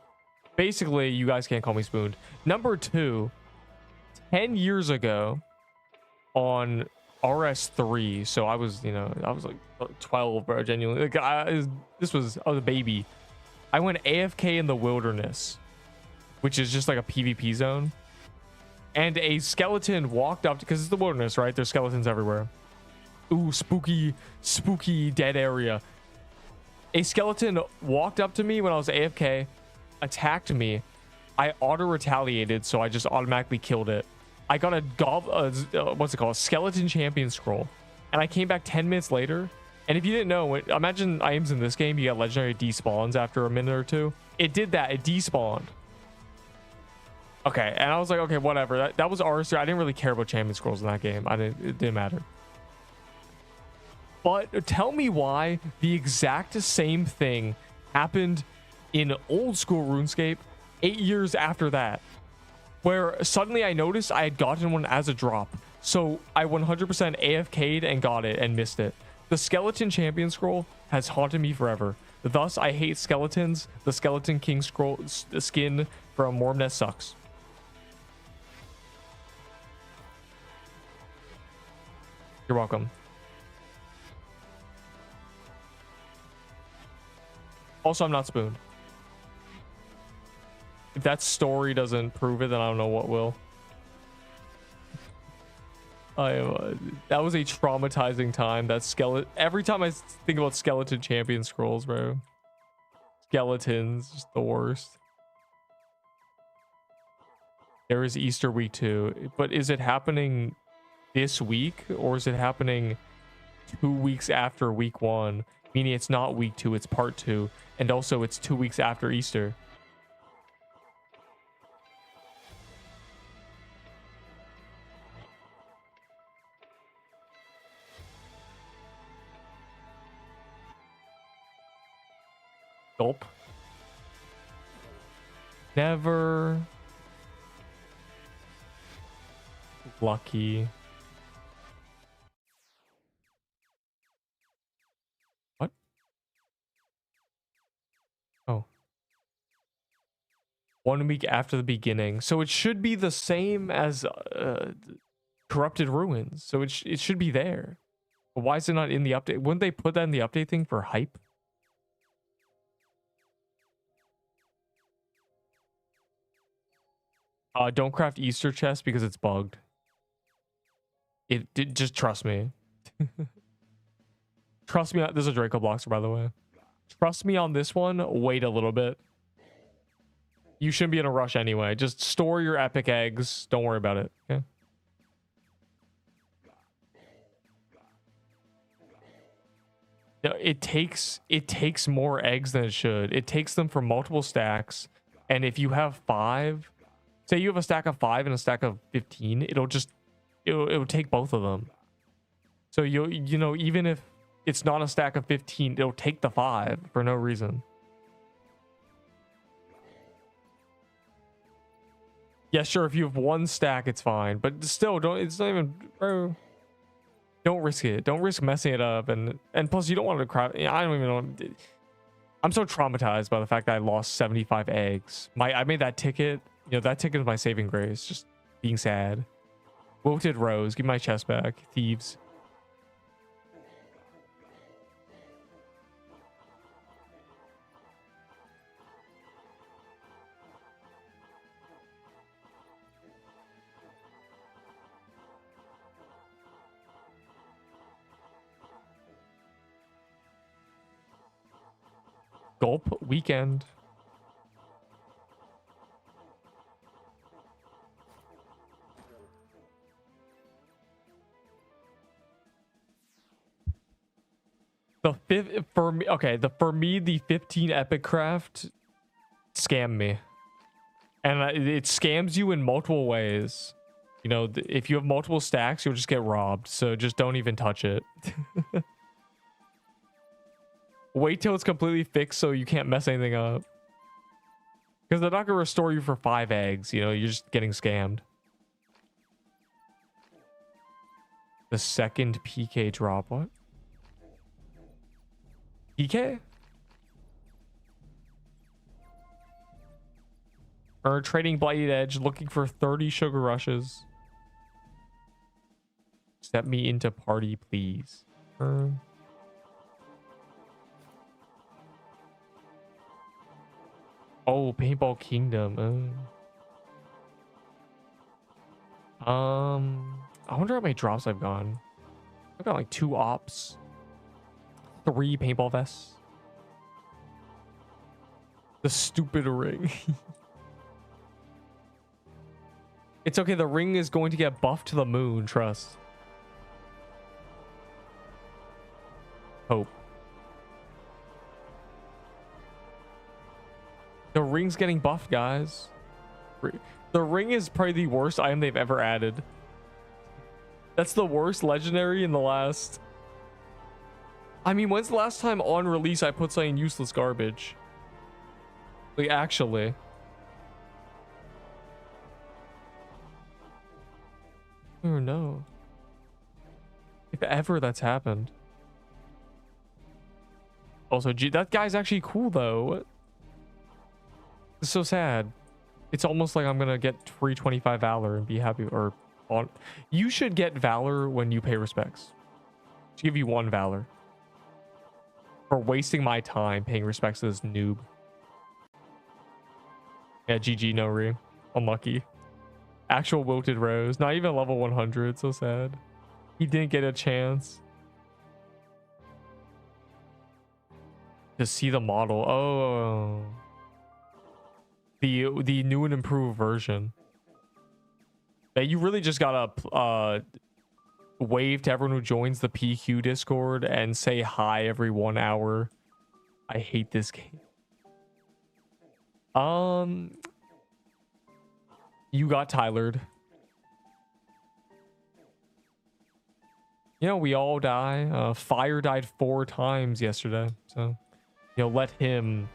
basically, you guys can't call me spooned. Number 2, 10 years ago on RS3, so I was, you know, I was like 12, bro, genuinely. Like, I was a baby. I went AFK in the wilderness, which is just like a PvP zone. And a skeleton walked up, because it's the wilderness, right? There's skeletons everywhere. Ooh, spooky, spooky dead area. A skeleton walked up to me when I was AFK, attacked me. I auto-retaliated, so I just automatically killed it. I got a what's it called? A skeleton champion scroll. And I came back 10 minutes later. And if you didn't know, imagine items in this game, you get legendary despawns after a minute or two. It did that. It despawned. Okay. And I was like, okay, whatever. That was RS3. I didn't really care about champion scrolls in that game. It didn't matter. But tell me why the exact same thing happened in old school RuneScape 8 years after that, where suddenly I noticed I had gotten one as a drop. So I 100% AFK'd and got it and missed it. The skeleton champion scroll has haunted me forever. Thus, I hate skeletons. The skeleton king scroll skin from Worm Nest sucks. You're welcome. Also, I'm not spooned. If that story doesn't prove it, then I don't know what will. That was a traumatizing time. That skeleton. Every time I think about skeleton champion scrolls, bro. Skeletons, just the worst. There is Easter week 2, but is it happening this week, or is it happening 2 weeks after week 1? Meaning it's not week 2, it's part 2, and also it's 2 weeks after Easter. Gulp. Never. Lucky. What? Oh. 1 week after the beginning. So it should be the same as Corrupted Ruins. So it should be there. But why is it not in the update? Wouldn't they put that in the update thing for hype? Don't craft Easter chest because it's bugged. Just trust me. Trust me. There's a Draco Bloxer, by the way. Trust me on this one. Wait a little bit. You shouldn't be in a rush anyway. Just store your epic eggs. Don't worry about it. Okay. No, it takes more eggs than it should. It takes them for multiple stacks, and if you have 5, say you have a stack of 5 and a stack of 15, it'll take both of them. So you know, even if it's not a stack of 15, it'll take the 5 for no reason. Yeah, sure, if you have 1 stack, it's fine, but still, it's not even, bro. Don't risk it. Don't risk messing it up, and plus you don't want to craft. I don't even know. I'm so traumatized by the fact that I lost 75 eggs. I made that ticket. You know, that ticket is my saving grace. Just being sad. Wilted Rose. Give my chest back. Thieves. Gulp weekend. The fifth for me. Okay, the 15 epic craft scammed me, and it scams you in multiple ways. You know, if you have multiple stacks, you'll just get robbed. So just don't even touch it. Wait till it's completely fixed so you can't mess anything up. Because they're not going to restore you for 5 eggs. You know, you're just getting scammed. The second PK drop. What? PK? Or trading Blighted Edge, looking for 30 sugar rushes. Step me into party, please. Oh, Paintball Kingdom. I wonder how many drops I've gone. I've got like 2 ops, 3 paintball vests. The stupid ring. It's okay. The ring is going to get buffed to the moon. Trust. Hope. The ring's getting buffed, guys. The ring is probably the worst item they've ever added. That's the worst legendary in the last... I mean, when's the last time on release I put something useless garbage? Like, actually. Oh, no. If ever that's happened. Also, gee, that guy's actually cool, though. What? It's so sad. It's almost like I'm gonna get free 25 Valor and be happy. Or on. You should get Valor when you pay respects. To give you 1 Valor. For wasting my time paying respects to this noob. Yeah, GG, no re. Unlucky. Actual Wilted Rose. Not even level 100. So sad. He didn't get a chance to see the model. Oh. The new and improved version. Yeah, you really just gotta wave to everyone who joins the PQ Discord and say hi every 1 hour. I hate this game. You got Tylered. You know, we all die. Fire died 4 times yesterday. So, you know, let him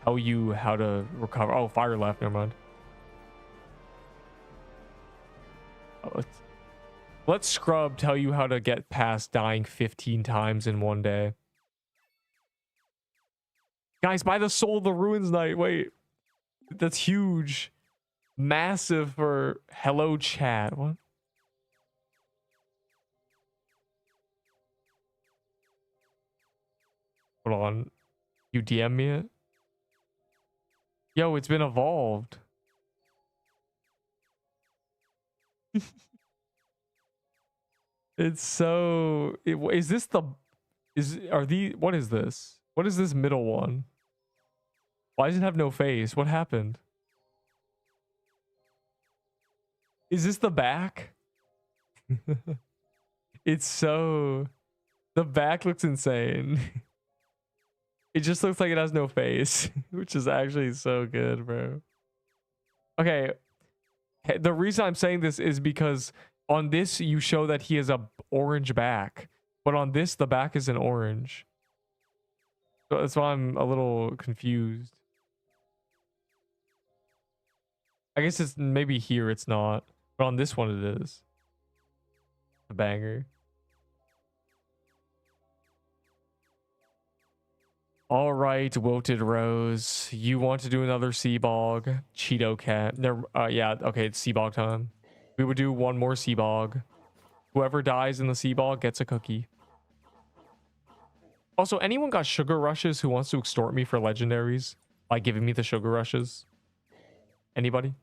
tell you how to recover. Oh, Fire left. Never mind. Oh, let Scrub tell you how to get past dying 15 times in 1 day. Guys, buy the Soul of the Ruins Knight. Wait. That's huge. Massive for hello chat. What? Hold on. You DM me it? Yo, it's been evolved. It's so. Is this the? What is this? What is this middle one? Why does it have no face? What happened? Is this the back? It's so. The back looks insane. It just looks like it has no face, which is actually so good, bro. Okay. The reason I'm saying this is because on this, you show that he has a orange back. But on this, the back isn't orange. So that's why I'm a little confused. I guess it's maybe here it's not. But on this one it is. A banger. All right, Wilted Rose. You want to do another Seabog? Cheeto Cat. Yeah, okay, it's Seabog time. We would do one more Seabog. Whoever dies in the Seabog gets a cookie. Also, anyone got sugar rushes who wants to extort me for legendaries by giving me the sugar rushes? Anybody?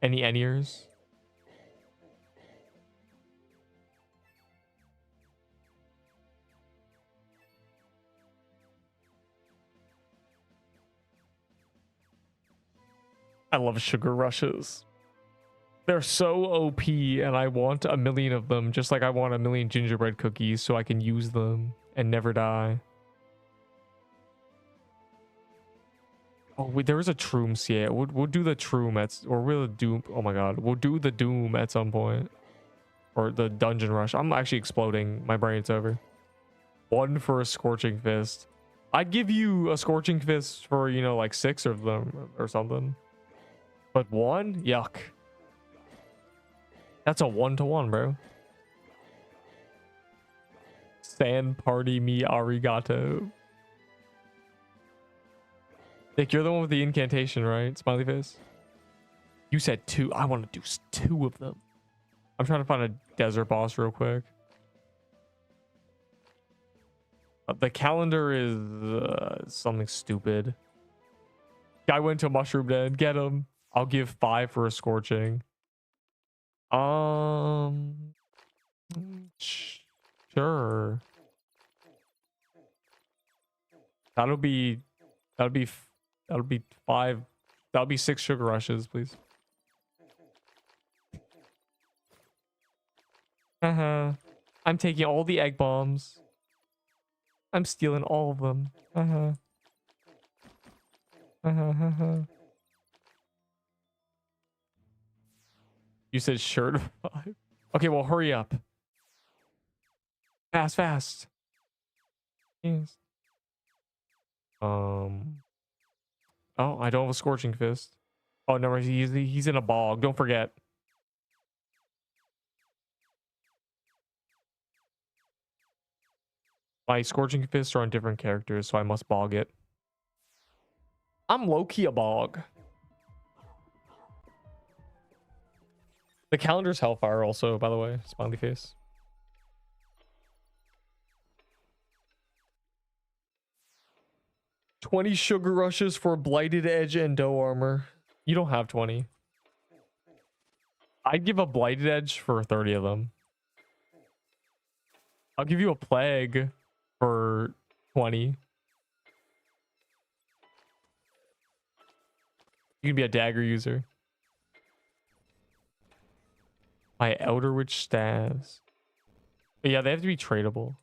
Any Eniers? I love sugar rushes. They're so OP, and I want a million of them, just like I want a million gingerbread cookies so I can use them and never die. Oh, wait, there is a Trooms, yeah. We'll do the Troom or we'll do, oh my god, we'll do the Doom at some point. Or the Dungeon Rush. I'm actually exploding. My brain's over. One for a Scorching Fist. I'd give you a Scorching Fist for, you know, like 6 of them or something. But 1? Yuck. That's a 1-to-1, bro. Sand party me arigato. Nick, you're the one with the incantation, right? Smiley face. You said 2. I want to do 2 of them. I'm trying to find a desert boss real quick. The calendar is something stupid. Guy went to Mushroom Den. Get him. I'll give 5 for a Scorching. Sure. That'll be 5. That'll be 6 sugar rushes, please. I'm taking all the egg bombs. I'm stealing all of them. You said sure to 5. Okay, well, hurry up. Fast. Yes. Oh, I don't have a Scorching Fist. Oh, no, he's in a bog. Don't forget. My Scorching Fists are on different characters, so I must bog it. I'm low-key a bog. The calendar's Hellfire also, by the way. Smiley face. $20 sugar rushes for Blighted Edge and Doe Armor. You don't have 20. I'd give a Blighted Edge for 30 of them. I'll give you a Plague for 20. You can be a dagger user. My Elder Witch staves. But yeah, they have to be tradable.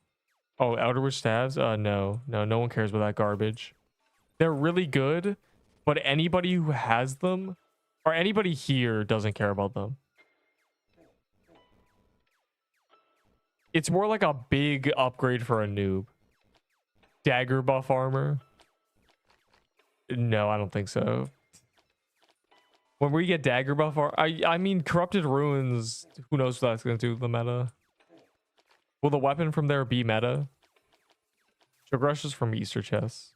Oh, Elder Witch staves? No one cares about that garbage. They're really good, but anybody who has them, or anybody here, doesn't care about them. It's more like a big upgrade for a noob. Dagger buff armor? No, I don't think so. When we get dagger buff armor, I mean, Corrupted Ruins, who knows what that's going to do to the meta. Will the weapon from there be meta? Sugar rushes from Easter chests.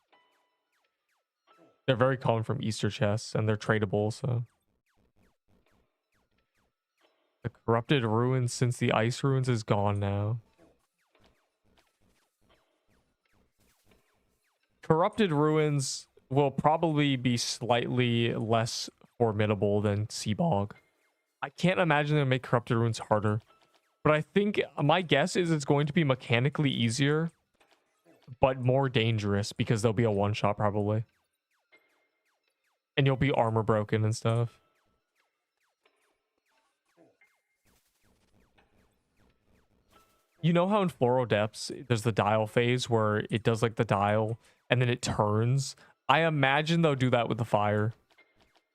They're very common from Easter chests, and they're tradable, so. The Corrupted Ruins, since the Ice Ruins is gone now. Corrupted Ruins will probably be slightly less formidable than Seabog. I can't imagine they make corrupted ruins harder. But I think my guess is it's going to be mechanically easier, but more dangerous because there'll be a one-shot probably. And you'll be armor broken and stuff. You know how in Floral Depths, there's the dial phase where it does like the dial and then it turns? I imagine they'll do that with the fire.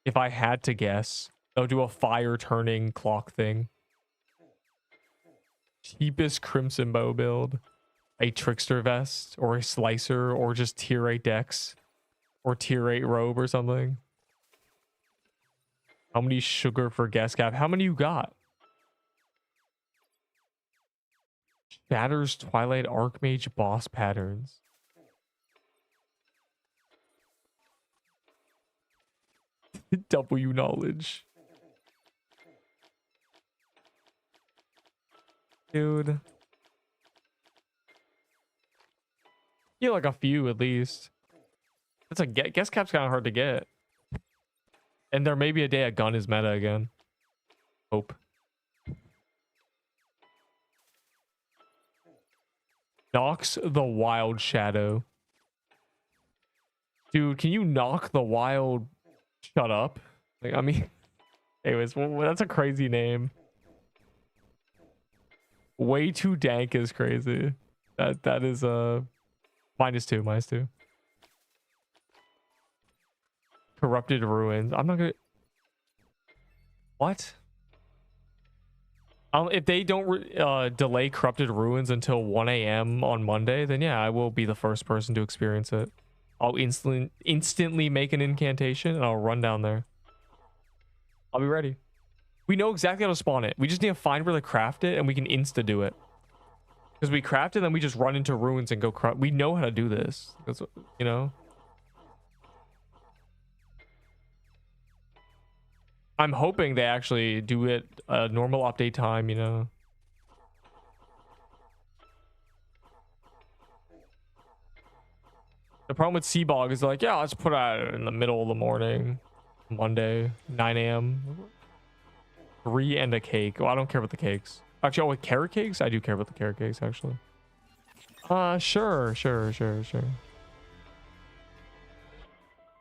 If I had to guess, they'll do a fire turning clock thing. Cheapest Crimson Bow build. A Trickster Vest or a Slicer or just tier 8 Dex or tier 8 Robe or something. How many sugar for guest cap? How many you got? Shatters Twilight Archmage boss patterns. W knowledge. Dude. Yeah, like a few at least. It's a guest cap's kind of hard to get. And there may be a day a gun is meta again. Hope. Knocks the Wild Shadow. Dude, can you knock the wild... Shut up. Like, I mean... Anyways, well, that's a crazy name. Way too dank is crazy. That is -2, -2. Corrupted Ruins. I'm not gonna... What? If they don't delay Corrupted Ruins until 1 a.m. on Monday, then yeah, I will be the first person to experience it. I'll instantly make an incantation and I'll run down there. I'll be ready. We know exactly how to spawn it. We just need to find where to craft it and we can insta do it. Because we craft it, then we just run into ruins and go craft. We know how to do this. That's what, you know. I'm hoping they actually do it a normal update time, you know. The problem with Seabog is like, yeah, let's put it in the middle of the morning, Monday, 9 a.m. 3 and a cake. Well, I don't care about the cakes. Actually, oh, with carrot cakes? I do care about the carrot cakes, actually. Sure.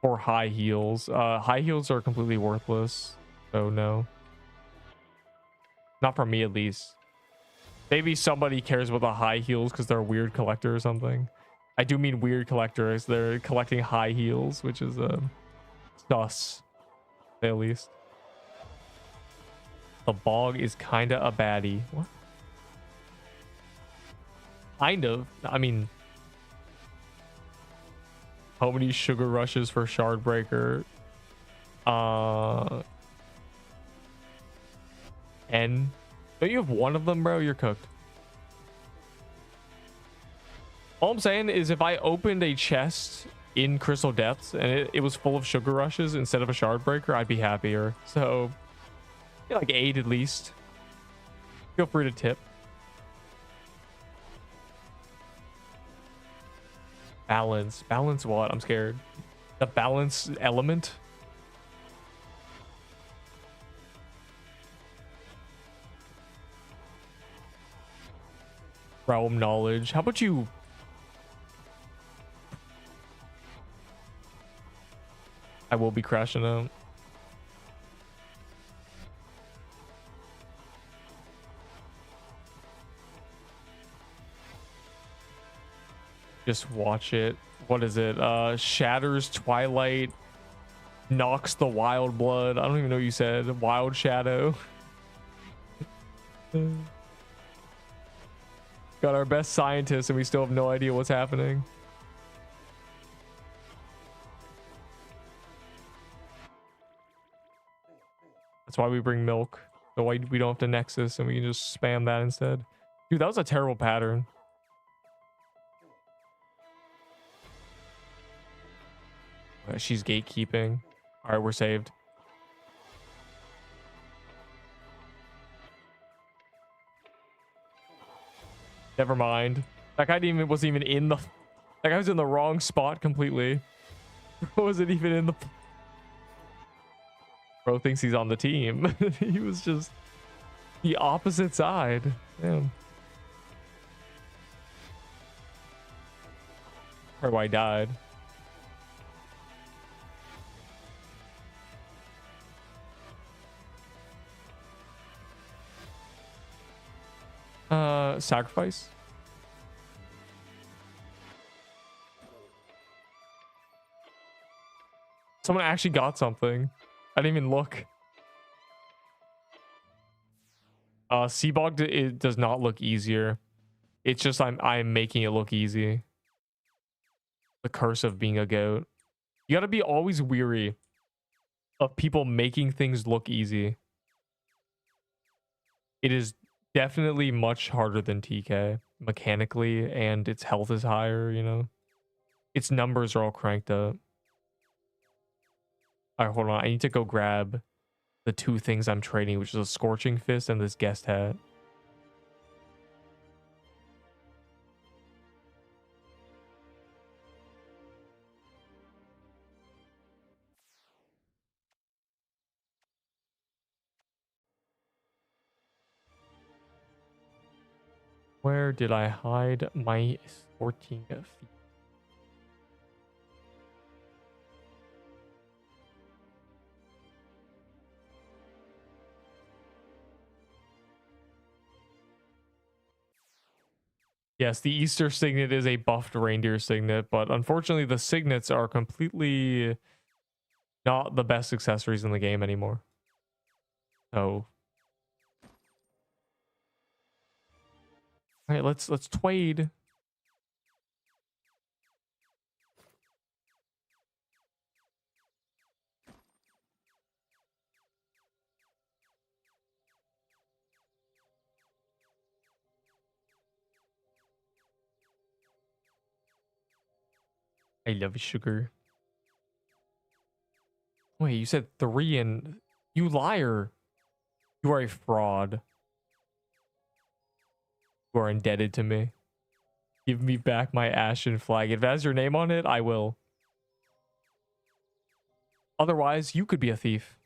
Or high heels. High heels are completely worthless. So no. Not for me, at least. Maybe somebody cares about the high heels because they're a weird collector or something. I do mean weird collectors. They're collecting high heels, which is sus, to say at least. The bog is kinda a baddie. What? Kind of. I mean, how many sugar rushes for Shardbreaker? N. Don't you have one of them, bro? You're cooked. All I'm saying is if I opened a chest in Crystal Depths and it was full of sugar rushes instead of a Shardbreaker, I'd be happier. So, yeah, like 8 at least. Feel free to tip. Balance. Balance what? I'm scared. The balance element? Realm knowledge. How about you... I will be crashing out. Just watch it. What is it? Shatters Twilight. Knocks the Wild Blood. I don't even know what you said. Wild Shadow. Got our best scientists and we still have no idea what's happening. That's why we bring milk. So why we don't have to Nexus and we can just spam that instead. Dude, that was a terrible pattern. She's gatekeeping. All right, we're saved. Never mind. That guy wasn't even in the... That guy was in the wrong spot completely. Wasn't even in the... Bro thinks he's on the team. He was just the opposite side. Damn. Probably why I died. Sacrifice. Someone actually got something. I didn't even look. Seabog, it does not look easier. It's just I'm making it look easy. The curse of being a goat. You gotta be always weary of people making things look easy. It is definitely much harder than TK mechanically, and its health is higher, you know? Its numbers are all cranked up. Alright, hold on. I need to go grab the two things I'm trading, which is a Scorching Fist and this guest hat. Where did I hide my 14 feet? Yes, the Easter signet is a buffed reindeer signet, but unfortunately the signets are completely not the best accessories in the game anymore. So, all right, let's trade. I love sugar. Wait, you said 3 and you liar. You are a fraud. You are indebted to me. Give me back my ashen flag. If it has your name on it, I will. Otherwise, you could be a thief.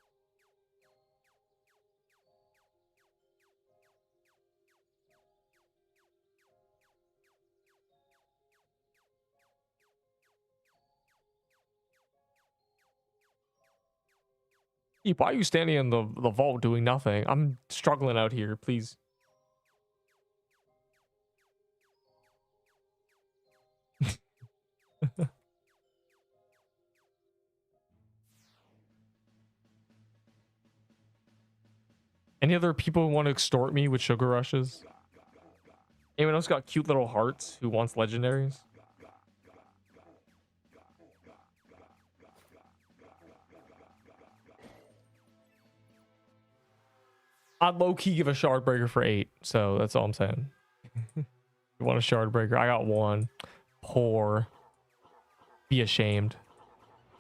Why are you standing in the vault doing nothing? I'm struggling out here, please. Any other people who want to extort me with sugar rushes? Anyone else got cute little hearts who wants legendaries? I'd low-key give a shard breaker for 8, so that's all I'm saying. You want a shard breaker? I got 1. Poor. Be ashamed.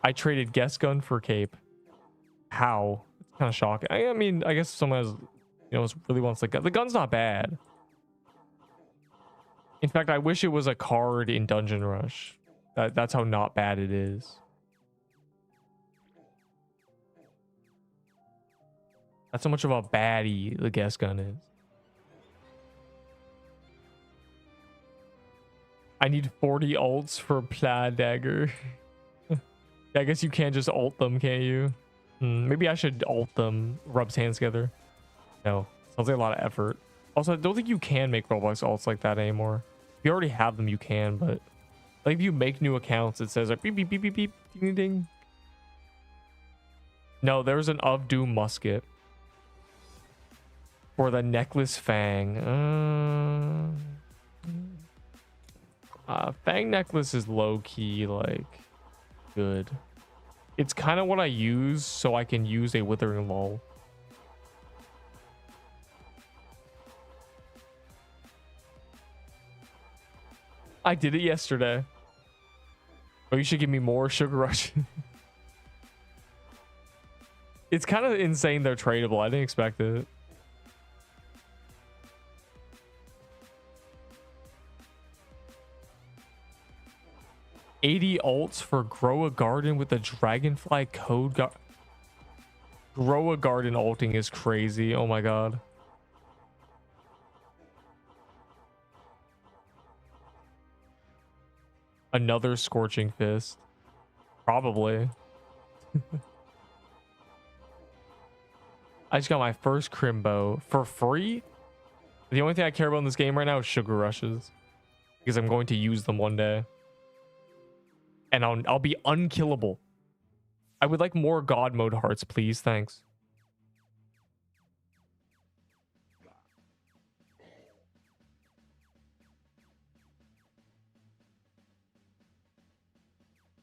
I traded guest gun for cape. How? It's kind of shocking. I mean, I guess someone has, you know, really wants the gun. The gun's not bad. In fact, I wish it was a card in Dungeon Rush. That's how not bad it is. That's how much of a baddie the guest gun is. I need 40 ults for Plaid Dagger. I guess you can't just ult them, can't you? Maybe I should ult them. Rubs hands together. No. Sounds like a lot of effort. Also, I don't think you can make Roblox ults like that anymore. If you already have them, you can, but like if you make new accounts, it says like beep beep beep beep beep ding ding. No, there's an of Doom musket. For the necklace Fang. Fang necklace is low-key, like, good. It's kind of what I use so I can use a withering lull. I did it yesterday. Oh, you should give me more sugar rush. It's kind of insane they're tradable. I didn't expect it. $80 ults for grow a garden with a dragonfly code. Grow a garden ulting is crazy. Oh my god. Another scorching fist. Probably. I just got my first Crimbo for free. The only thing I care about in this game right now is sugar rushes, because I'm going to use them one day, and I'll be unkillable. I would like more God mode hearts, please. Thanks.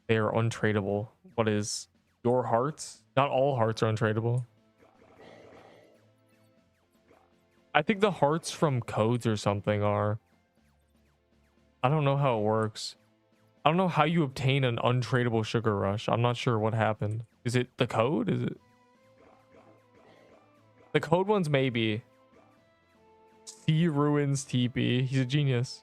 They are untradeable. What is your hearts? Not all hearts are untradeable. I think the hearts from codes or something are. I don't know how it works. I don't know how you obtain an untradeable sugar rush. I'm not sure what happened. Is it the code? Is it? The code ones maybe. Sea Ruins TP. He's a genius.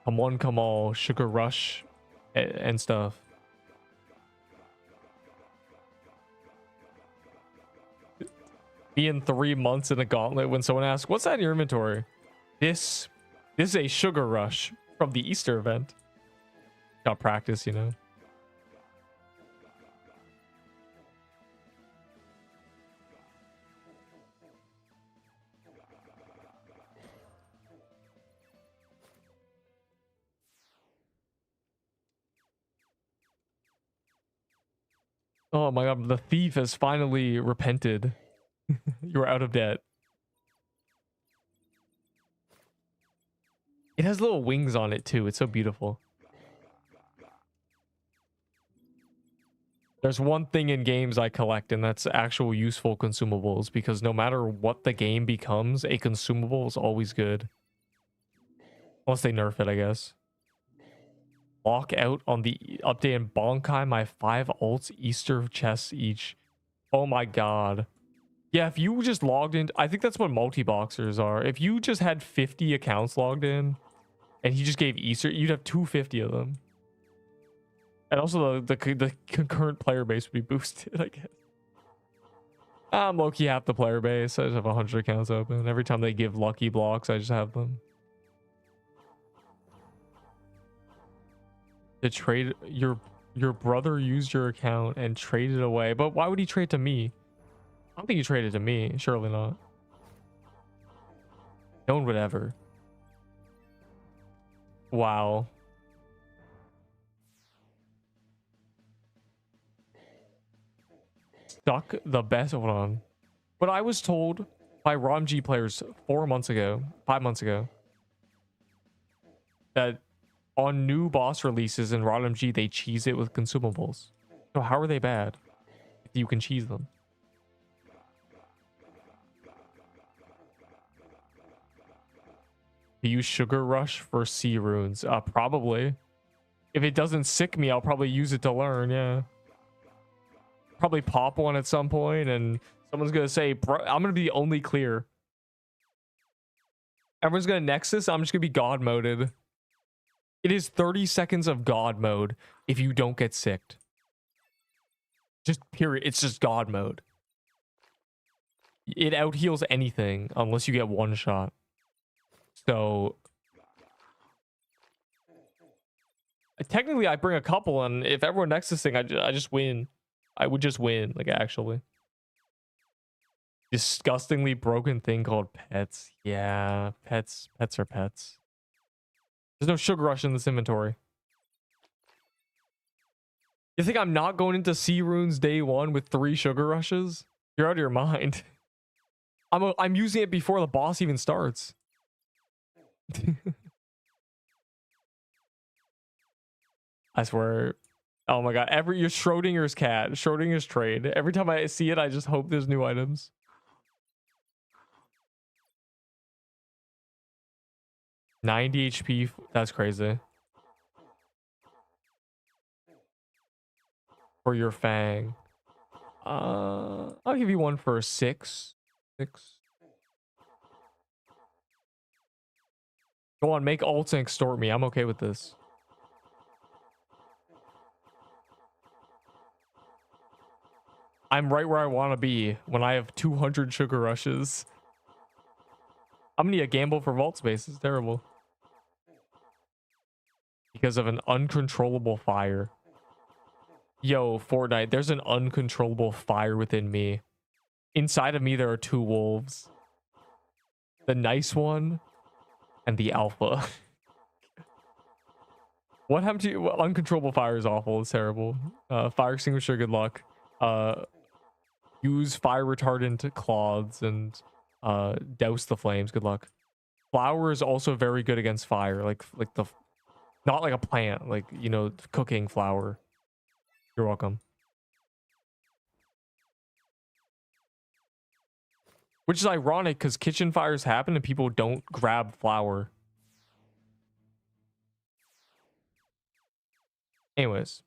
Come on, sugar rush and stuff. Being 3 months in a gauntlet when someone asks, what's that in your inventory? This is a sugar rush from the Easter event. Got practice, you know. Oh my god, the thief has finally repented. You're out of debt. It has little wings on it too. It's so beautiful. There's one thing in games I collect, and that's actual useful consumables, because no matter what the game becomes, a consumable is always good. Unless they nerf it, I guess. Lock out on the update and bonkai my 5 alts Easter chests each. Oh my god. Yeah, if you just logged in, I think that's what multi-boxers are. If you just had 50 accounts logged in and he just gave Easter, you'd have 250 of them. And also the concurrent player base would be boosted, I guess. I'm low-key half the player base. I just have 100 accounts open. Every time they give lucky blocks, I just have them. To trade your brother used your account and traded away. But why would he trade to me? I don't think he traded to me. Surely not. No one would ever. Wow. Stuck the best. Hold on. But I was told by ROMG players 5 months ago, that on new boss releases in ROMG, they cheese it with consumables. So how are they bad if you can cheese them? To use Sugar Rush for Sea Runes? Probably. If it doesn't sick me, I'll probably use it to learn, yeah. Probably pop one at some point, and someone's gonna say, bro, I'm gonna be the only clear. Everyone's gonna Nexus, I'm just gonna be God moded. It is 30 seconds of God mode if you don't get sicked. Just period. It's just God mode. It out heals anything unless you get one shot. So technically I bring a couple, and if everyone Nexusing, I just win. I would just win, like, actually. Disgustingly broken thing called pets. Yeah, pets are pets. There's no sugar rush in this inventory. You think I'm not going into Sea Runes day 1 with 3 sugar rushes? You're out of your mind. I'm using it before the boss even starts. I swear. Oh my god. You're Schrodinger's cat. Schrodinger's trade. Every time I see it, I just hope there's new items. $90 HP. That's crazy. For your Fang. I'll give you one for 6. 6. Go on, make ults and extort me. I'm okay with this. I'm right where I want to be when I have 200 sugar rushes. I'm gonna need a gamble for vault space. It's terrible. Because of an uncontrollable fire. Yo, Fortnite, there's an uncontrollable fire within me. Inside of me, there are 2 wolves. The nice one and the alpha. What happened to you? Well, uncontrollable fire is awful. It's terrible. Fire extinguisher, good luck. Use fire retardant cloths and douse the flames. Good luck. Flour is also very good against fire. Like the, not like a plant, like, you know, cooking flour. You're welcome. Which is ironic because kitchen fires happen and people don't grab flour. Anyways.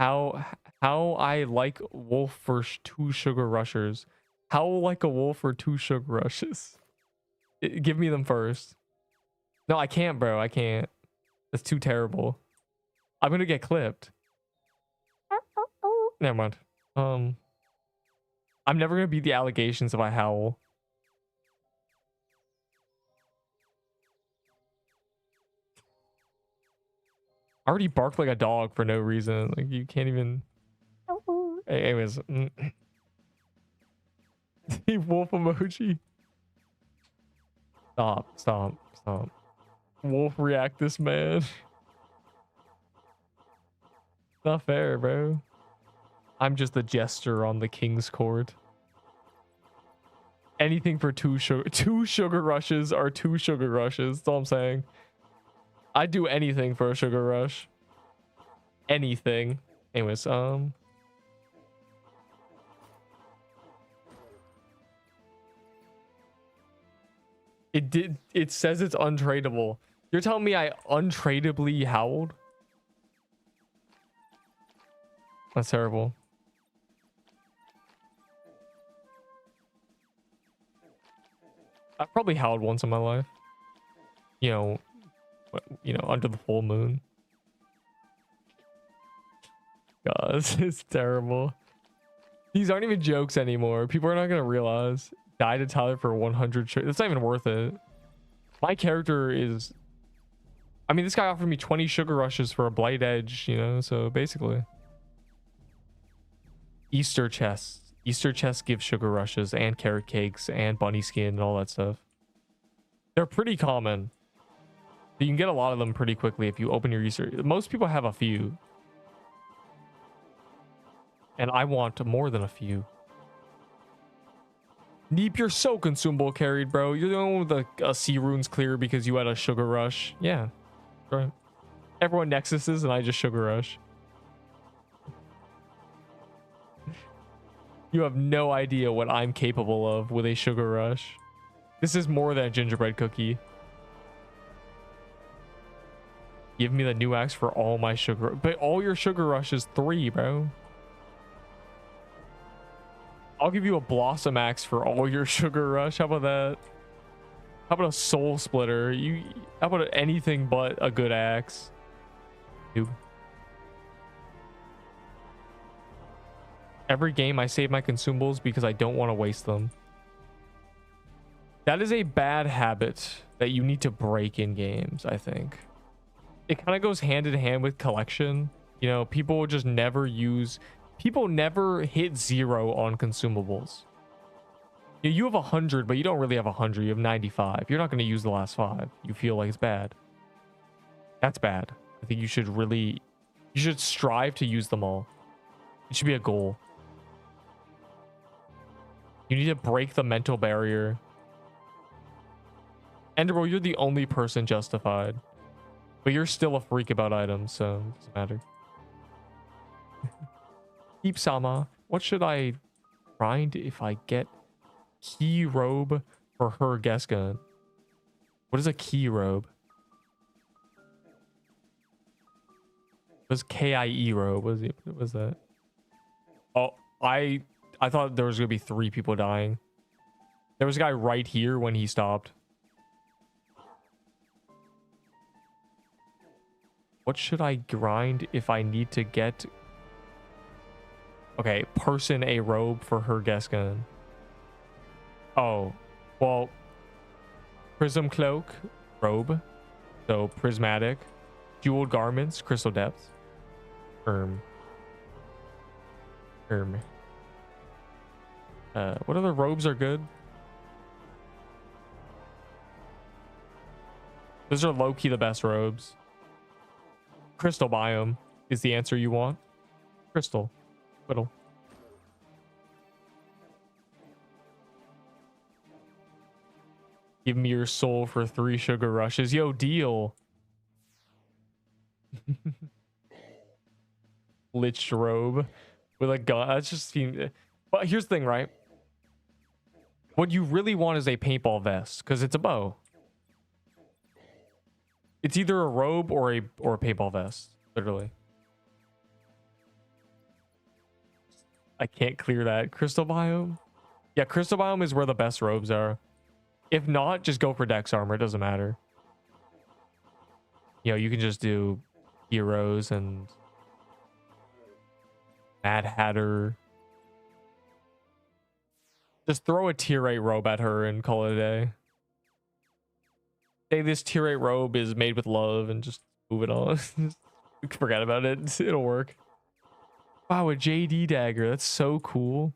How I like wolf for 2 sugar rushers. How like a wolf for 2 sugar rushes? Give me them first. No, I can't, bro. I can't. That's too terrible. I'm gonna get clipped. Never mind. I'm never gonna beat the allegations if I howl. I already barked like a dog for no reason. Like, you can't even. Anyways. The wolf emoji. Stop. Wolf react this man. Not fair, bro. I'm just the jester on the king's court. Anything for 2 sugar rushes are 2 sugar rushes. That's all I'm saying. I'd do anything for a sugar rush. Anything. Anyways, it says it's untradeable. You're telling me I untradably howled? That's terrible. I've probably howled once in my life. You know, under the full moon. God, this is terrible. These aren't even jokes anymore. People are not gonna realize. Die to Tyler for 100 sugar. That's not even worth it. My character is... I mean, this guy offered me 20 sugar rushes for a blight edge, you know, so basically. Easter chests. Easter chests give sugar rushes and carrot cakes and bunny skin and all that stuff. They're pretty common. You can get a lot of them pretty quickly if you open your Easter. Most people have a few. And I want more than a few. Neep, you're so consumable carried, bro. You're the one with the sea runes clear because you had a sugar rush. Yeah. Right. Everyone nexuses and I just sugar rush. You have no idea what I'm capable of with a sugar rush. This is more than a gingerbread cookie. Give me the new axe for all my sugar. But all your sugar rush is 3, bro. I'll give you a blossom axe for all your sugar rush. How about that? How about a soul splitter? How about anything but a good axe? Dude. Every game I save my consumables because I don't want to waste them. That is a bad habit that you need to break in games, I think. It kind of goes hand in hand with collection. You know, people just never use... People never hit 0 on consumables. You have 100, but you don't really have 100. You have 95. You're not going to use the last 5. You feel like it's bad. That's bad. I think you should really... You should strive to use them all. It should be a goal. You need to break the mental barrier. Enderbro, you're the only person justified. But you're still a freak about items, so it doesn't matter. Deep Sama, what should I grind if I get key robe for her guest gun? What is a key robe? What's KIE robe? What was that? Oh, I thought there was gonna be 3 people dying. There was a guy right here when he stopped. What should I grind if I need to get... Okay, person a robe for her gas gun. Oh, well, prism cloak, robe. So prismatic, jeweled garments, crystal depth. What other robes are good? Those are low-key the best robes. Crystal biome is the answer you want. Crystal. Whittle. Give me your soul for 3 sugar rushes. Yo, deal. Lich robe with a gun. That's just... But here's the thing, right? What you really want is a paintball vest, because it's a bow. It's either a robe or a paintball vest, literally. I can't clear that. Crystal biome? Yeah, crystal biome is where the best robes are. If not, just go for Dex armor. It doesn't matter. You know, you can just do heroes and Mad Hatter. Just throw a tier 8 robe at her and call it a day. Say this tier 8 robe is made with love and just move it on. Forget about it. It'll work. Wow, a JD dagger. That's so cool.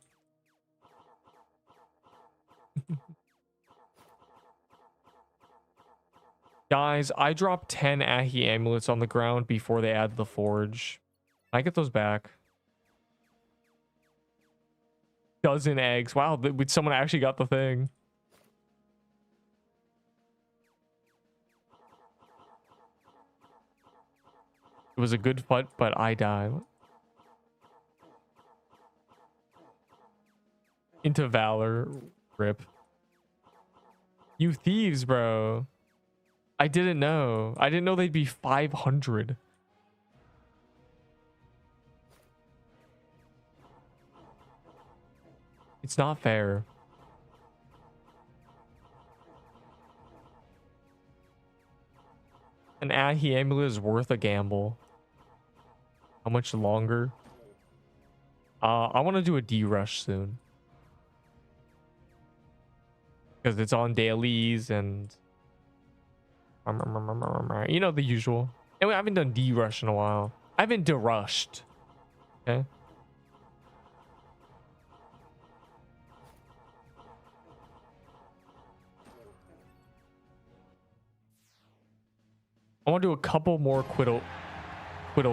Guys, I dropped 10 Ahi amulets on the ground before they add the forge. Can I get those back? Dozen eggs. Wow, someone actually got the thing. It was a good fight, but I died. Into Valor. Rip. You thieves, bro. I didn't know. I didn't know they'd be 500. It's not fair. An Ahi amulet is worth a gamble. How much longer? I want to do a D-rush soon. Because it's on dailies and... You know, the usual. Anyway, I haven't done D-rush in a while. I haven't D-rushed. Okay. I want to do a couple more Quiddle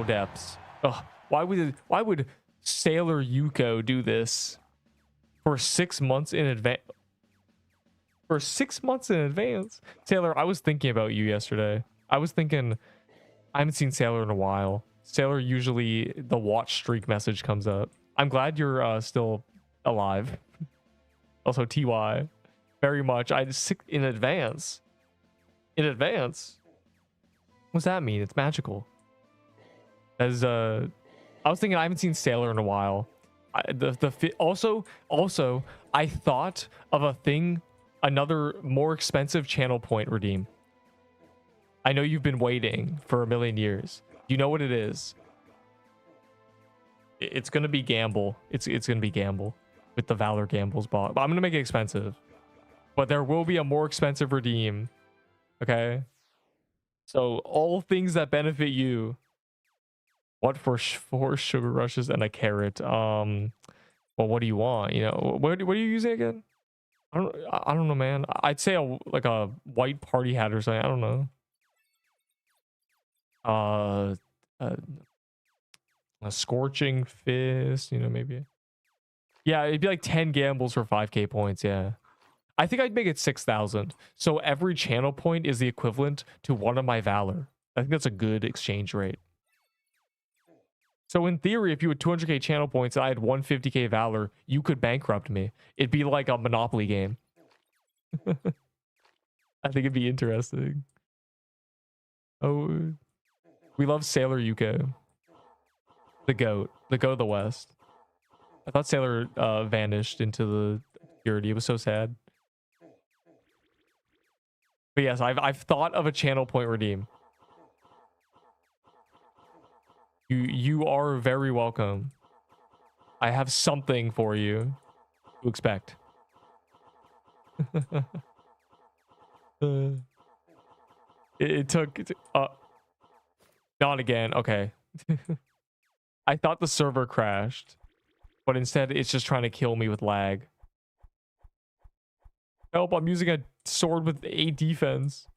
depths. Ugh, why would Sailor Yuko do this for 6 months in advance? For 6 months in advance. Sailor, I was thinking about you yesterday. I was thinking, I haven't seen Sailor in a while. Sailor, usually the watch streak message comes up. I'm glad you're still alive. Also, TY, very much. In advance. In advance. What's that mean? It's magical. As I was thinking, I haven't seen Sailor in a while. Also, I thought of a thing. Another more expensive channel point redeem. I know you've been waiting for a million years. You know what it is. It's gonna be gamble. It's gonna be gamble with the Valor gambles bot. But I'm gonna make it expensive. But there will be a more expensive redeem. Okay. So all things that benefit you. What for 4 sugar rushes and a carrot? Well, what do you want? You know, what are you using again? I don't know, man. I'd say like a white party hat or something. I don't know. A scorching fist, you know, maybe. Yeah, it'd be like 10 gambles for 5k points. Yeah, I think I'd make it 6,000. So every channel point is the equivalent to one of my Valor. I think that's a good exchange rate. So in theory, if you had 200k channel points and I had 150k Valor, you could bankrupt me. It'd be like a Monopoly game. I think it'd be interesting. Oh, we love Sailor Yuko. The goat of the West. I thought Sailor vanished into the obscurity. It was so sad. But yes, I've thought of a channel point redeem. You are very welcome. I have something for you to expect. It took not again. Okay. I thought the server crashed, but instead it's just trying to kill me with lag. Help, I'm using a sword with 8 defense.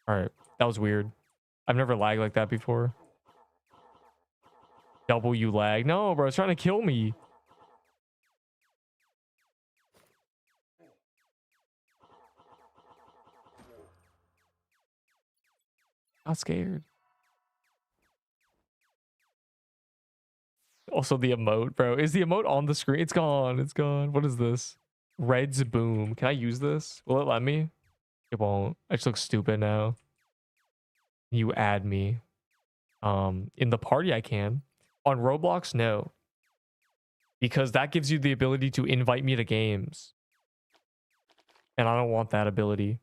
Alright, that was weird. I've never lagged like that before. W lag. No, bro, it's trying to kill me. Not scared. Also, the emote, bro. Is the emote on the screen? It's gone. It's gone. What is this? Red's boom. Can I use this? Will it let me? It won't. I just look stupid now. You add me. In the party I can. On Roblox, no. Because that gives you the ability to invite me to games. And I don't want that ability.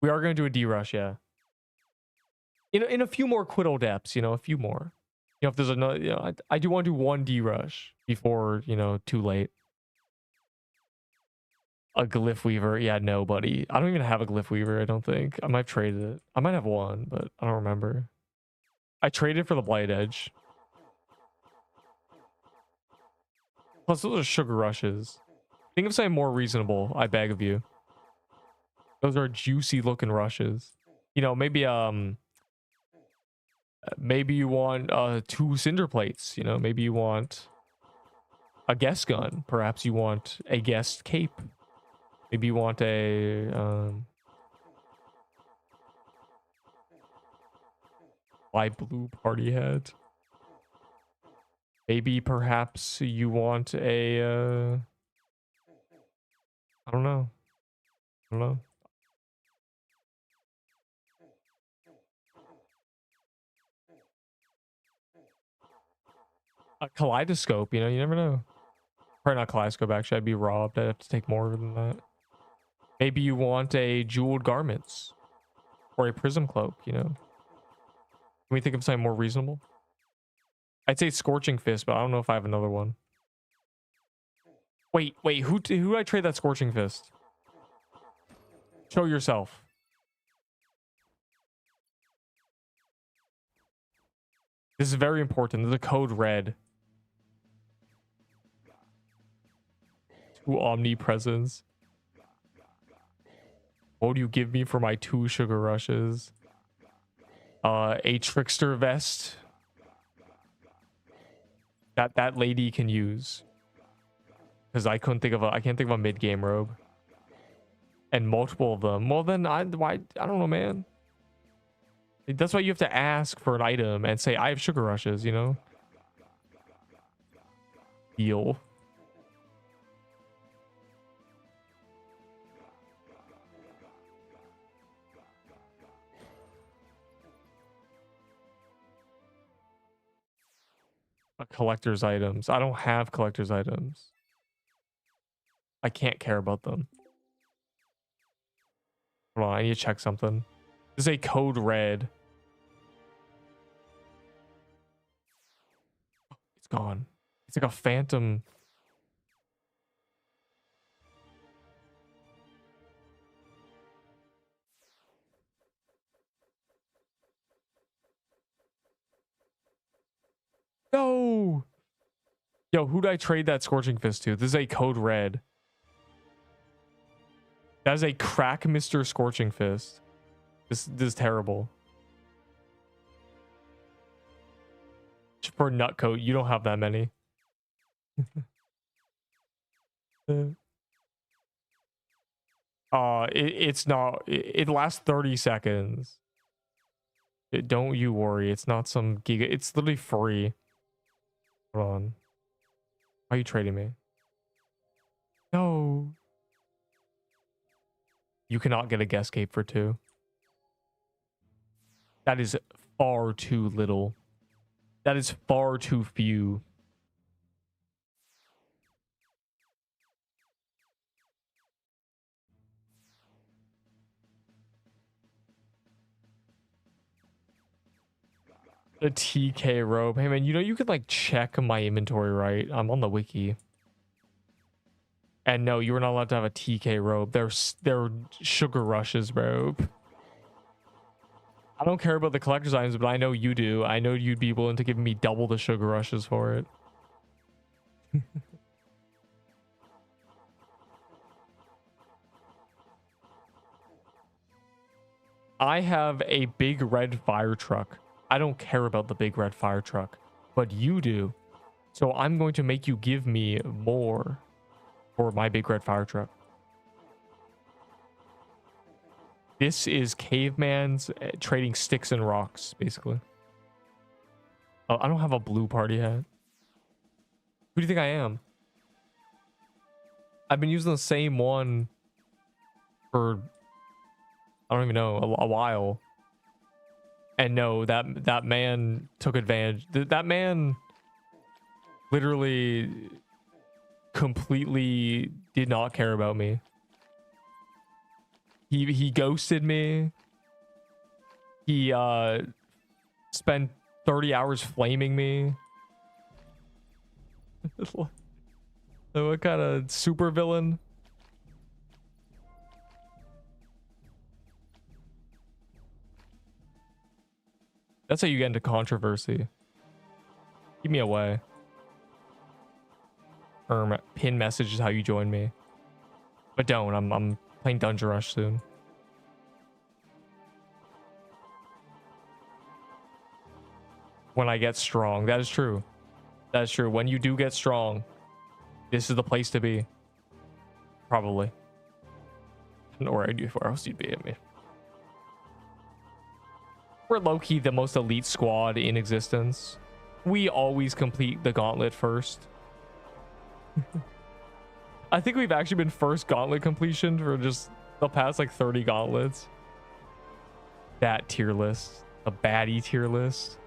We are going to do a D-Rush, yeah. In a few more Quiddle depths, you know, a few more. You know, if there's another, you know, I do want to do one D-Rush before, you know, too late. A Glyph Weaver. Yeah, no, buddy. I don't even have a Glyph Weaver, I don't think. I might have traded it. I might have one, but I don't remember. I traded for the Blight Edge. Plus, those are sugar rushes. Think of something more reasonable, I beg of you. Those are juicy looking rushes. You know, maybe you want 2 cinder plates, you know, maybe you want a guest gun, perhaps you want a guest cape, maybe you want a light blue party hat, maybe perhaps you want a I don't know, a kaleidoscope, you know, you never know. Probably not kaleidoscope, actually. I'd be robbed. I'd have to take more than that. Maybe you want a jeweled garments or a prism cloak, you know. Can we think of something more reasonable? I'd say Scorching Fist, but I don't know if I have another one. Wait, who do I trade that Scorching Fist? Show yourself. This is very important. There's a code red. To omnipresence. What do you give me for my 2 sugar rushes? A trickster vest. That lady can use. Because I can't think of a mid-game robe. And multiple of them. Well then I don't know, man. That's why you have to ask for an item and say I have sugar rushes, you know? Deal. Collector's items. I don't have collector's items. I can't care about them. Hold on, I need to check something. This is a code red. It's gone. It's like a phantom. No! Yo, who'd I trade that Scorching Fist to? This is a code red. That is a crack Mr. Scorching Fist. This is terrible. For Nutcoat, you don't have that many. It's not. It lasts 30 seconds. Don't you worry. It's not some giga. It's literally free. Hold on. Why are you trading me? No. You cannot get a guest cape for 2. That is far too little. That is far too few. The TK robe. Hey man, you know you could like check my inventory, right? I'm on the wiki. And no, you were not allowed to have a TK robe. They're sugar rushes robe. I don't care about the collector's items, but I know you do. I know you'd be willing to give me double the sugar rushes for it. I have a big red fire truck. I don't care about the big red fire truck, but you do. So I'm going to make you give me more for my big red fire truck. This is caveman's trading sticks and rocks, basically. Oh, I don't have a blue party hat. Who do you think I am? I've been using the same one for, I don't even know, a while. And no, that man took advantage. That man literally completely did not care about me. He ghosted me. He spent 30 hours flaming me. What kind of super villain? That's how you get into controversy. Keep me away. Pin message is how you join me. But don't. I'm playing Dungeon Rush soon. When I get strong. That is true. That is true. When you do get strong, this is the place to be. Probably. Or where else you'd be, I mean. We're low-key the most elite squad in existence. We always complete the gauntlet first. I think we've actually been first gauntlet completion for just the past like 30 gauntlets. That tier list. The baddie tier list.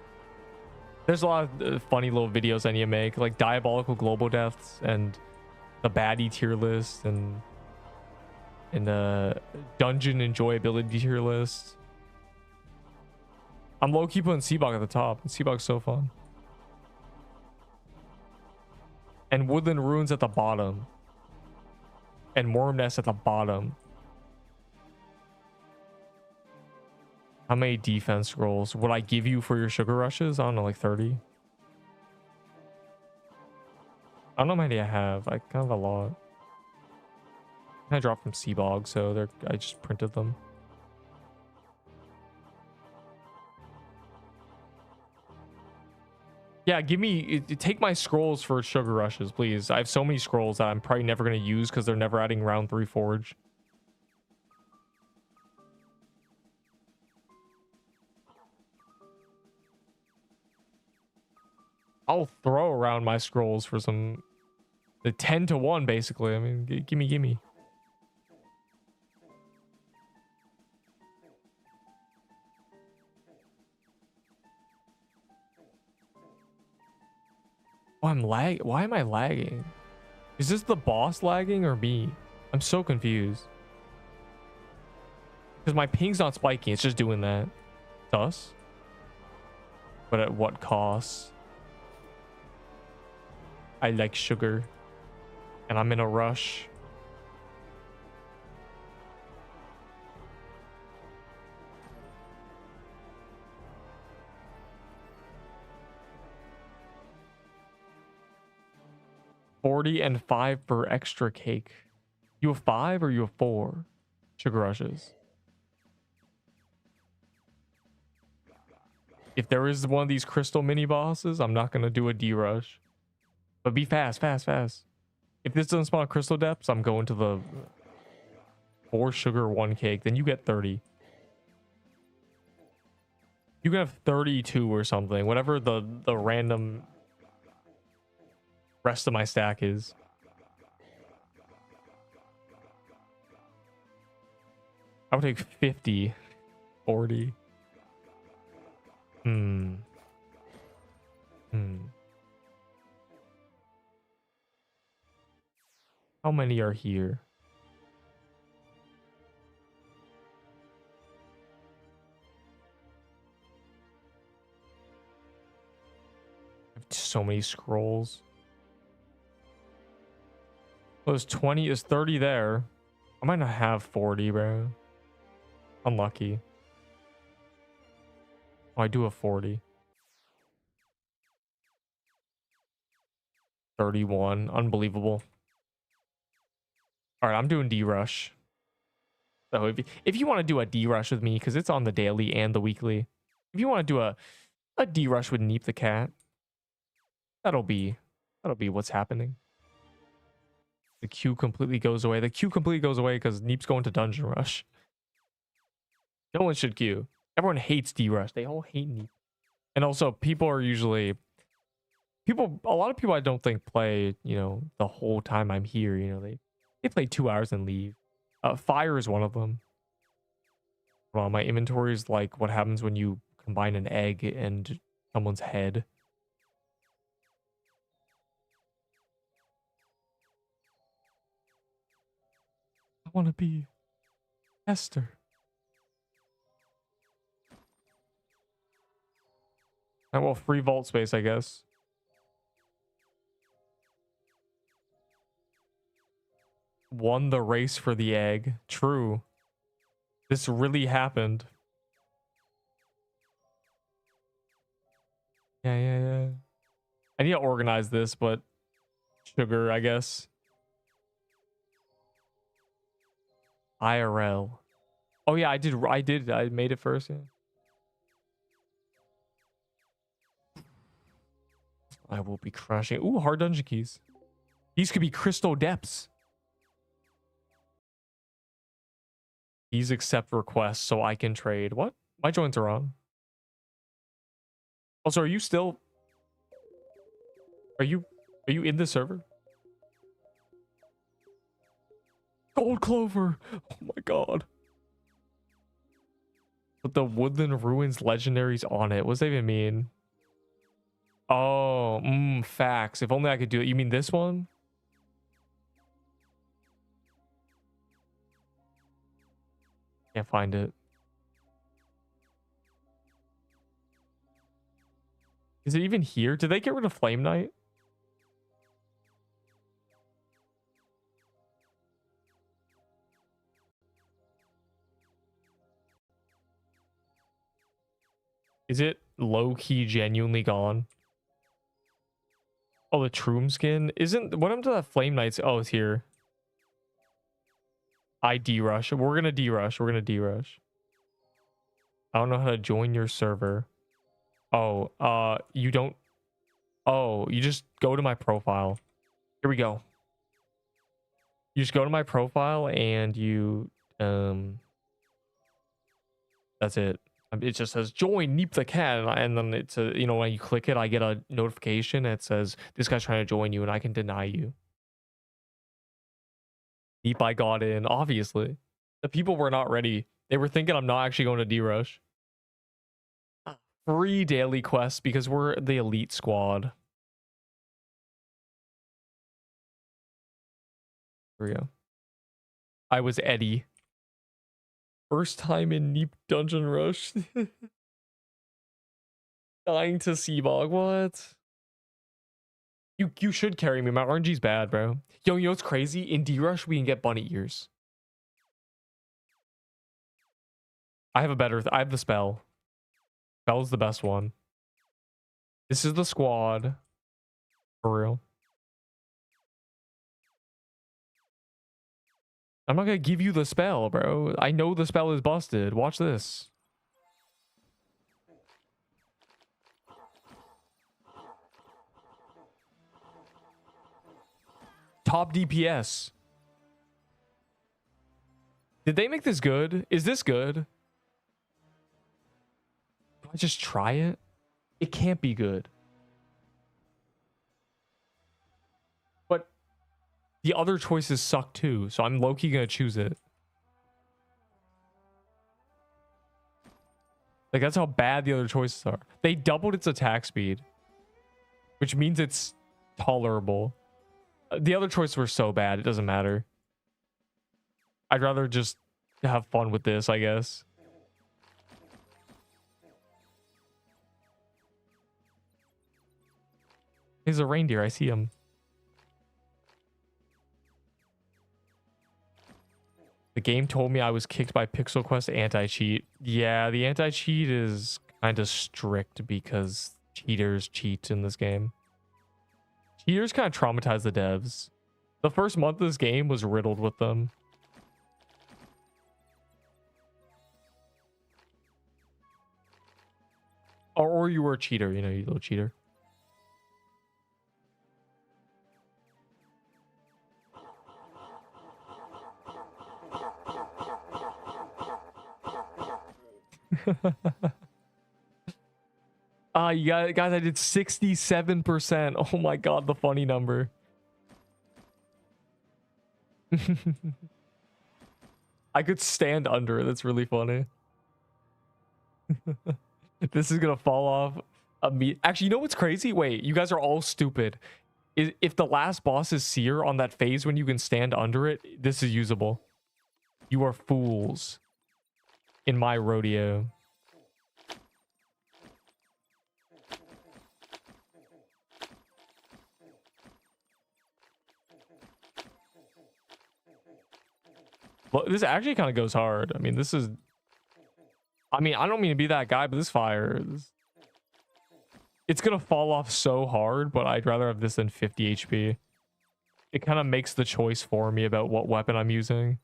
There's a lot of funny little videos I need to make, like diabolical global deaths and the baddie tier list and the dungeon enjoyability tier list. I'm low-key putting Seabog at the top. Seabog's so fun. And Woodland Ruins at the bottom. And Worm Nest at the bottom. How many defense scrolls would I give you for your sugar rushes? I don't know, like 30. I don't know how many I have. I kind of a lot. I dropped from Seabog, so I just printed them. Yeah, give me, take my scrolls for sugar rushes, please. I have so many scrolls that I'm probably never going to use because they're never adding round 3 forge. I'll throw around my scrolls for some, the 10 to 1, basically. I mean, gimme. Oh, why am I lagging? Is this the boss lagging or me? I'm so confused. Because my ping's not spiking, it's just doing that. Sus. But at what cost? I like sugar. And I'm in a rush. $40 and 5 for extra cake. You have 5 or you have 4 sugar rushes? If there is one of these crystal mini bosses, I'm not gonna do a D rush. But be fast. If this doesn't spawn crystal depths, I'm going to the 4 sugar 1 cake. Then you get 30. You can have 32 or something. Whatever the random rest of my stack is. I would take 50, 40. Hmm. How many are here? I have so many scrolls. Well, there's 20, is 30 there. I might not have 40, bro. Unlucky. Oh, I do have 40. 31. Unbelievable. All right, I'm doing D-Rush. So if you want to do a D-Rush with me, because it's on the daily and the weekly. If you want to do a D-Rush with Neep the Cat, that'll be what's happening. The queue completely goes away. The queue completely goes away because Neep's going to Dungeon Rush. No one should queue. Everyone hates D-Rush. They all hate Neep. And also, people are usually... a lot of people I don't think play, you know, the whole time I'm here. You know, they play 2 hours and leave. Fire is one of them. Well, my inventory is like what happens when you combine an egg and someone's head. I want to be Esther. Well, free vault space, I guess. Won the race for the egg. True. This really happened. Yeah. I need to organize this, but sugar, I guess. IRL. Oh yeah, I did. I made it first, yeah. I will be crushing. Ooh, hard dungeon keys. These could be crystal depths. These accept requests so I can trade. What? My joints are on. Also, are you still... Are you in the server? Gold clover! Oh my god. But the Woodland Ruins legendaries on it. What does that even mean? Oh, facts. If only I could do it. You mean this one? Can't find it. Is it even here? Did they get rid of Flame Knight? Is it low-key genuinely gone? Oh, the Troom skin? Isn't... What happened to that Flame Knights? Oh, it's here. I D-Rush. We're gonna D-Rush. We're gonna D-Rush. I don't know how to join your server. Oh, you don't... Oh, you just go to my profile. Here we go. You just go to my profile and you... That's it. It just says join Neep the Cat, and then it's a, you know, when you click it, I get a notification that says this guy's trying to join you and I can deny you. Neep, I got in, obviously. The people were not ready. They were thinking I'm not actually going to D-Rush. Free daily quests because we're the elite squad. Here we go. I was Eddie. First time in Neep Dungeon Rush. Dying to Seabog. What? You should carry me. My RNG's bad, bro. Yo, you know what's crazy? In D-Rush, we can get bunny ears. I have the spell. Spell's the best one. This is the squad. For real. I'm not gonna give you the spell, bro. I know the spell is busted. Watch this. Top DPS. Did they make this good? Is this good? Do I just try it? It can't be good. But the other choices suck too, so I'm low-key gonna choose it. Like, that's how bad the other choices are. They doubled its attack speed, which means it's tolerable. The other choices were so bad, it doesn't matter. I'd rather just have fun with this, I guess. He's a reindeer. I see him. The game told me I was kicked by Pixel Quest anti-cheat. Yeah, the anti-cheat is kind of strict because cheaters cheat in this game. Cheaters kind of traumatize the devs. The first month of this game was riddled with them. Or you were a cheater, you know, you little cheater. Yeah, guys, I did 67%. Oh my god, the funny number. I could stand under it. That's really funny. This is gonna fall off. Actually, you know what's crazy? Wait, you guys are all stupid. If the last boss is Seer on that phase when you can stand under it, this is usable. You are fools. In my rodeo. Well, this actually kind of goes hard. I mean, this is... I mean, I don't mean to be that guy, but this fire... It's gonna fall off so hard, but I'd rather have this than 50 HP. It kind of makes the choice for me about what weapon I'm using.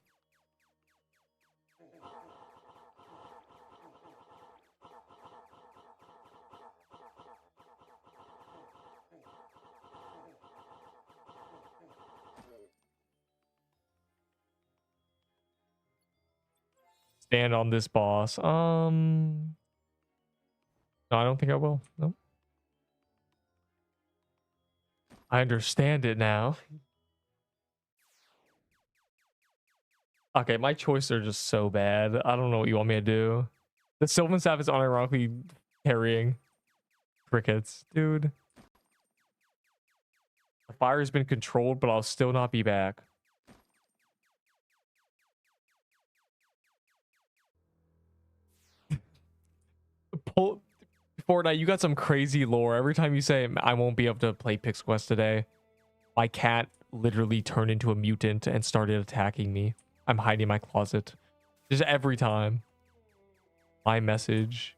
Stand on this boss. No, I don't think I will. No. I understand it now. Okay, my choices are just so bad. I don't know what you want me to do. The Sylvan Staff is unironically carrying crickets. Dude. The fire has been controlled, but I'll still not be back. Fortnite, you got some crazy lore. Every time you say I won't be able to play Pixel Quest today, my cat literally turned into a mutant and started attacking me. I'm hiding in my closet. Just every time. My message.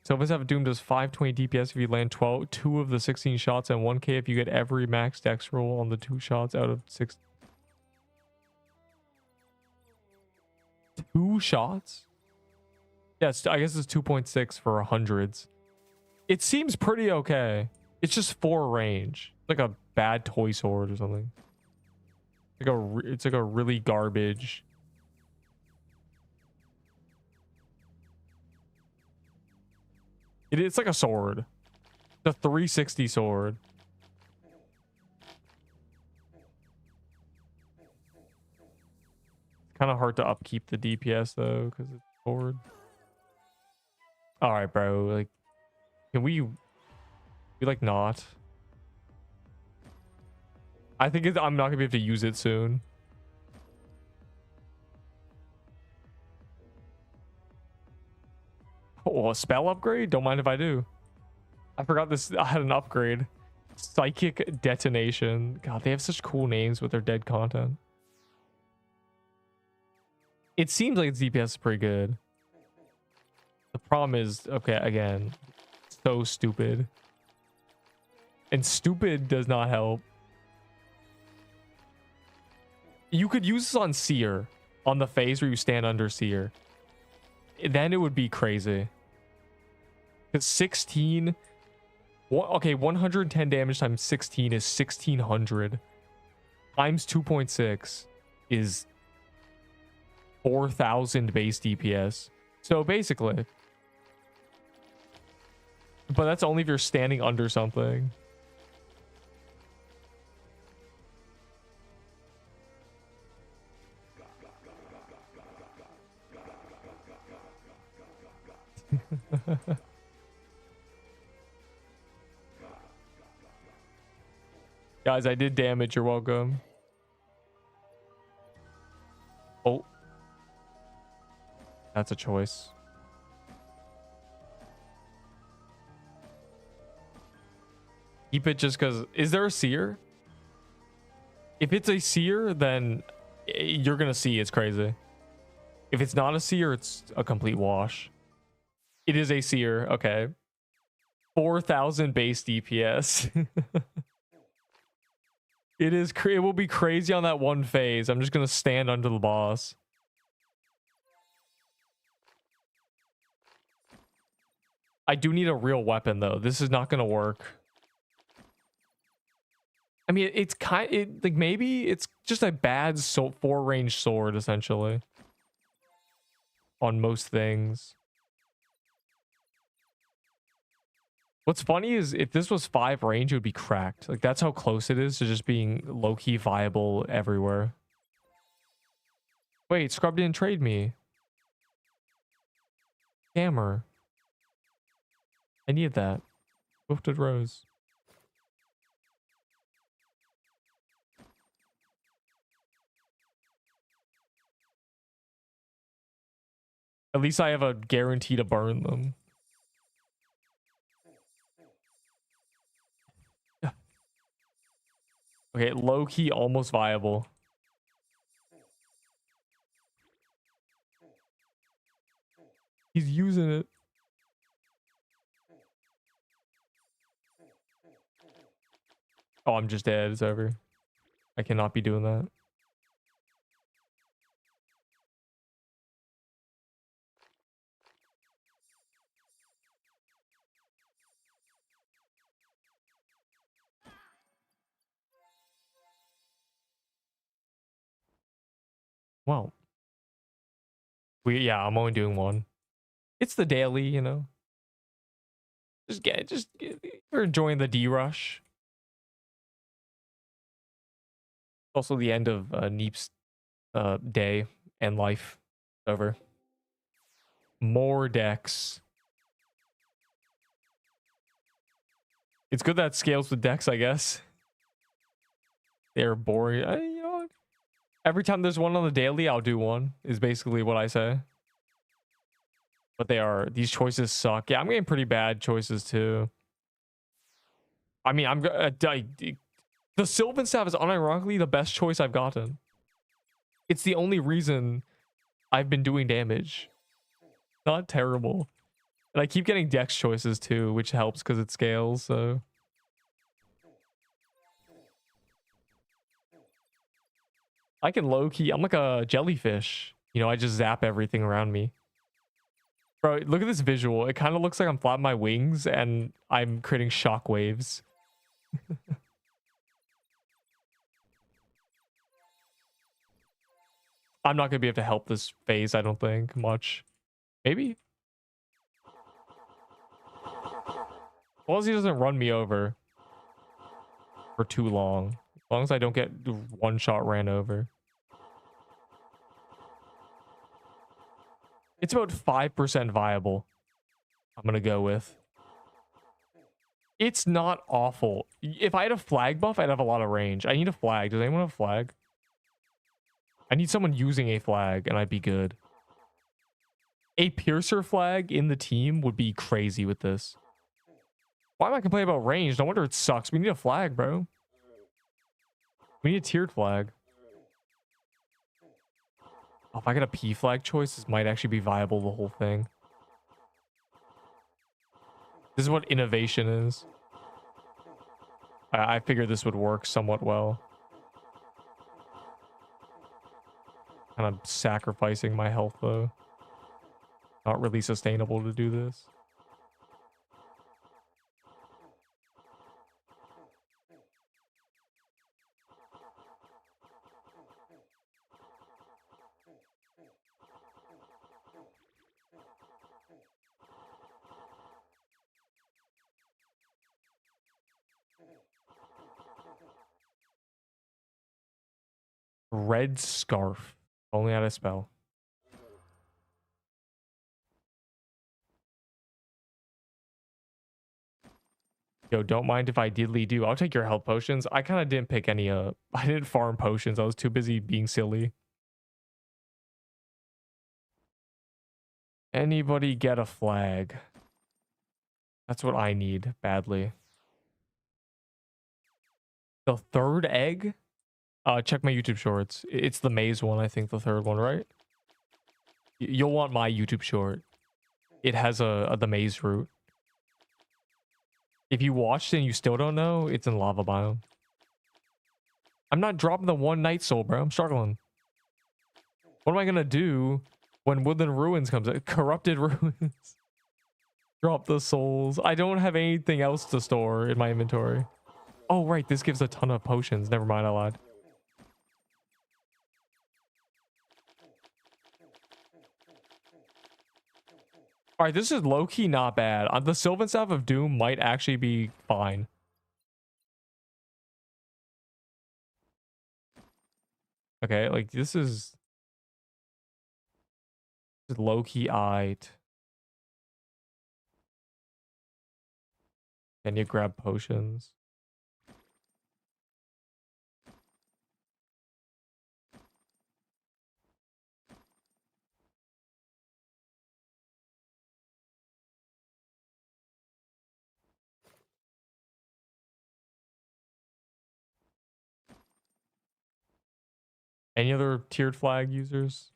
Sylvan Staff Doom does 520 DPS if you land 2 of the 16 shots, and 1k if you get every max dex roll on the 2 shots out of 6. 2 shots? Yes, I guess it's 2.6 for hundreds. It seems pretty okay. It's just 4 range. Like a bad toy sword or something. It's like a really garbage. It's like a sword. The 360 sword. Kind of hard to upkeep the DPS though, because it's sword. All right, bro. Like, can we like not? I think I'm not gonna be able to use it soon. Oh, a spell upgrade? Don't mind if I do. I forgot this. I had an upgrade. Psychic detonation. God, they have such cool names with their dead content. It seems like its DPS is pretty good. The problem is, okay, again, so stupid. And stupid does not help. You could use this on Seer, on the phase where you stand under Seer. Then it would be crazy. Because 16... Okay, 110 damage times 16 is 1600. Times 2.6 is 4000 base DPS. So basically... But that's only if you're standing under something. Guys, I did damage. You're welcome. Oh. That's a choice. Keep it just because... Is there a seer? If it's a seer, then you're going to see it's crazy. If it's not a seer, it's a complete wash. It is a seer. Okay. 4,000 base DPS. It will be crazy on that one phase. I'm just going to stand under the boss. I do need a real weapon, though. This is not going to work. I mean, it's like maybe it's just a bad 4-range sword, essentially. On most things. What's funny is if this was 5 range, it would be cracked. Like, that's how close it is to just being low-key viable everywhere. Wait, Scrub didn't trade me. Hammer. I need that. Hoofed Rose. At least I have a guarantee to burn them. Okay, low-key almost viable. He's using it. Oh, I'm just dead. It's over. I cannot be doing that. Wow. Yeah, I'm only doing one. It's the daily, you know. We're enjoying the D rush. Also the end of Neep's day and life. Over. More decks. It's good that scales with decks, I guess. They're boring. You know, every time there's one on the daily, I'll do one, is basically what I say. But these choices suck. Yeah, I'm getting pretty bad choices too. I mean, the Sylvan Staff is unironically the best choice I've gotten. It's the only reason I've been doing damage. Not terrible. And I keep getting dex choices too, which helps because it scales, so... I can low-key... I'm like a jellyfish. You know, I just zap everything around me. Bro, look at this visual. It kind of looks like I'm flapping my wings and I'm creating shockwaves. I'm not going to be able to help this phase, I don't think, much. Maybe? As long as he doesn't run me over for too long. As long as I don't get one shot ran over. It's about 5% viable. I'm going to go with. It's not awful. If I had a flag buff, I'd have a lot of range. I need a flag. Does anyone have a flag? I need someone using a flag and I'd be good. A piercer flag in the team would be crazy with this. Why am I complaining about range? No wonder it sucks. We need a flag, bro. We need a tiered flag. Oh, if I get a P flag choice, this might actually be viable the whole thing. This is what innovation is. I figured this would work somewhat well. Kind of sacrificing my health, though. Not really sustainable to do this. Red Scarf. Only out of spell. Yo, don't mind if I diddly do. I'll take your health potions. I kind of didn't pick any up. I didn't farm potions. I was too busy being silly. Anybody get a flag? That's what I need badly. The third egg? Check my YouTube shorts. It's the maze one, I think, the third one, right? You'll want my YouTube short. It has the maze route. If you watched and you still don't know, it's in lava biome. I'm not dropping the one night soul, bro. I'm struggling. What am I gonna do when Woodland Ruins comes out? Corrupted Ruins. Drop the souls. I don't have anything else to store in my inventory. Oh, right. This gives a ton of potions. Never mind, I lied. All right, this is low-key not bad. The Sylvan Staff of Doom might actually be fine. Okay, like this is low-key eyed. Can you grab potions? Any other tiered flag users?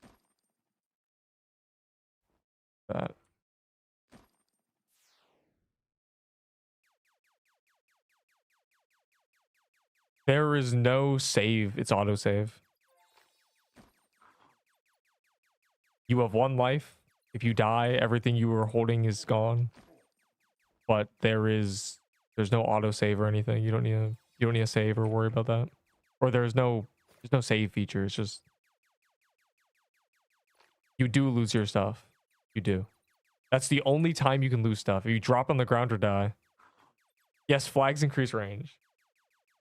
That. There is no save. It's autosave. You have one life. If you die, everything you were holding is gone. But there's no autosave or anything. You don't need a save or worry about that. Or there's no save feature. It's just you do lose your stuff. You do. That's the only time you can lose stuff. If you drop on the ground or die. Yes, flags increase range.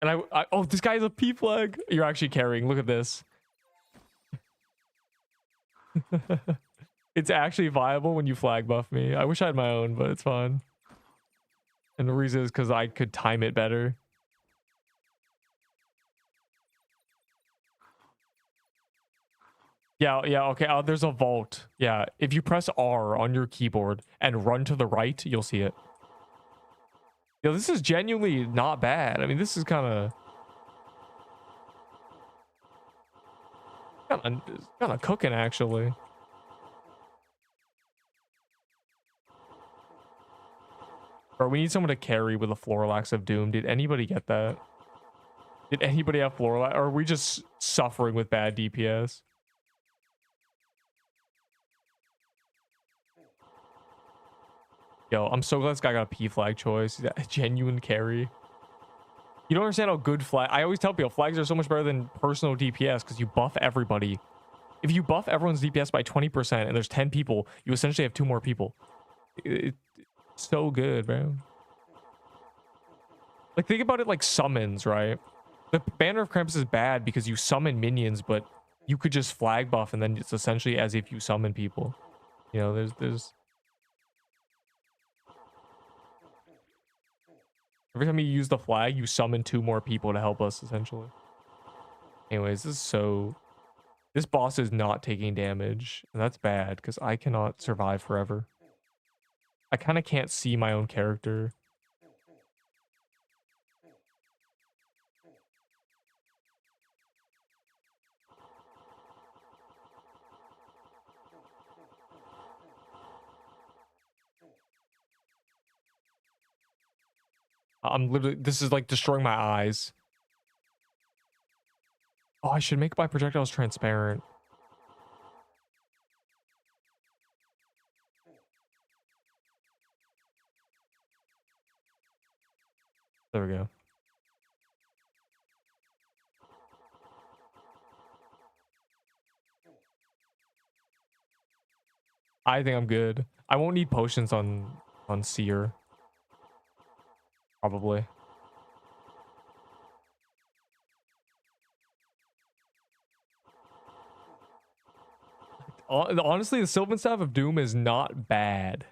And oh, this guy is a P flag. You're actually carrying. Look at this. It's actually viable when you flag buff me. I wish I had my own, but it's fine. And the reason is because I could time it better. Yeah, okay. There's a vault. Yeah, if you press R on your keyboard and run to the right, you'll see it. Yo, this is genuinely not bad. I mean, this is kind of cooking, actually. Bro, we need someone to carry with a Floralax of Doom. Did anybody get that? Did anybody have Floralax? Or are we just suffering with bad DPS? Yo, I'm so glad this guy got a P flag choice. He's a genuine carry. You don't understand how good flag. I always tell people flags are so much better than personal DPS because you buff everybody. If you buff everyone's DPS by 20% and there's 10 people, you essentially have 2 more people. It's so good, bro. Like, think about it like summons, right? The Banner of Krampus is bad because you summon minions, but you could just flag buff and then it's essentially as if you summon people. You know, there's every time you use the flag, you summon 2 more people to help us, essentially. Anyways, this boss is not taking damage, and that's bad, because I cannot survive forever. I kind of can't see my own character. I'm literally, this is like destroying my eyes. Oh, I should make my projectiles transparent. There we go. I think I'm good. I won't need potions on Seer. Probably. Honestly, the Sylvan Staff of Doom is not bad.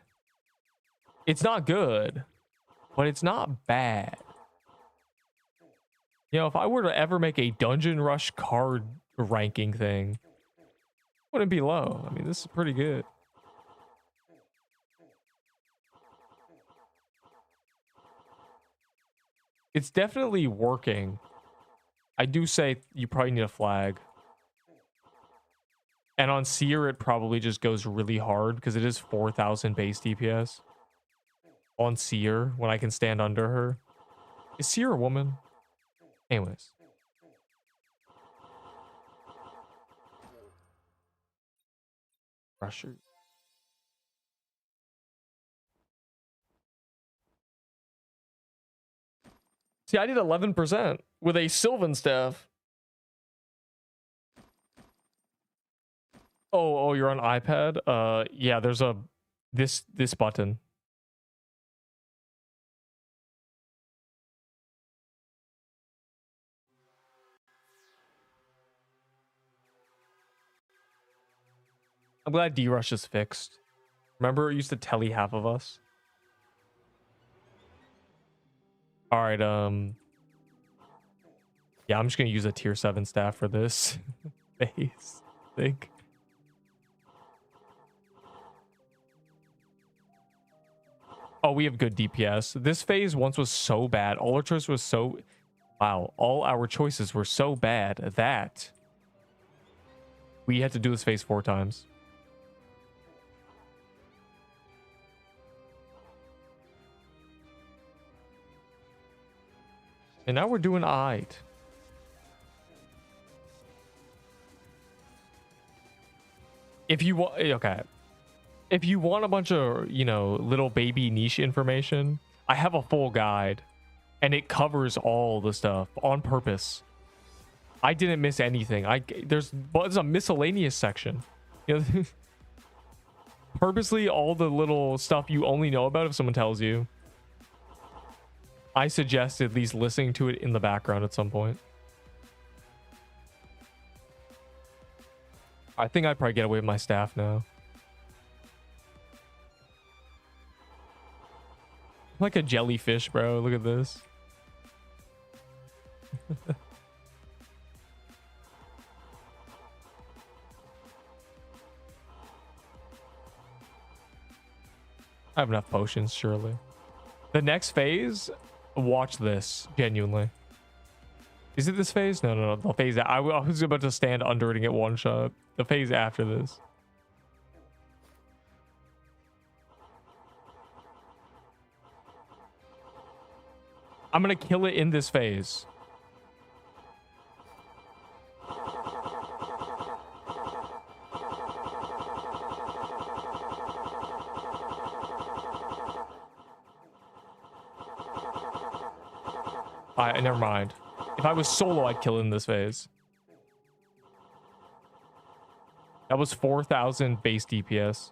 It's not good. but it's not bad. You know, if I were to ever make a Dungeon Rush card ranking thing, it wouldn't be low. I mean, this is pretty good. It's definitely working. I do say you probably need a flag. And on Seer, it probably just goes really hard because it is 4,000 base DPS. On Seer, when I can stand under her. Is Seer a woman? Anyways. Rusher. See, I did 11% with a Sylvan staff. Oh, you're on iPad? Yeah, there's a this button. I'm glad D-Rush is fixed. Remember, it used to telly half of us. All right, yeah, I'm just gonna use a tier 7 staff for this phase, I think. Oh, we have good DPS. This phase once was so bad. All our choices was so... Wow, all our choices were so bad that we had to do this phase 4 times. And now we're doing alright. If you want... Okay. If you want a bunch of, you know, little baby niche information, I have a full guide. And it covers all the stuff on purpose. I didn't miss anything. There's a miscellaneous section. You know, purposely all the little stuff you only know about if someone tells you. I suggest at least listening to it in the background at some point. I think I'd probably get away with my staff now. I'm like a jellyfish, bro. Look at this. I have enough potions, surely. The next phase, watch this, genuinely. Is it this phase? No. The phase I was about to stand under it and get one shot. The phase after this. I'm gonna kill it in this phase. Never mind. If I was solo, I'd kill it in this phase. That was 4,000 base DPS.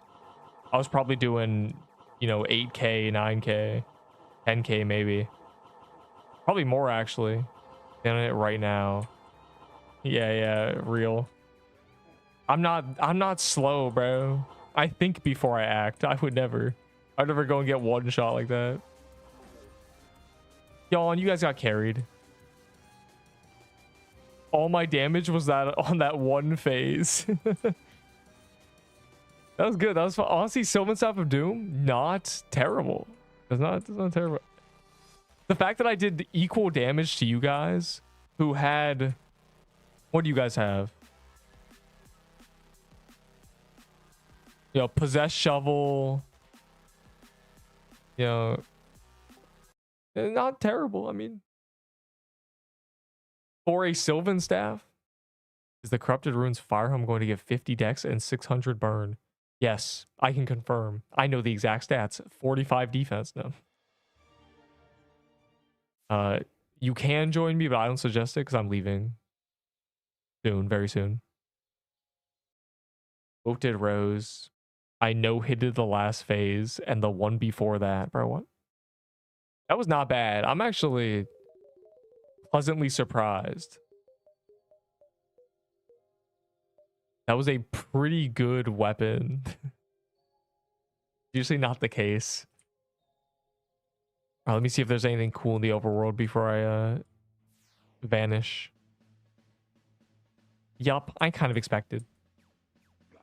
I was probably doing, you know, 8k, 9k, 10k maybe. Probably more actually. Doing it right now. Yeah, real. I'm not slow, bro. I think before I act. I'd never go and get one shot like that. Y'all, and you guys got carried. All my damage was that on that one phase. That was good. That was fun. Honestly, Sylvan Staff of Doom, not terrible. It's not terrible. The fact that I did equal damage to you guys who had... What do you guys have? You know, Possessed Shovel. You know... Not terrible, I mean. For a Sylvan Staff, is the Corrupted Runes Firehelm going to give 50 dex and 600 burn? Yes, I can confirm. I know the exact stats. 45 defense now. You can join me, but I don't suggest it because I'm leaving soon, very soon. Voted Rose. I no-hitted the last phase and the one before that. Bro, what? That was not bad. I'm actually pleasantly surprised. That was a pretty good weapon. Usually not the case. Let me see if there's anything cool in the overworld before I vanish. Yup, I kind of expected.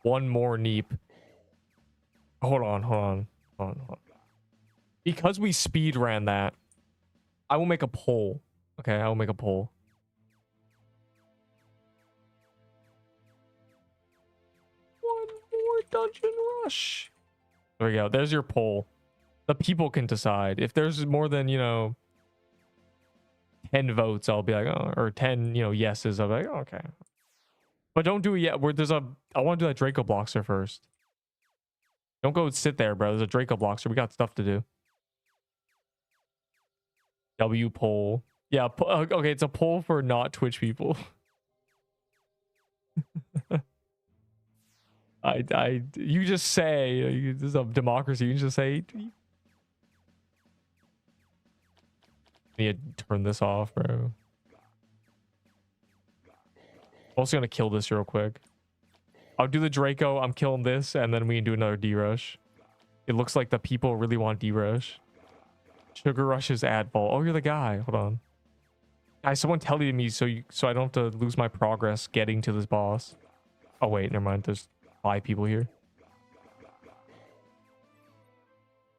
One more Neep. Hold on. Because we speed ran that, I will make a poll. Okay, I will make a poll. One more dungeon rush. There we go. There's your poll. The people can decide. If there's more than, 10 votes, I'll be like, oh, or 10, yeses. I'll be like, oh, okay. But don't do it yet. I want to do that Draco Bloxer first. Don't go sit there, bro. There's a Draco Bloxer. We got stuff to do. W poll. Yeah, okay, it's a poll for not Twitch people. You just say, this is a democracy. You just say. I need to turn this off, bro. I'm also gonna kill this real quick. I'll do the Draco. I'm killing this, and then we can do another D-Rush. It looks like the people really want D-Rush. Sugar Rush's ad vault. Oh, you're the guy. Hold on. Guys, someone tell me so I don't have to lose my progress getting to this boss. Oh, wait. Never mind. There's 5 people here.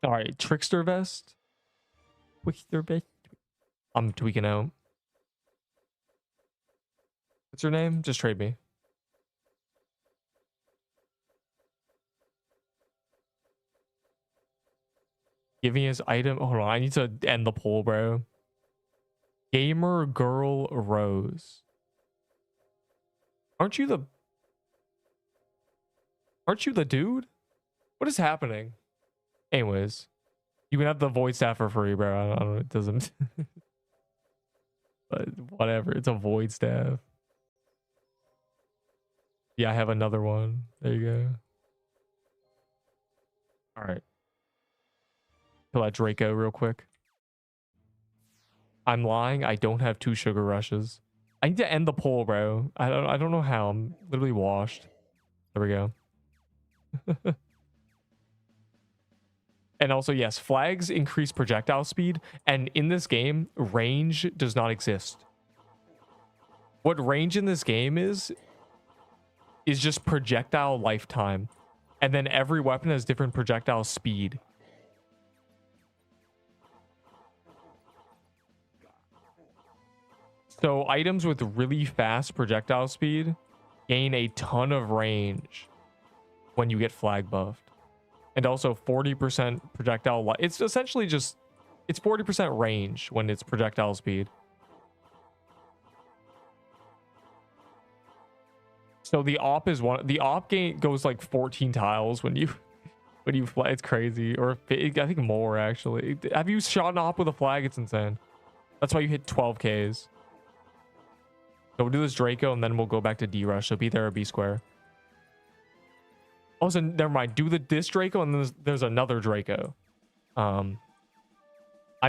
All right. Trickster Vest. Trickster Vest. I'm tweaking out. What's her name? Just trade me. Give me his item. Hold on. I need to end the poll, bro. Gamer Girl Rose. Aren't you the dude? What is happening? Anyways, you can have the void staff for free, bro. I don't know. It doesn't. But whatever. It's a void staff. Yeah, I have another one. There you go. All right. Kill that Draco real quick. I'm lying. I don't have 2 sugar rushes. I need to end the poll, bro. I don't know how. I'm literally washed. There we go. And also, yes, flags increase projectile speed, and in this game, range does not exist. What range in this game is just projectile lifetime, and then every weapon has different projectile speed. So items with really fast projectile speed gain a ton of range when you get flag buffed. And also 40% projectile it's essentially just it's 40% range when it's projectile speed. So the op is the op gain goes like 14 tiles when you fly. It's crazy. Or I think more actually. Have you shot an op with a flag? It's insane. That's why you hit 12Ks. So we'll do this Draco and then we'll go back to D-Rush. So be there or be square. Also, never mind. Do this Draco and then there's another Draco. I'm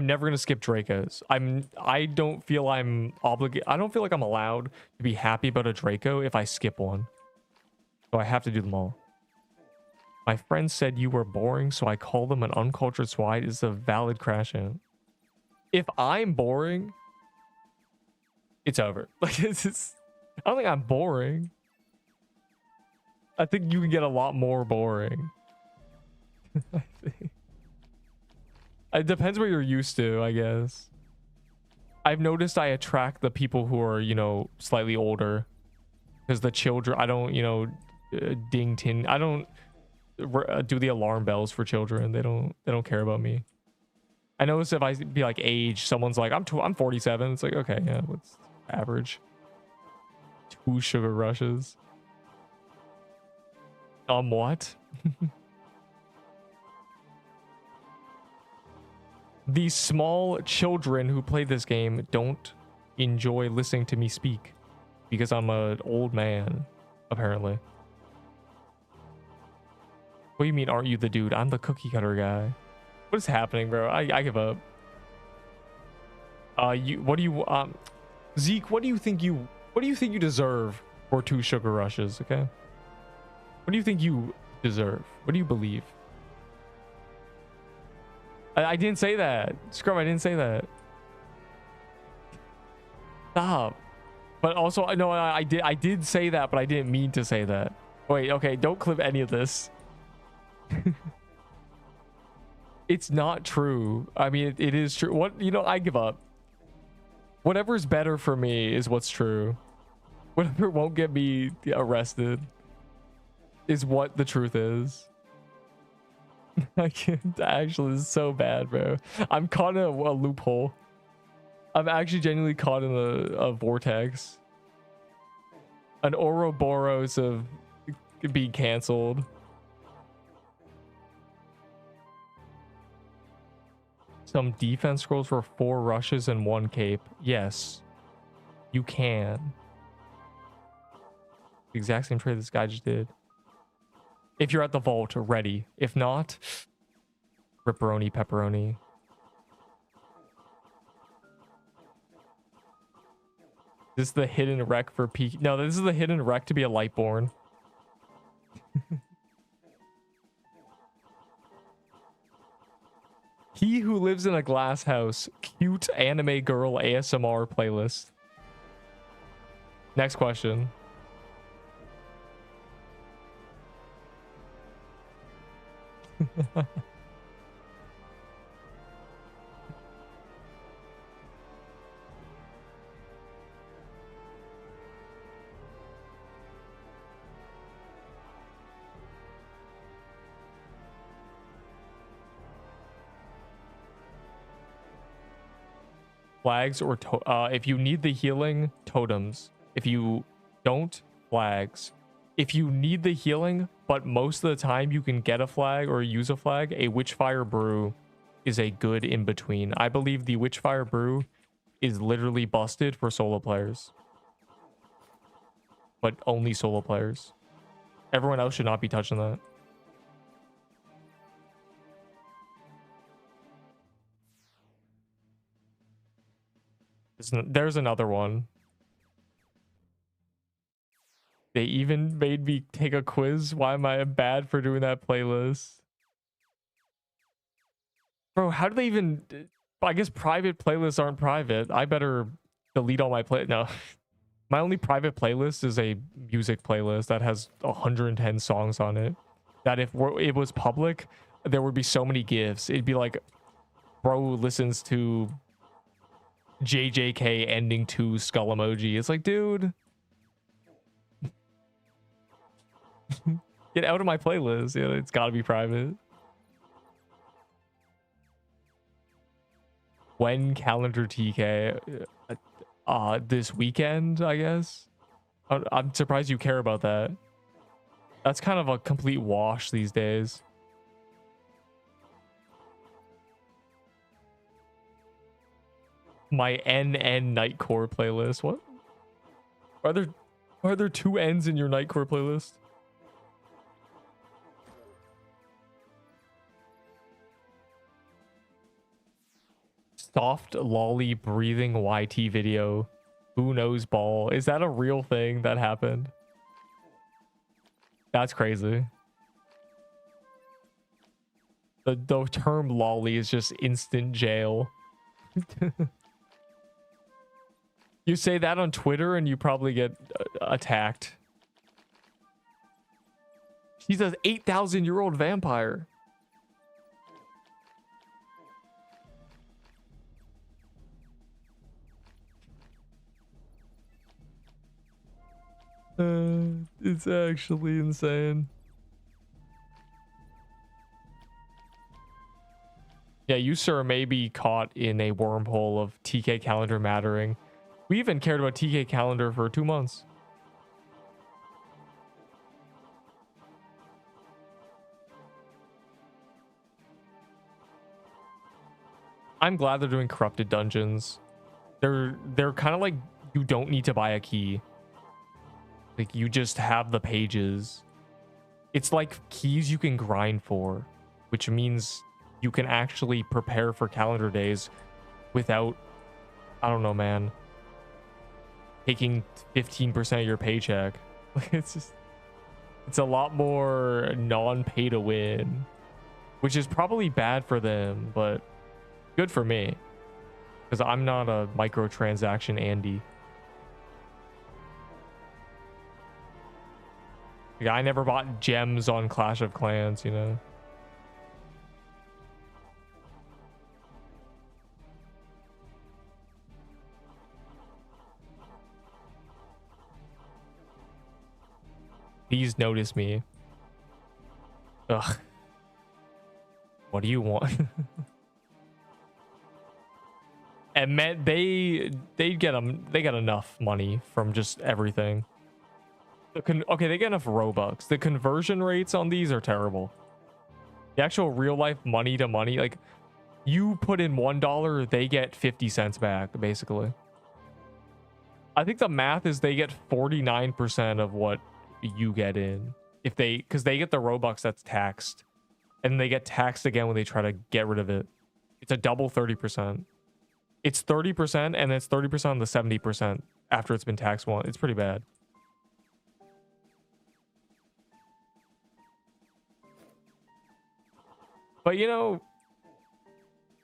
never gonna skip Dracos. I don't feel I'm obligated. I don't feel like I'm allowed to be happy about a Draco if I skip one. So I have to do them all. My friend said you were boring, so I called them an uncultured swine. Is a valid crash in. If I'm boring, it's over. Like I don't think I'm boring. I think you can get a lot more boring. I think. It depends what you're used to, I guess. I've noticed I attract the people who are, slightly older. Because the children, I don't, ding tin. I don't do the alarm bells for children. They don't care about me. I notice if I be like age, someone's like, I'm 47. It's like, okay, yeah, what's average? 2 sugar rushes. What? The small children who play this game don't enjoy listening to me speak because I'm an old man, apparently. What do you mean, aren't you the dude? I'm the cookie cutter guy. What is happening, bro? I give up. Zeke, what do you think you deserve for 2 sugar rushes, okay? What do you think you deserve? What do you believe? I didn't say that. Scrub, I didn't say that. Stop. But also, no, I did say that, but I didn't mean to say that. Wait, okay, don't clip any of this. It's not true. I mean, it is true. What, you know, I give up. Whatever's better for me is what's true. Whatever won't get me arrested is what the truth is. I can't, actually, this is so bad, bro. I'm caught in a loophole. I'm actually genuinely caught in a vortex. An Ouroboros of being canceled. Some defense scrolls for 4 rushes and 1 cape. Yes, you can. The exact same trade this guy just did. If you're at the vault, ready. If not, ripperoni pepperoni. This is the hidden wreck for peak. No, this is the hidden wreck to be a Lightborn. He who lives in a glass house. Cute anime girl ASMR playlist. Next question. Flags or if you need the healing, totems. If you don't, flags. If you need the healing, but most of the time you can get a flag or use a flag, a Witchfire Brew is a good in-between. I believe the Witchfire Brew is literally busted for solo players. But only solo players. Everyone else should not be touching that. There's another one. They even made me take a quiz. Why am I bad for doing that playlist? Bro, how do they even... I guess private playlists aren't private. I better delete all my No. My only private playlist is a music playlist that has 110 songs on it. That if it was public, there would be so many gifs. It'd be like, bro listens to JJK ending 2 skull emoji. It's like, dude, get out of my playlist. Yeah, it's got to be private. When calendar TK? This weekend, I guess. I'm surprised you care about that. That's kind of a complete wash these days. My NN Nightcore playlist. What? Are there 2 N's in your Nightcore playlist? Soft lolly breathing YT video. Who knows ball? Is that a real thing that happened? That's crazy. The term lolly is just instant jail. You say that on Twitter and you probably get attacked. She's an 8,000-year-old vampire. It's actually insane. Yeah, you, sir, may be caught in a wormhole of TK calendar mattering. We even cared about TK calendar for 2 months. I'm glad they're doing corrupted dungeons. They're kind of like, you don't need to buy a key. Like, you just have the pages. It's like keys you can grind for, which means you can actually prepare for calendar days without, I don't know, man, taking 15% of your paycheck. Like, it's a lot more non-pay to win. which is probably bad for them, but good for me because I'm not a microtransaction Andy. Like, I never bought gems on Clash of Clans, you know. Please notice me. Ugh. What do you want? And man, they get enough money from just everything. Okay, they get enough Robux. The conversion rates on these are terrible. The actual real life money to money, like you put in $1, they get 50 cents back, basically. I think the math is they get 49% of what you get in if because they get the Robux that's taxed, and they get taxed again when they try to get rid of it. It's a double 30%. It's 30% and it's 30% on the 70% after it's been taxed once. It's pretty bad. But you know,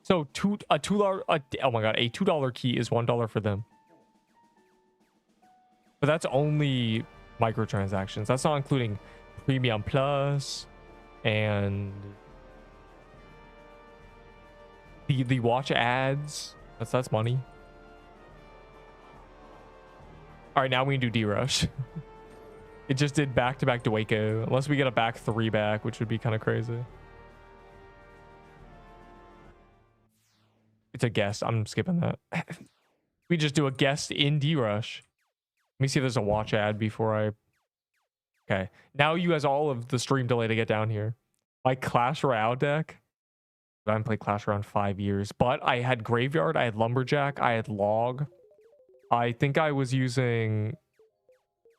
so oh my god, a $2 key is $1 for them. But that's only microtransactions. That's not including Premium Plus and the watch ads. That's money. All right, now we can do D-Rush. It just did back-to-back Deepwoken, unless we get a back 3 back, which would be kind of crazy. It's a guest. I'm skipping that. We just do a guest in D-Rush. Let me see if there's a watch ad before I... Okay. Now you has all of the stream delay to get down here. My Clash Royale deck. I haven't played Clash Royale in 5 years. But I had Graveyard. I had Lumberjack. I had Log. I think I was using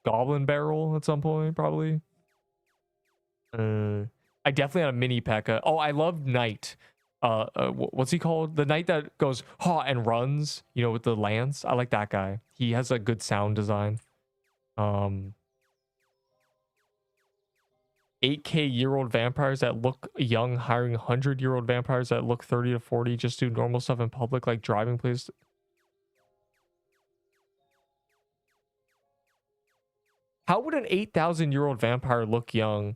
Goblin Barrel at some point, probably. I definitely had a mini P.E.K.K.A. Oh, I love Knight. What's he called? The knight that goes ha and runs, you know, with the lance. I like that guy. He has a good sound design. 8K-year-old vampires that look young, hiring 100-year-old vampires that look 30 to 40, just do normal stuff in public like driving places. How would an 8,000-year-old vampire look young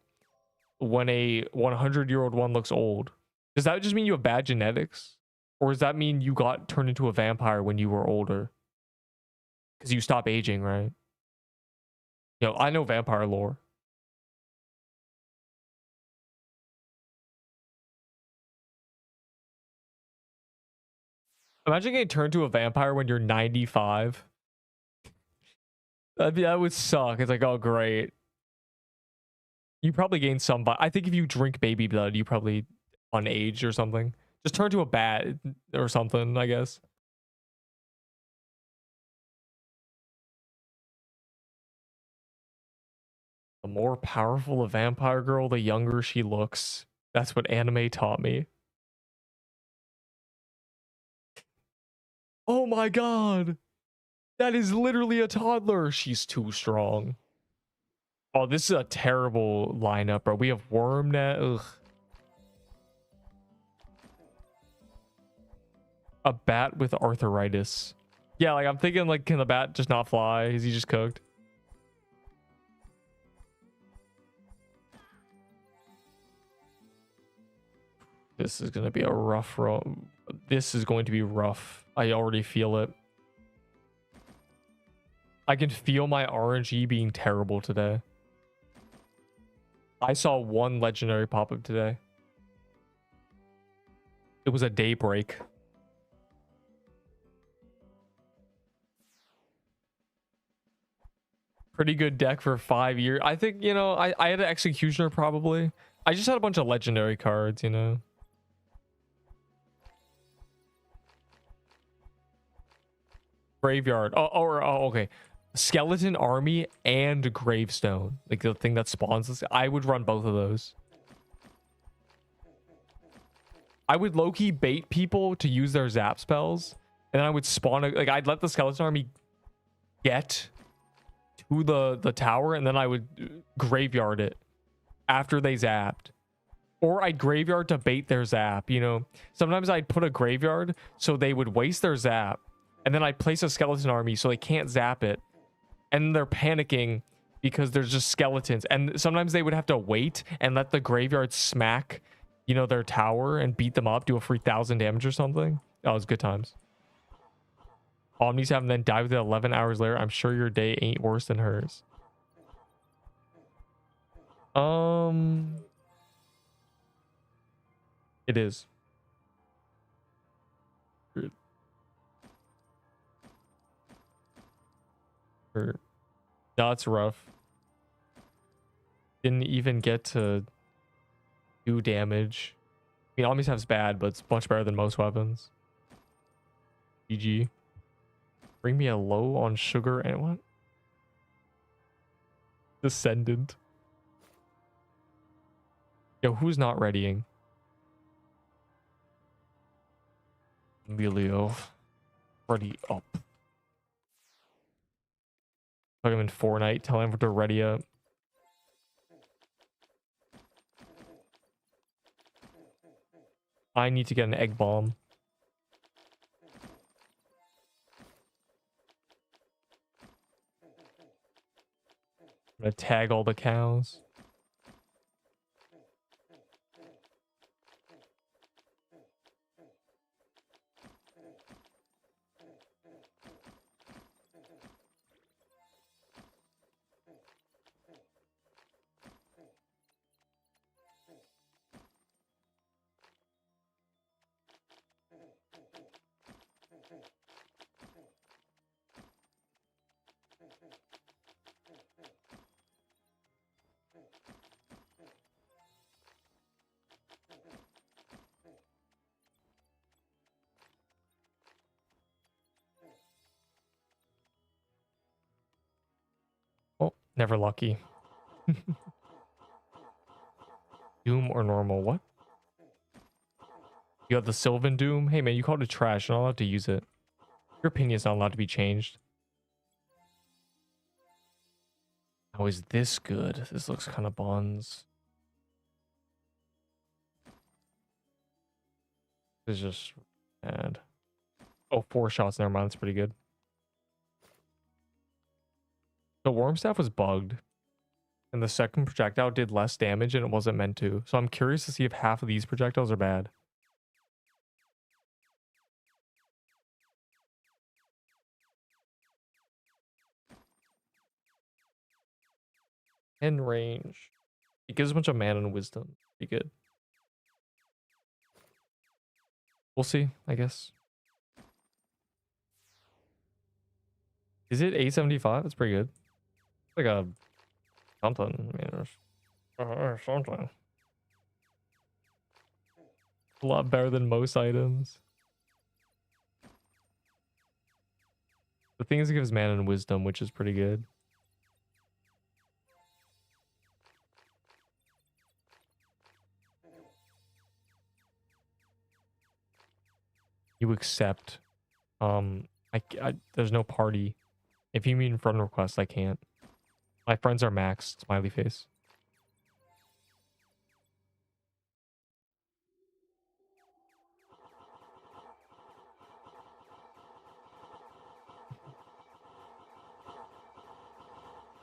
when a 100-year-old one looks old? Does that just mean you have bad genetics? Or does that mean you got turned into a vampire when you were older? Because you stop aging, right? You know, I know vampire lore. Imagine getting turned to a vampire when you're 95. That would suck. It's like, oh, great. You probably gain some, but I think if you drink baby blood, you probably... unaged or something. Just turn to a bat or something, I guess. The more powerful a vampire girl, the younger she looks. That's what anime taught me. Oh my god! That is literally a toddler! She's too strong. Oh, this is a terrible lineup, bro. We have Wormnet. Ugh. A bat with arthritis. Yeah, like I'm thinking, like, can the bat just not fly? Is he just cooked? This is gonna be a rough run. This is going to be rough. I already feel it. I can feel my RNG being terrible today. I saw one legendary pop up today. It was a daybreak. Pretty good deck for 5 years. I think, you know, I had an Executioner probably. I just had a bunch of legendary cards, you know. Graveyard. Oh, okay. Skeleton Army and Gravestone. Like the thing that spawns this. I would run both of those. I would low-key bait people to use their zap spells. And then I would spawn like I'd let the Skeleton Army get to the tower, and then I would graveyard it after they zapped. Or I'd graveyard to bait their zap, you know? Sometimes I'd put a graveyard so they would waste their zap. And then I'd place a skeleton army so they can't zap it. And they're panicking because there's just skeletons. And sometimes they would have to wait and let the graveyard smack, you know, their tower and beat them up, do a free 1,000 damage or something. That was good times. Omnis have and then die within 11 hours later. I'm sure your day ain't worse than hers. It is. That's rough. Didn't even get to do damage. I mean, Omnis have's bad, but it's much better than most weapons. GG. Bring me a low on sugar and what? Descendant. Yo, who's not readying? Emilio. Ready up. Plug him in Fortnite. Tell him to ready up. I need to get an egg bomb. I'm gonna tag all the cows. Oh, never lucky. Doom or normal? What? You have the Sylvan Doom? Hey man, you called it trash. You're not allowed to use it. Your opinion's not allowed to be changed. How is this good? This looks kind of bonds. This is just bad. Oh, 4 shots. Never mind. That's pretty good. The Worm Staff was bugged. And the second projectile did less damage and it wasn't meant to. So I'm curious to see if half of these projectiles are bad. And range. It gives a bunch of mana and wisdom. Pretty good. We'll see, I guess. Is it 875? That's pretty good. Like a something. I mean, something. A lot better than most items. The thing is, it gives mana and wisdom, which is pretty good. You accept. There's no party. If you mean friend request, I can't. My friends are maxed. Smiley face.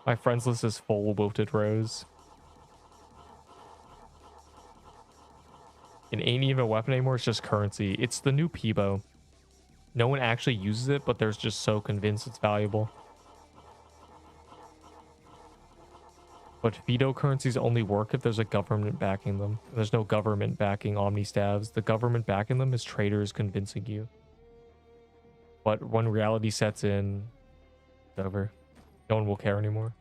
My friends list is full wilted rose. It ain't even a weapon anymore. It's just currency. It's the new Peebo. No one actually uses it, but they're just so convinced it's valuable. But Fido currencies only work if there's a government backing them. There's no government backing Omni Stabs. The government backing them is traders convincing you. But when reality sets in, it's over. No one will care anymore.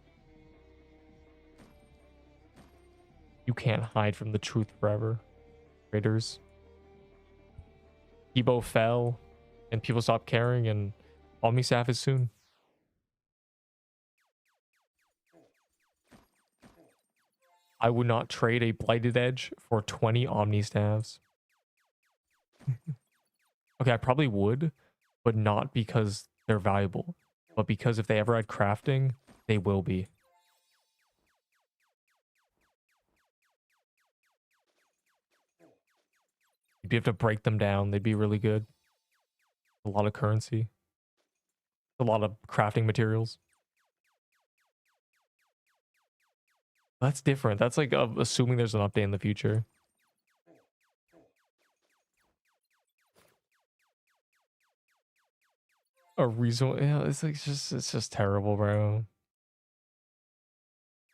You can't hide from the truth forever. Traders. Peebo fell, and people stopped caring, and Omni Staff is soon. I would not trade a Blighted Edge for 20 Omni Staffs. Okay, I probably would, but not because they're valuable, but because if they ever had crafting, they will be. You'd have to break them down. They'd be really good. A lot of currency. A lot of crafting materials. That's different. That's like assuming there's an update in the future. A reason, yeah, it's like it's just terrible, bro.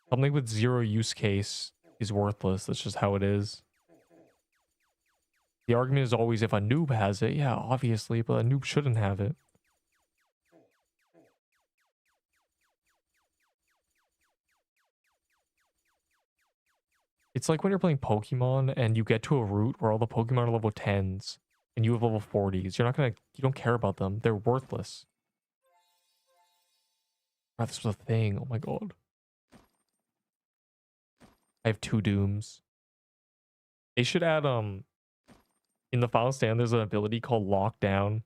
Something with zero use case is worthless. That's just how it is. The argument is always if a noob has it, yeah, obviously, but a noob shouldn't have it. It's like when you're playing Pokemon and you get to a route where all the Pokemon are level 10s and you have level 40s. You don't care about them. They're worthless. Oh, this was a thing. Oh my god. I have 2 Dooms. They should add, in the final stand, there's an ability called Lockdown,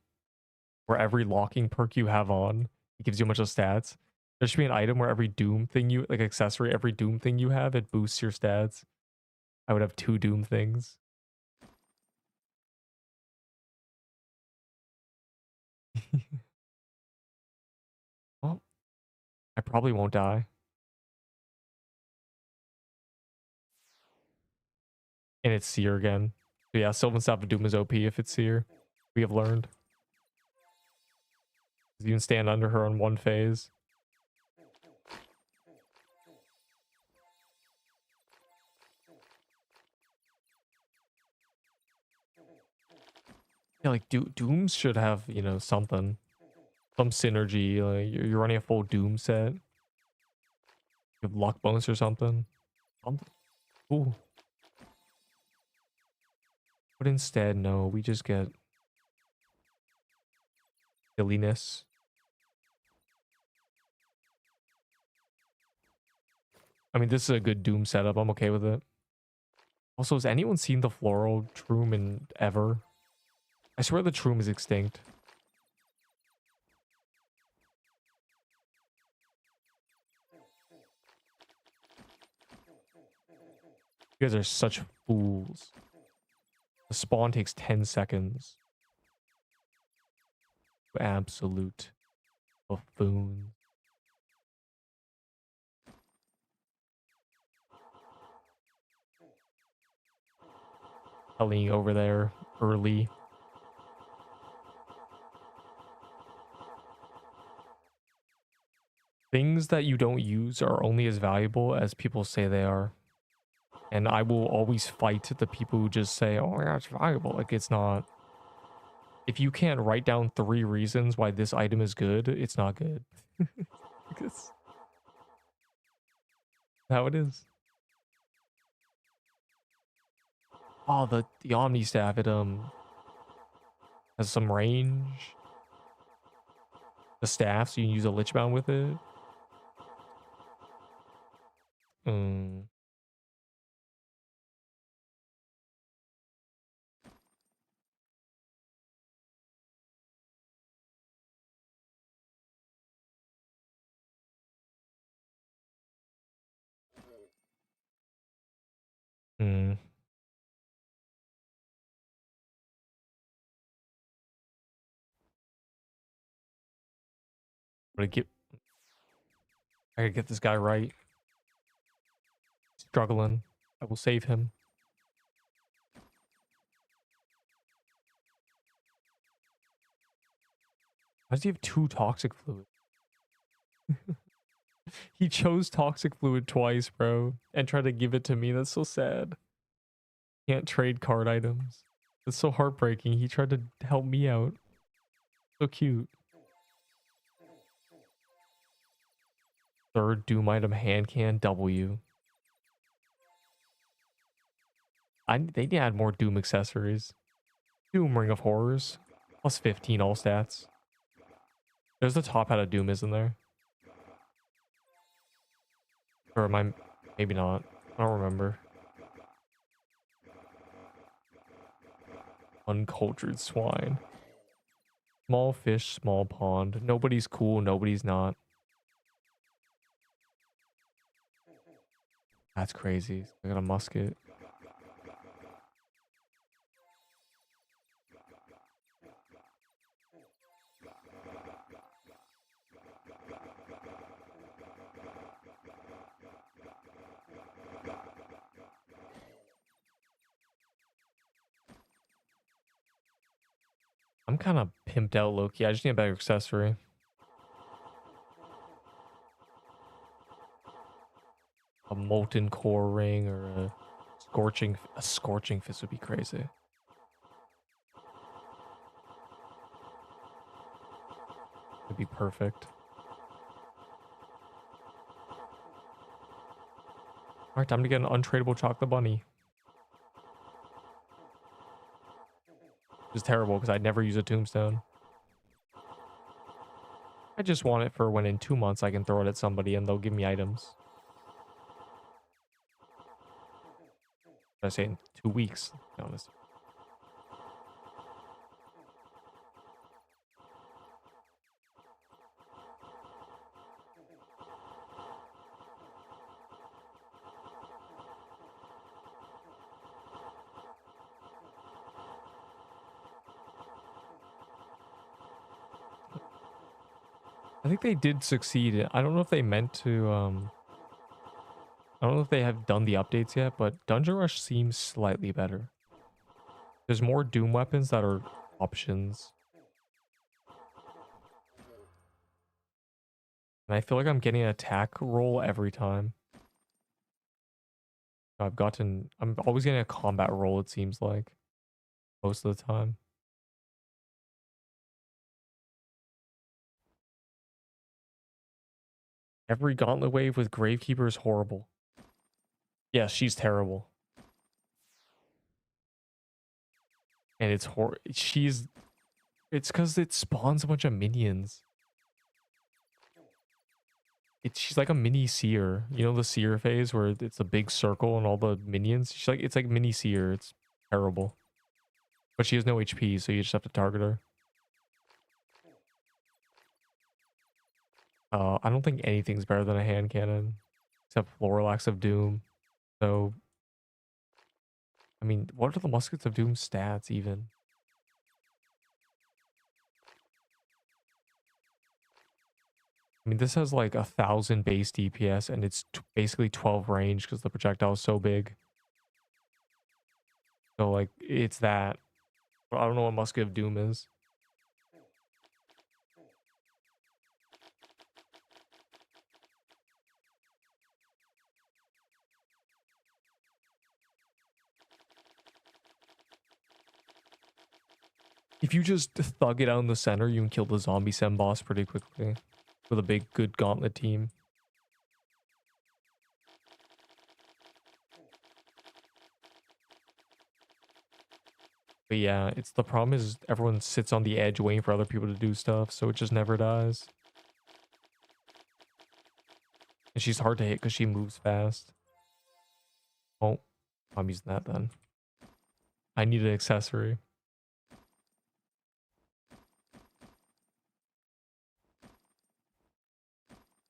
where every locking perk you have on, it gives you a bunch of stats. There should be an item where every Doom thing you, like accessory, every Doom thing you have, it boosts your stats. I would have 2 Doom things. Well, I probably won't die. And it's Seer again. But yeah, Sylvan Staff of Doom is OP if it's Seer. We have learned. You can stand under her on one phase. Yeah, like Dooms should have, you know, something. Some synergy. Like you're running a full Doom set. You have luck bonus or something. Ooh. But instead, no, we just get silliness. I mean, this is a good Doom setup. I'm okay with it. Also, has anyone seen the floral Troom in ever? I swear the Troom is extinct. You guys are such fools. The spawn takes 10 seconds. Absolute buffoon. Telling over there early. Things that you don't use are only as valuable as people say they are. And I will always fight the people who just say, oh yeah, it's valuable. Like it's not. If you can't write down 3 reasons why this item is good, it's not good. Because how it is. Oh, the Omni Staff, it has some range. The staff, so you can use a Lich Bound with it. Mm. Mm. But I gotta get this guy right. Struggling. I will save him. Why does he have 2 toxic fluid? He chose toxic fluid twice, bro, and tried to give it to me. That's so sad. Can't trade card items. It's so heartbreaking. He tried to help me out. So cute. Third Doom item hand can W. They need to add more Doom accessories. Doom Ring of Horrors. Plus 15 all stats. There's the top hat of Doom, isn't there? Or am I... Maybe not. I don't remember. Uncultured swine. Small fish, small pond. Nobody's cool, nobody's not. That's crazy. I got a musket. I'm kind of pimped out low-key. I just need a better accessory. A molten core ring or a scorching fist would be crazy. It'd be perfect. All right, time to get an untradeable chocolate bunny. Which is terrible because I'd never use a tombstone. I just want it for when in 2 months I can throw it at somebody and they'll give me items. I say in 2 weeks, to be honest. I think they did succeed. I don't know if they meant to, I don't know if they have done the updates yet, but Dungeon Rush seems slightly better. There's more Doom weapons that are options. And I feel like I'm getting an attack roll every time. I'm always getting a combat roll, it seems like. Most of the time. Every gauntlet wave with Gravekeeper is horrible. Yeah, she's terrible. And it's it's because it spawns a bunch of minions. She's like a mini seer. You know the seer phase where it's a big circle and all the minions? It's like mini seer. It's terrible. But she has no HP, so you just have to target her. I don't think anything's better than a hand cannon. Except Floralax of Doom. So, I mean, what are the Muskets of Doom stats even? I mean, this has like 1,000 base DPS and it's basically 12 range because the projectile is so big. So, like, it's that. I don't know what Musket of Doom is. If you just thug it out in the center, you can kill the zombie Sem boss pretty quickly. With a big, good gauntlet team. But yeah, the problem is everyone sits on the edge waiting for other people to do stuff, so it just never dies. And she's hard to hit because she moves fast. Oh, I'm using that then. I need an accessory.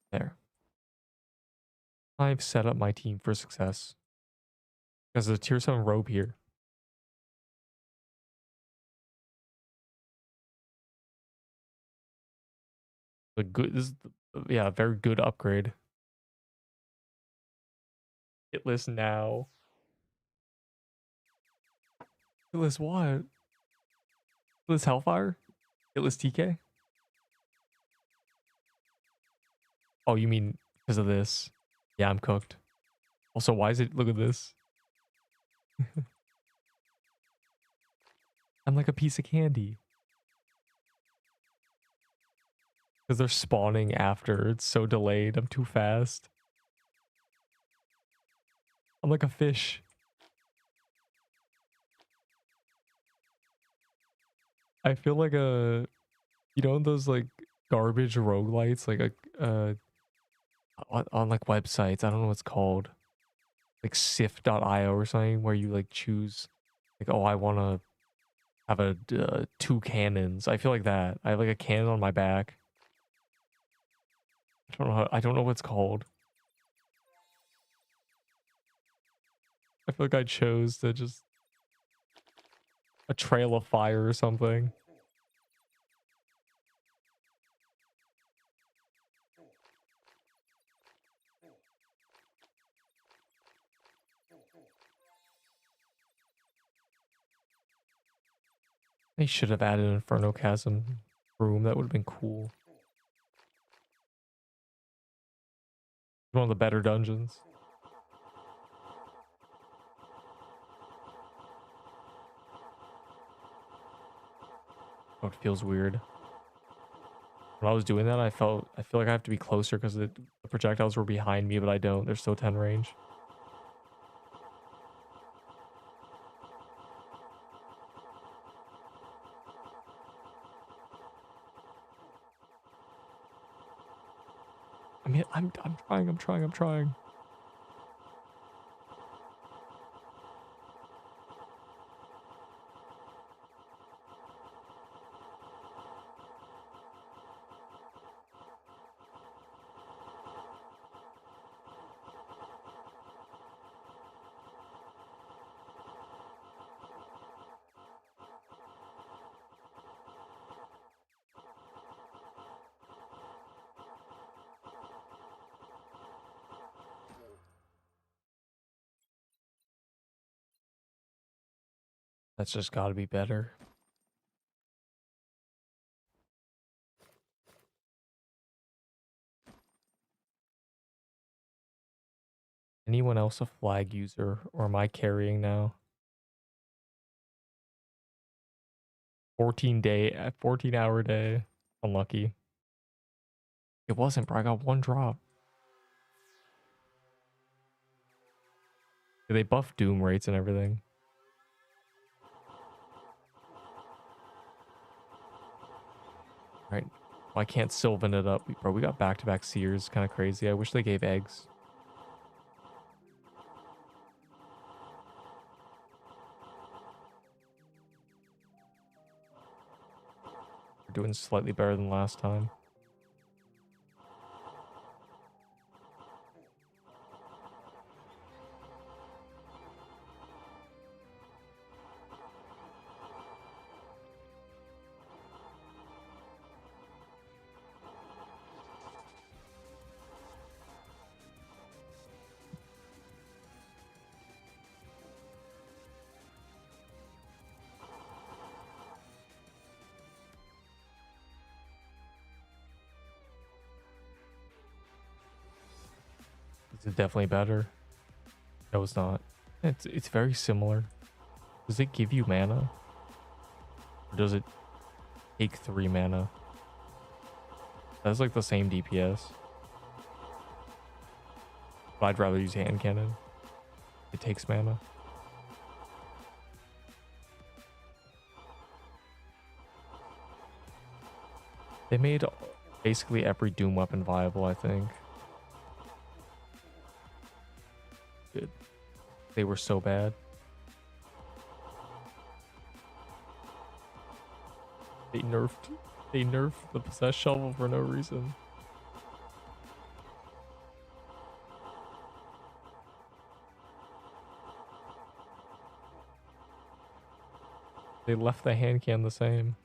There. I've set up my team for success. There's a tier 7 robe here. Yeah, very good upgrade. Hit list now. Hit list what? Hit list Hellfire? Hit list TK? Oh, you mean because of this? Yeah, I'm cooked. Also, why is it? Look at this. I'm like a piece of candy. Because they're spawning after. It's so delayed. I'm too fast. I'm like a fish. I feel like you know, those like garbage roguelites, like on like websites. I don't know what's called. Like sif.io or something, where you like choose, like, oh, I want to have 2 cannons. I feel like that. I have like a cannon on my back. I don't know what it's called. I feel like I chose to just a trail of fire or something. They should have added Inferno Chasm room. That would have been cool. One of the better dungeons. Oh, it feels weird. When I was doing that, I feel like I have to be closer because the projectiles were behind me, but I don't. They're still 10 range. I mean, I'm trying. That's just got to be better. Anyone else a flag user, or am I carrying now? 14-hour day. Unlucky. It wasn't, bro. I got one drop. They buff doom rates and everything. Right. Why can't Sylvan it up? Bro, we got back-to-back seers. Kind of crazy. I wish they gave eggs. We're doing slightly better than last time. This is definitely better. No, it's not. It's very similar. Does it give you mana? Or does it take 3 mana? That's like the same DPS. But I'd rather use hand cannon. It takes mana. They made basically every Doom weapon viable, I think. Good. They were so bad. They nerfed the possessed shovel for no reason. They left the hand can the same.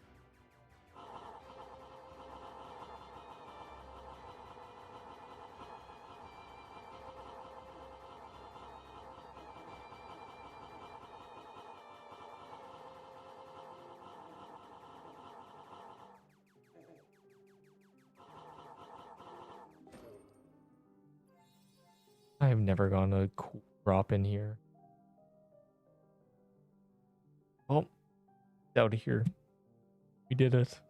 I have never gotten a cool drop in here. Oh, out of here. We did it.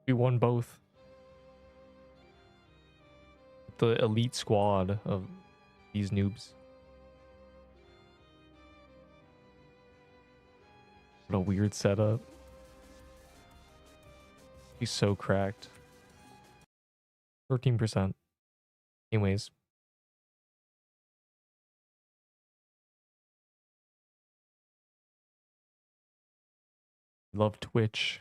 We won both. The elite squad of these noobs. What a weird setup. He's so cracked. 13%. Anyways. Love Twitch.